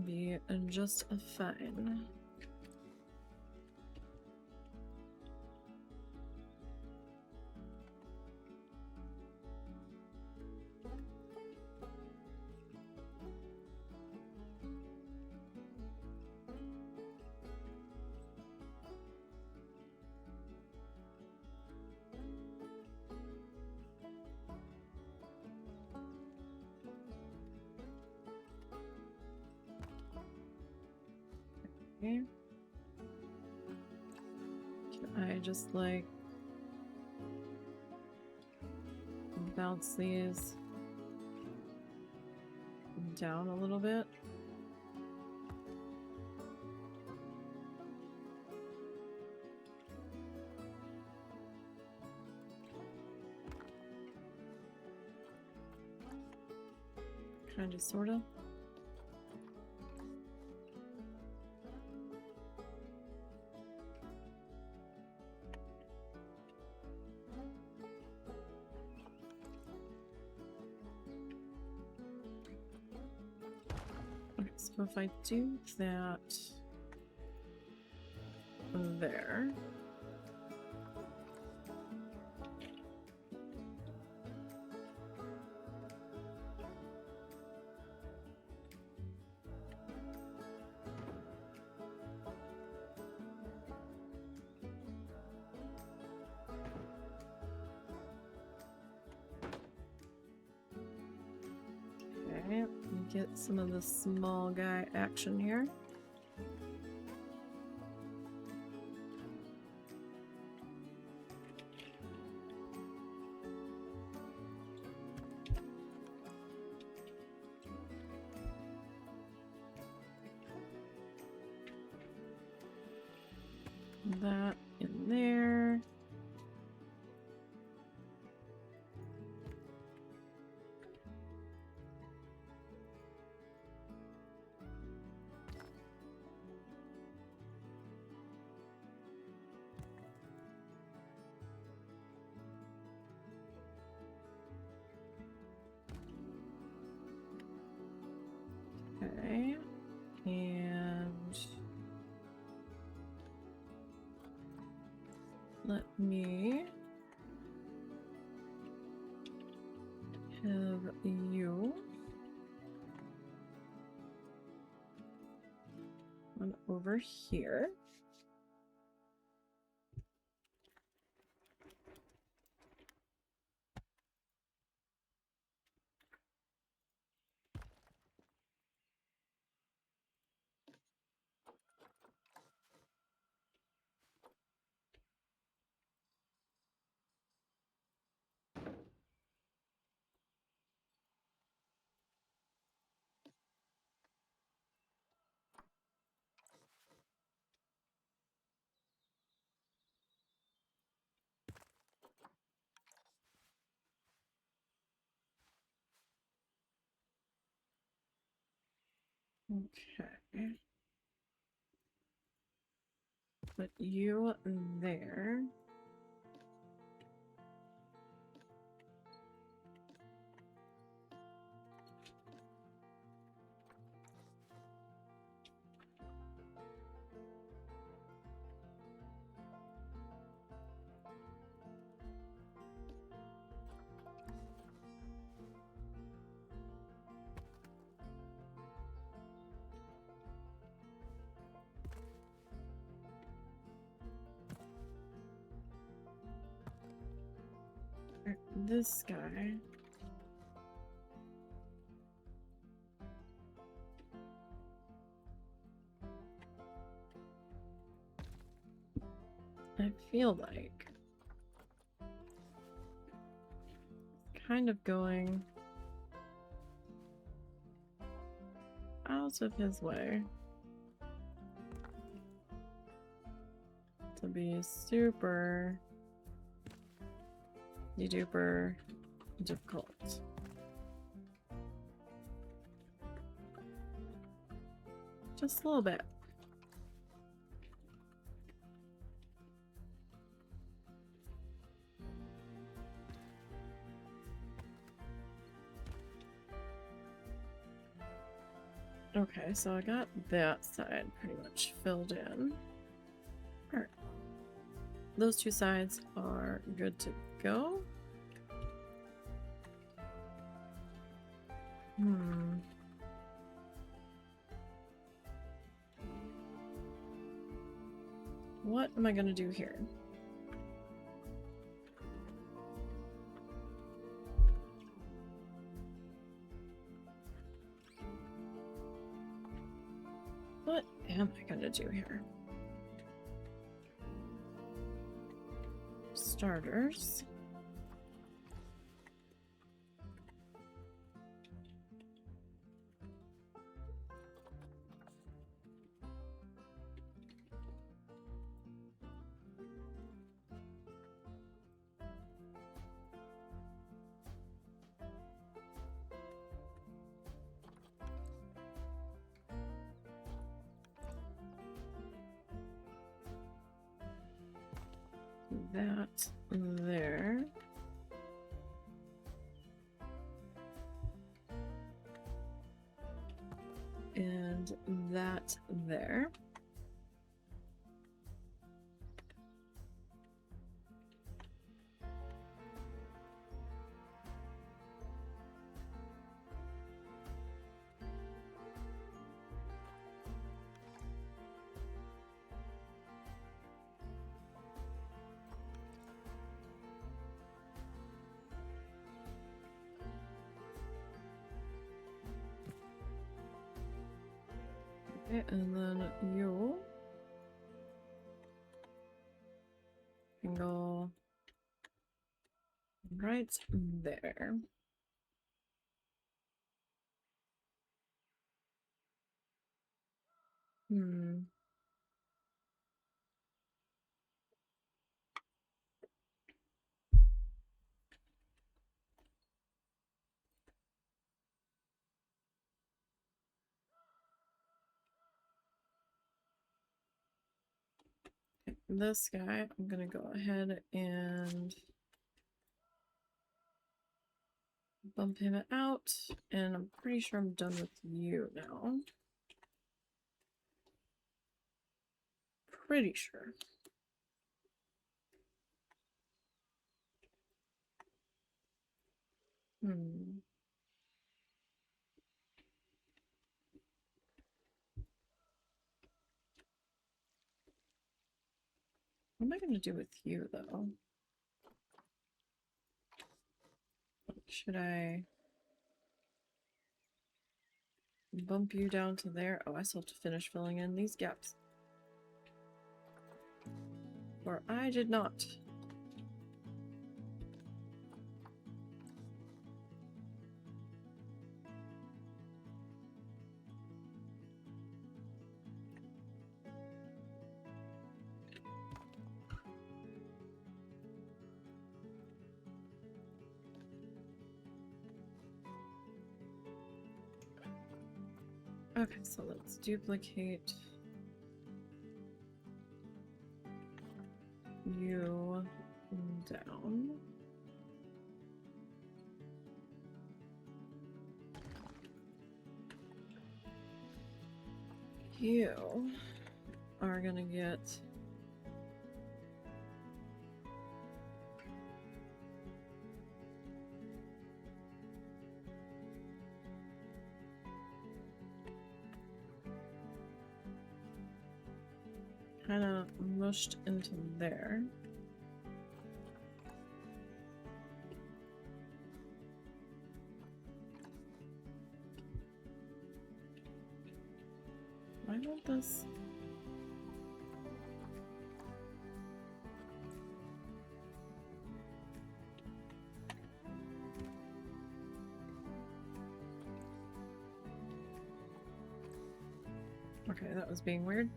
be just fine. Okay. Can I just like bounce these down a little bit? Kind of, sorta. Okay, so if I do that there, get some of the small guy action here. That in there. Okay, and let me have you on over here. Okay. Put you there. This guy. I feel like it's kind of going out of his way to be super duper difficult. Just a little bit. Okay, so I got that side pretty much filled in. Alright. Those two sides are good to go. What am I gonna do here? What am I gonna do here? Starters. That there. And that there. Okay, and then you can go right there. This guy, I'm gonna go ahead and bump him out, and I'm pretty sure I'm done with you now. Pretty sure. What am I gonna do with you, though? Should I bump you down to there? Oh, I still have to finish filling in these gaps. Or I did not. Okay, so let's duplicate you down. You are gonna get kind of mushed into there. Why won't this? Okay, that was being weird.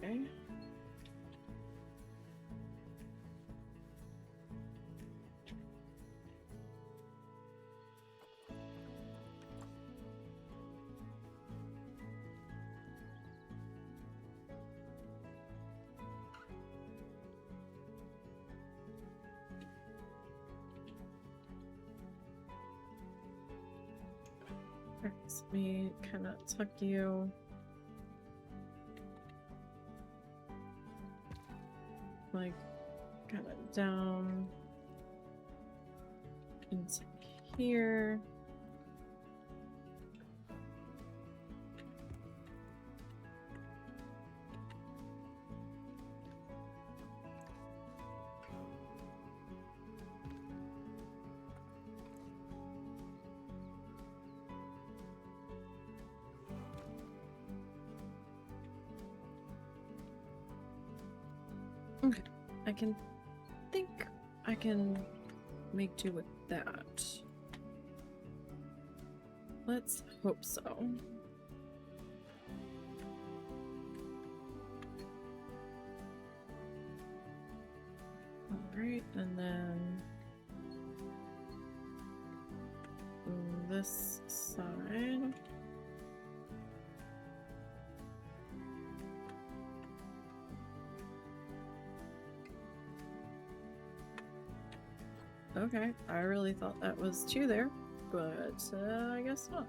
Okay. Let me kind of tuck you. Like, kind of down into here. Okay, I think I can make do with that. Let's hope so. Alright, and then this side. Okay, I really thought that was two there, but I guess not.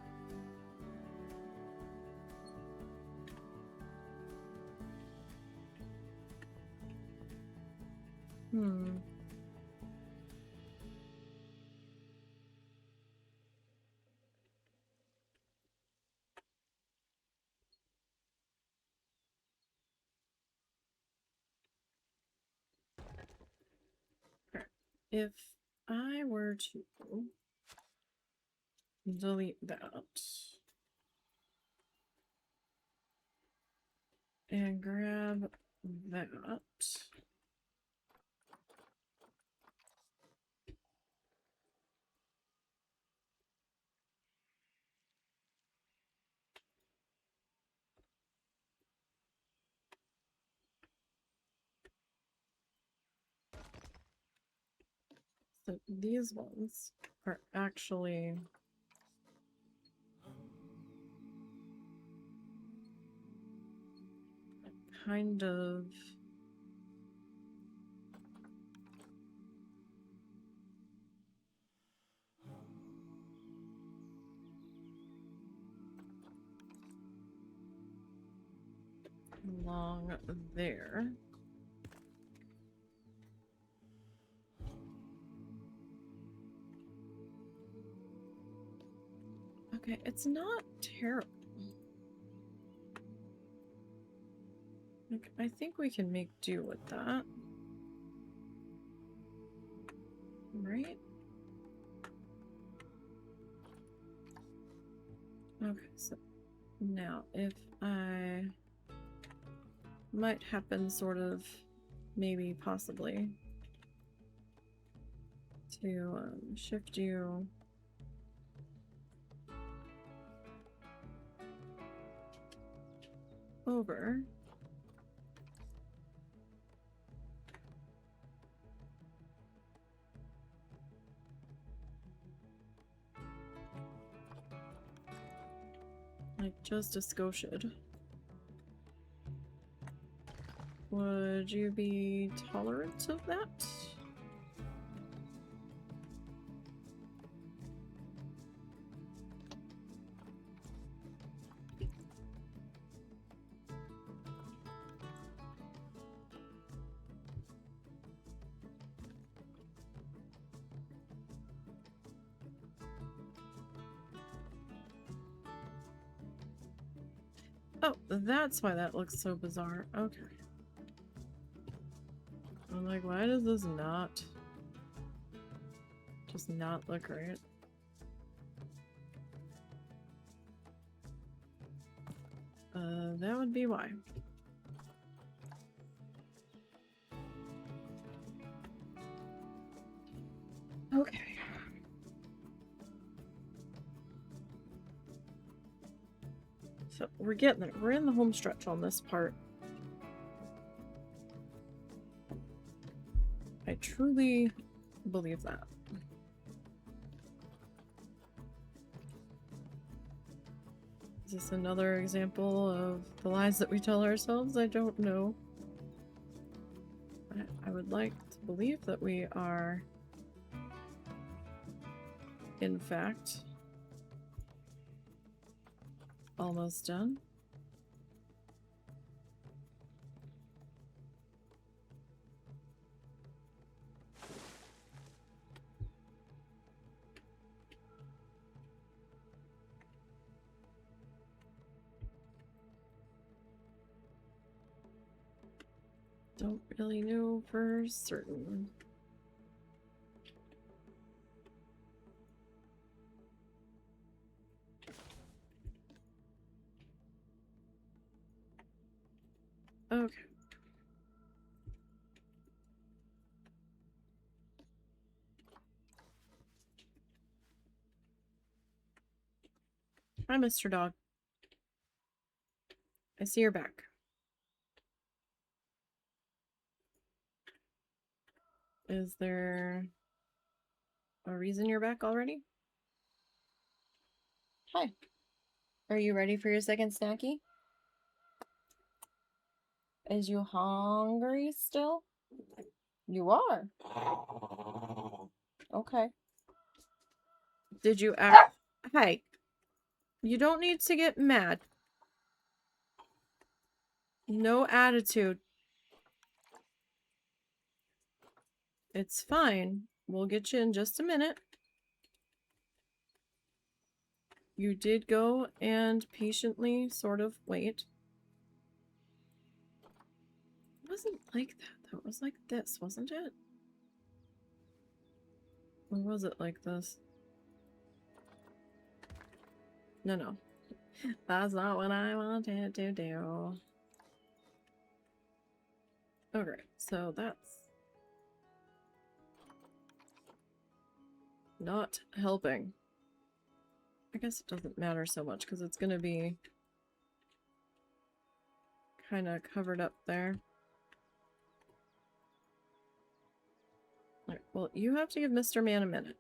if I were to delete that and grab that. So these ones are actually kind of along there. Okay, it's not terrible. Like, I think we can make do with that. Right? Okay, so now if I might happen sort of, maybe, possibly, to shift you over. Like just a skoshid. Would you be tolerant of that? Oh, that's why that looks so bizarre. Okay. I'm like, why does this not just not look right? That would be why. Okay. So we're getting there. We're in the home stretch on this part. I truly believe that. Is this another example of the lies that we tell ourselves? I don't know. I would like to believe that we are, in fact, almost done. Don't really know for certain. Okay. Hi, Mr. Dog. I see your back. Is there a reason you're back already? Hi. Are you ready for your second snacky? Is you hungry still? You are. Okay. Did you act? Hey, you don't need to get mad. No attitude. It's fine. We'll get you in just a minute. You did go and patiently sort of wait. It wasn't like that though. It was like this, wasn't it? Or was it like this? No, no. That's not what I wanted to do. Okay, so that's not helping. I guess it doesn't matter so much because it's gonna be kind of covered up there. Alright, well, you have to give Mr. Man a minute.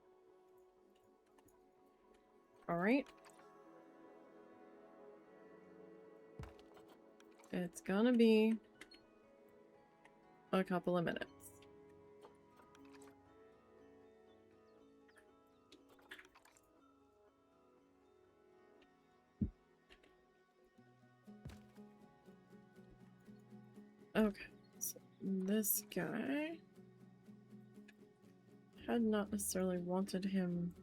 Alright. It's gonna be a couple of minutes. Okay, so this guy had not necessarily wanted him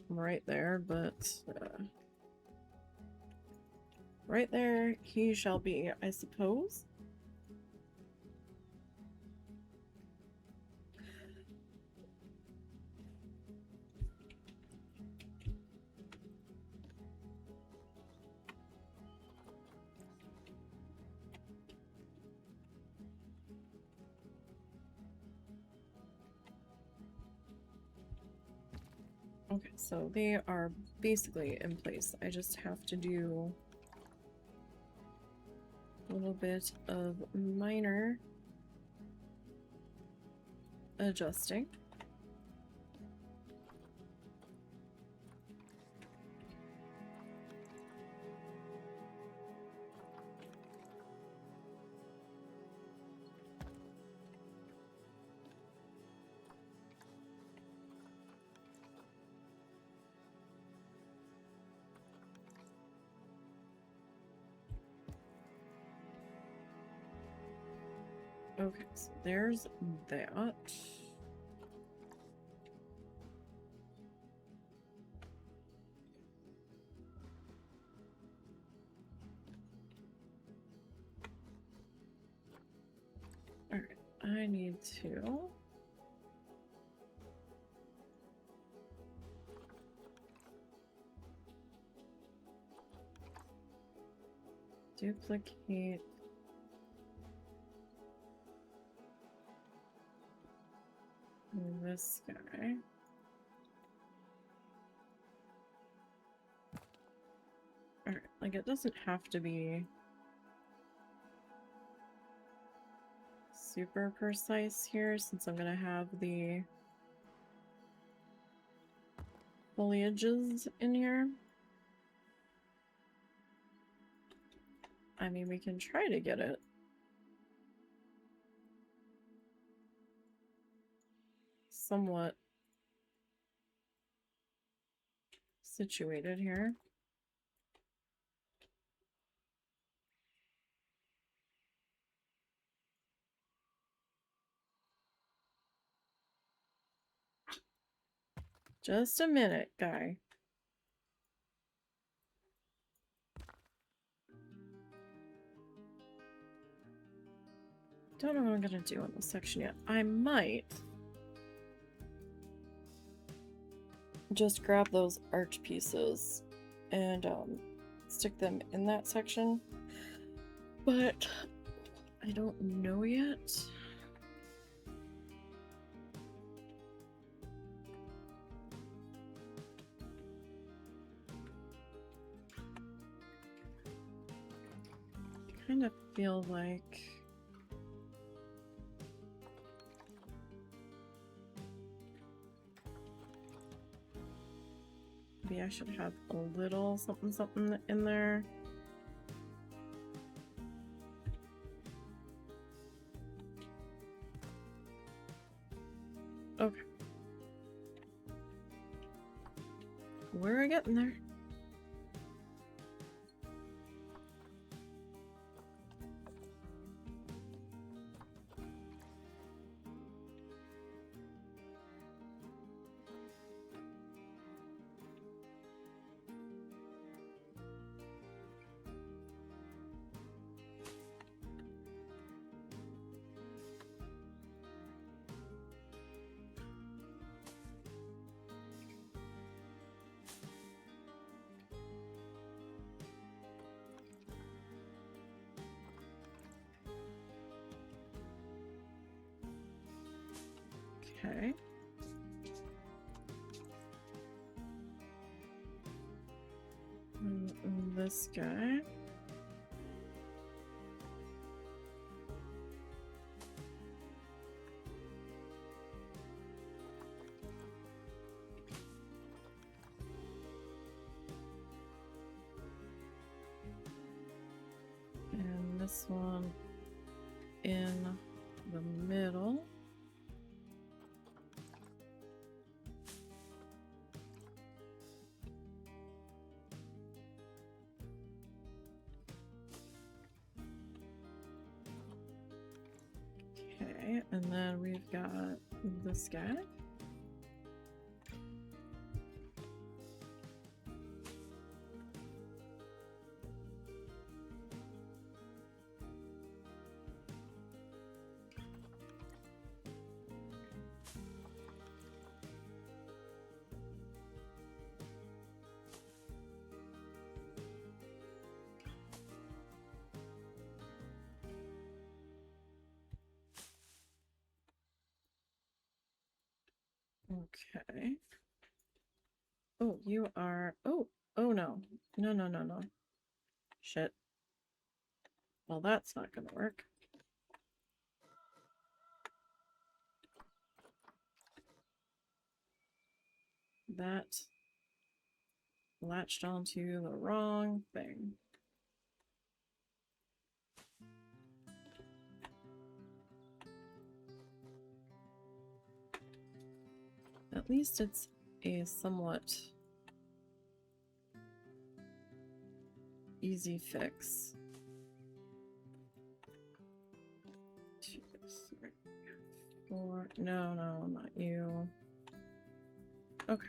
right there, but right there he shall be, I suppose. Okay, so they are basically in place. I just have to do a little bit of minor adjusting. Okay, so there's that. Alright, I need to duplicate this guy. Alright, like it doesn't have to be super precise here since I'm gonna have the foliages in here. I mean, we can try to get it somewhat situated here. Just a minute, guy. Don't know what I'm gonna do in this section yet. I might just grab those arch pieces and stick them in that section, but I don't know yet. I kind of feel like maybe I should have a little something something in there. Okay. We're getting there. Okay. And this guy. And this one in the middle. Okay, and then we've got this guy. Okay. Oh, you are... Oh, oh no. No, no, no, no. Shit. Well, that's not gonna work. That latched onto the wrong thing. At least it's a somewhat easy fix. 2, 3, 4. No, no, not you. Okay.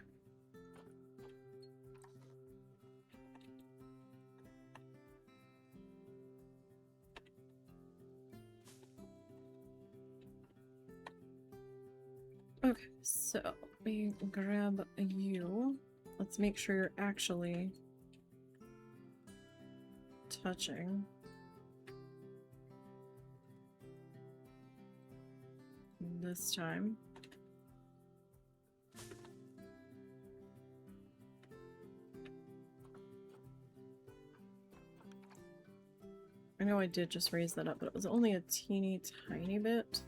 Okay, so we grab you. Let's make sure you're actually touching. This time. I know I did just raise that up, but it was only a teeny tiny bit.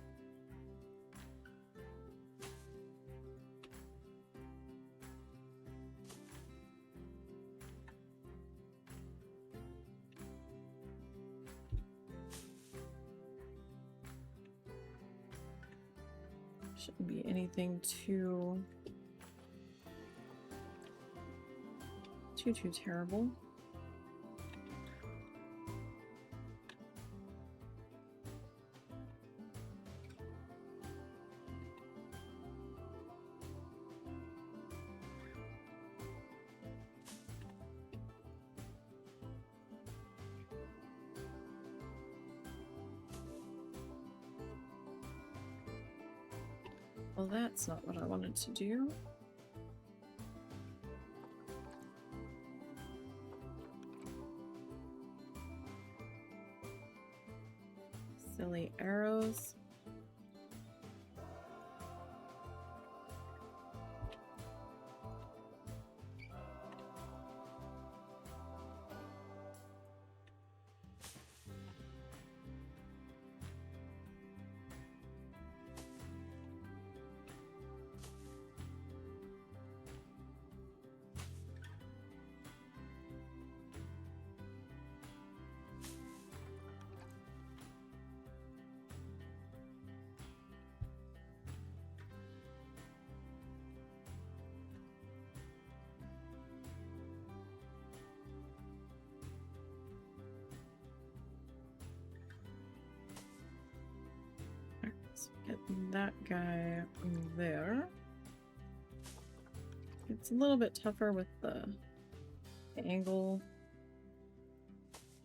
Shouldn't be anything too terrible. Well, that's not what I wanted to do. Silly arrows. Get that guy there. It's a little bit tougher with the angle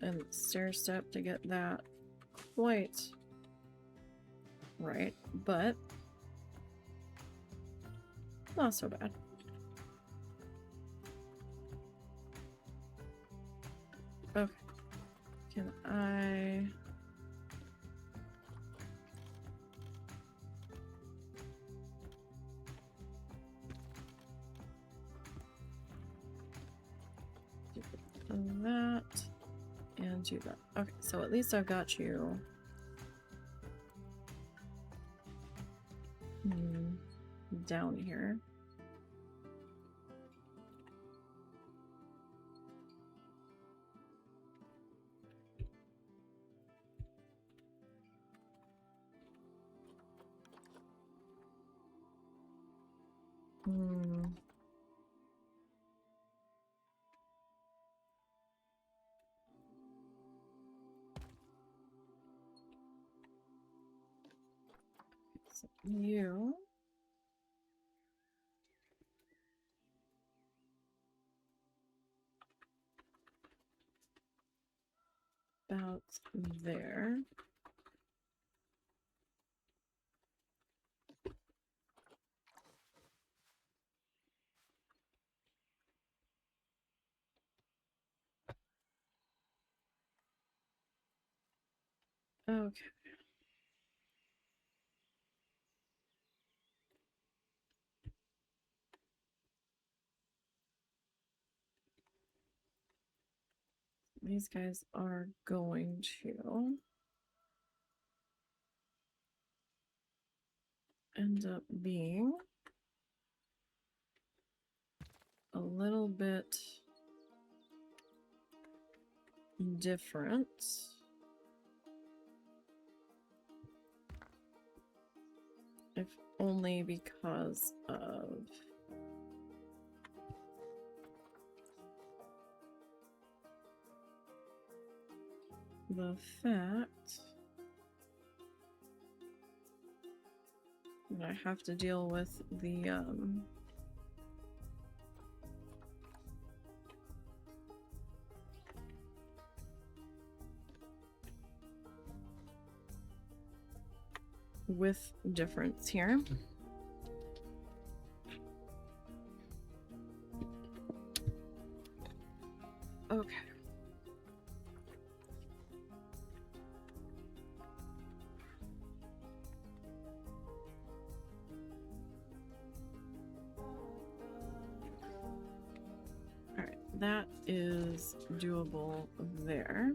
and stair step to get that quite right, but not so bad. Okay. Can I... that and do that. Okay, so at least I've got you down here. So you about there. Okay. These guys are going to end up being a little bit different. If only because of the fact that I have to deal with the width difference here. Okay. Alright, that is doable there.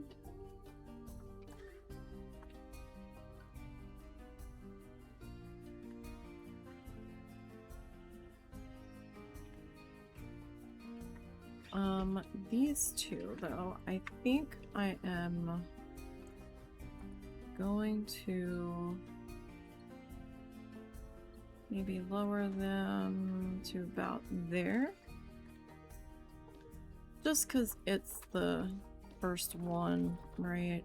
These two, though, I think I am going to maybe lower them to about there. Just because it's the first one, right?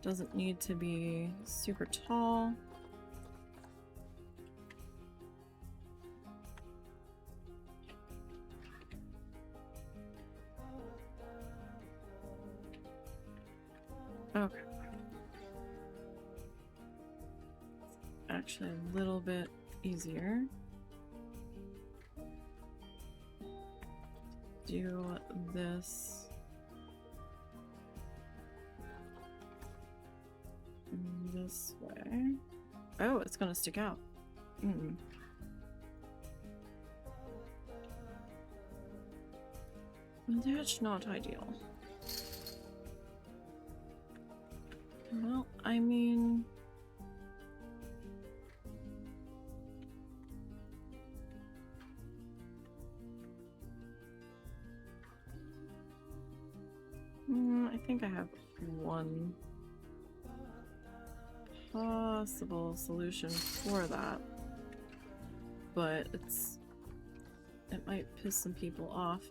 Doesn't need to be super tall. Okay. Actually, a little bit easier. Do this this way. Oh, it's gonna stick out. That's not ideal. Well, I mean... I think I have one possible solution for that, but it might piss some people off.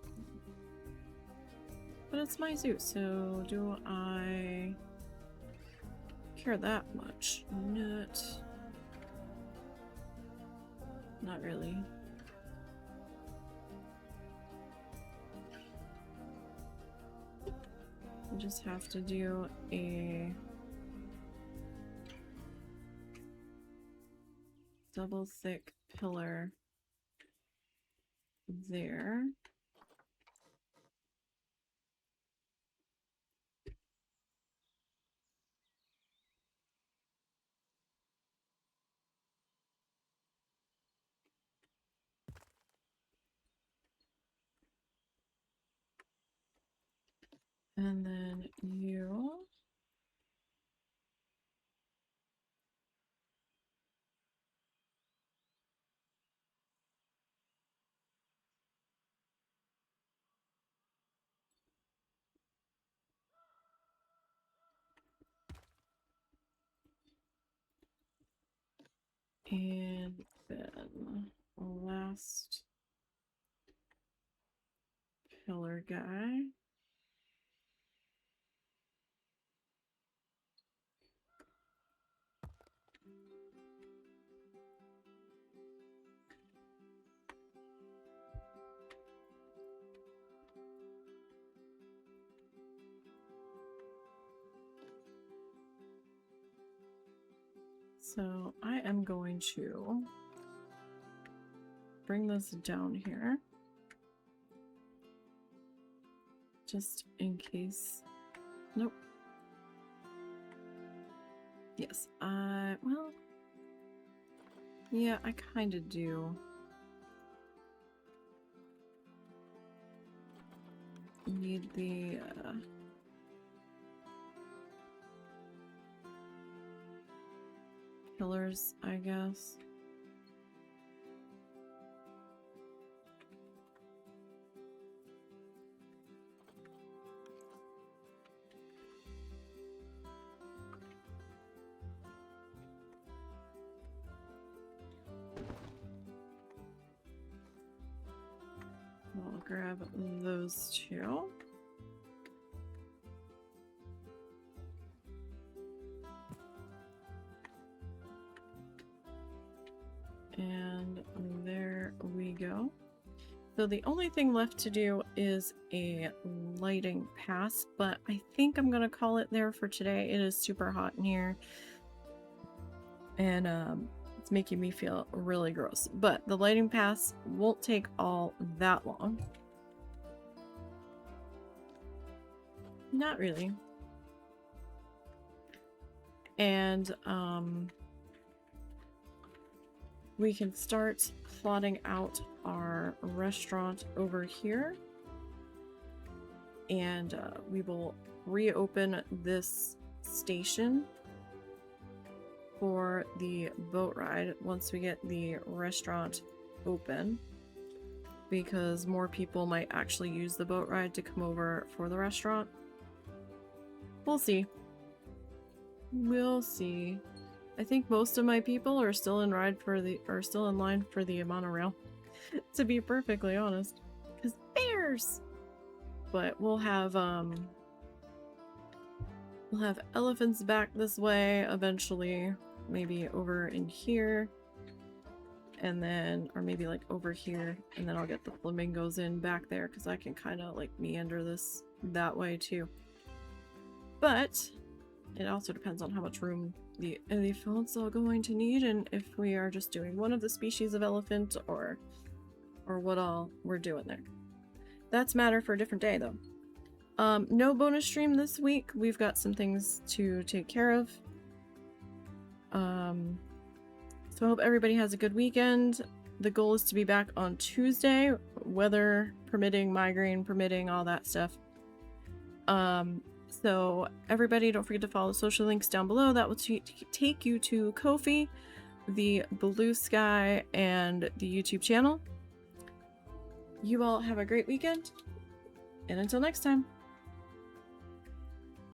But it's my suit, so do I care that much? Not really. I just have to do a double thick pillar there. And then you. And then last pillar guy. So I am going to bring this down here. Just in case. Nope. Yes, well, yeah, I kind of do. Need the, pillars, I guess. I'll grab those two. And there we go. So the only thing left to do is a lighting pass, but I think I'm gonna call it there for today. It is super hot in here. And it's making me feel really gross. But the lighting pass won't take all that long. Not really. And we can start plotting out our restaurant over here. And we will reopen this station for the boat ride once we get the restaurant open, because more people might actually use the boat ride to come over for the restaurant. We'll see. We'll see. I think most of my people are still in line for the monorail, to be perfectly honest. Because bears! But we'll have elephants back this way eventually, maybe over in here, and then, or maybe like over here, and then I'll get the flamingos in back there because I can kind of like meander this that way too. But it also depends on how much room the elephants are going to need, and if we are just doing one of the species of elephant, or what all we're doing there. That's matter for a different day though. No bonus stream this week. We've got some things to take care of. So I hope everybody has a good weekend. The goal is to be back on Tuesday, weather permitting, migraine permitting, all that stuff. So everybody, don't forget to follow the social links down below. That will take you to Ko-fi, the Blue Sky, and the YouTube channel. You all have a great weekend, and until next time.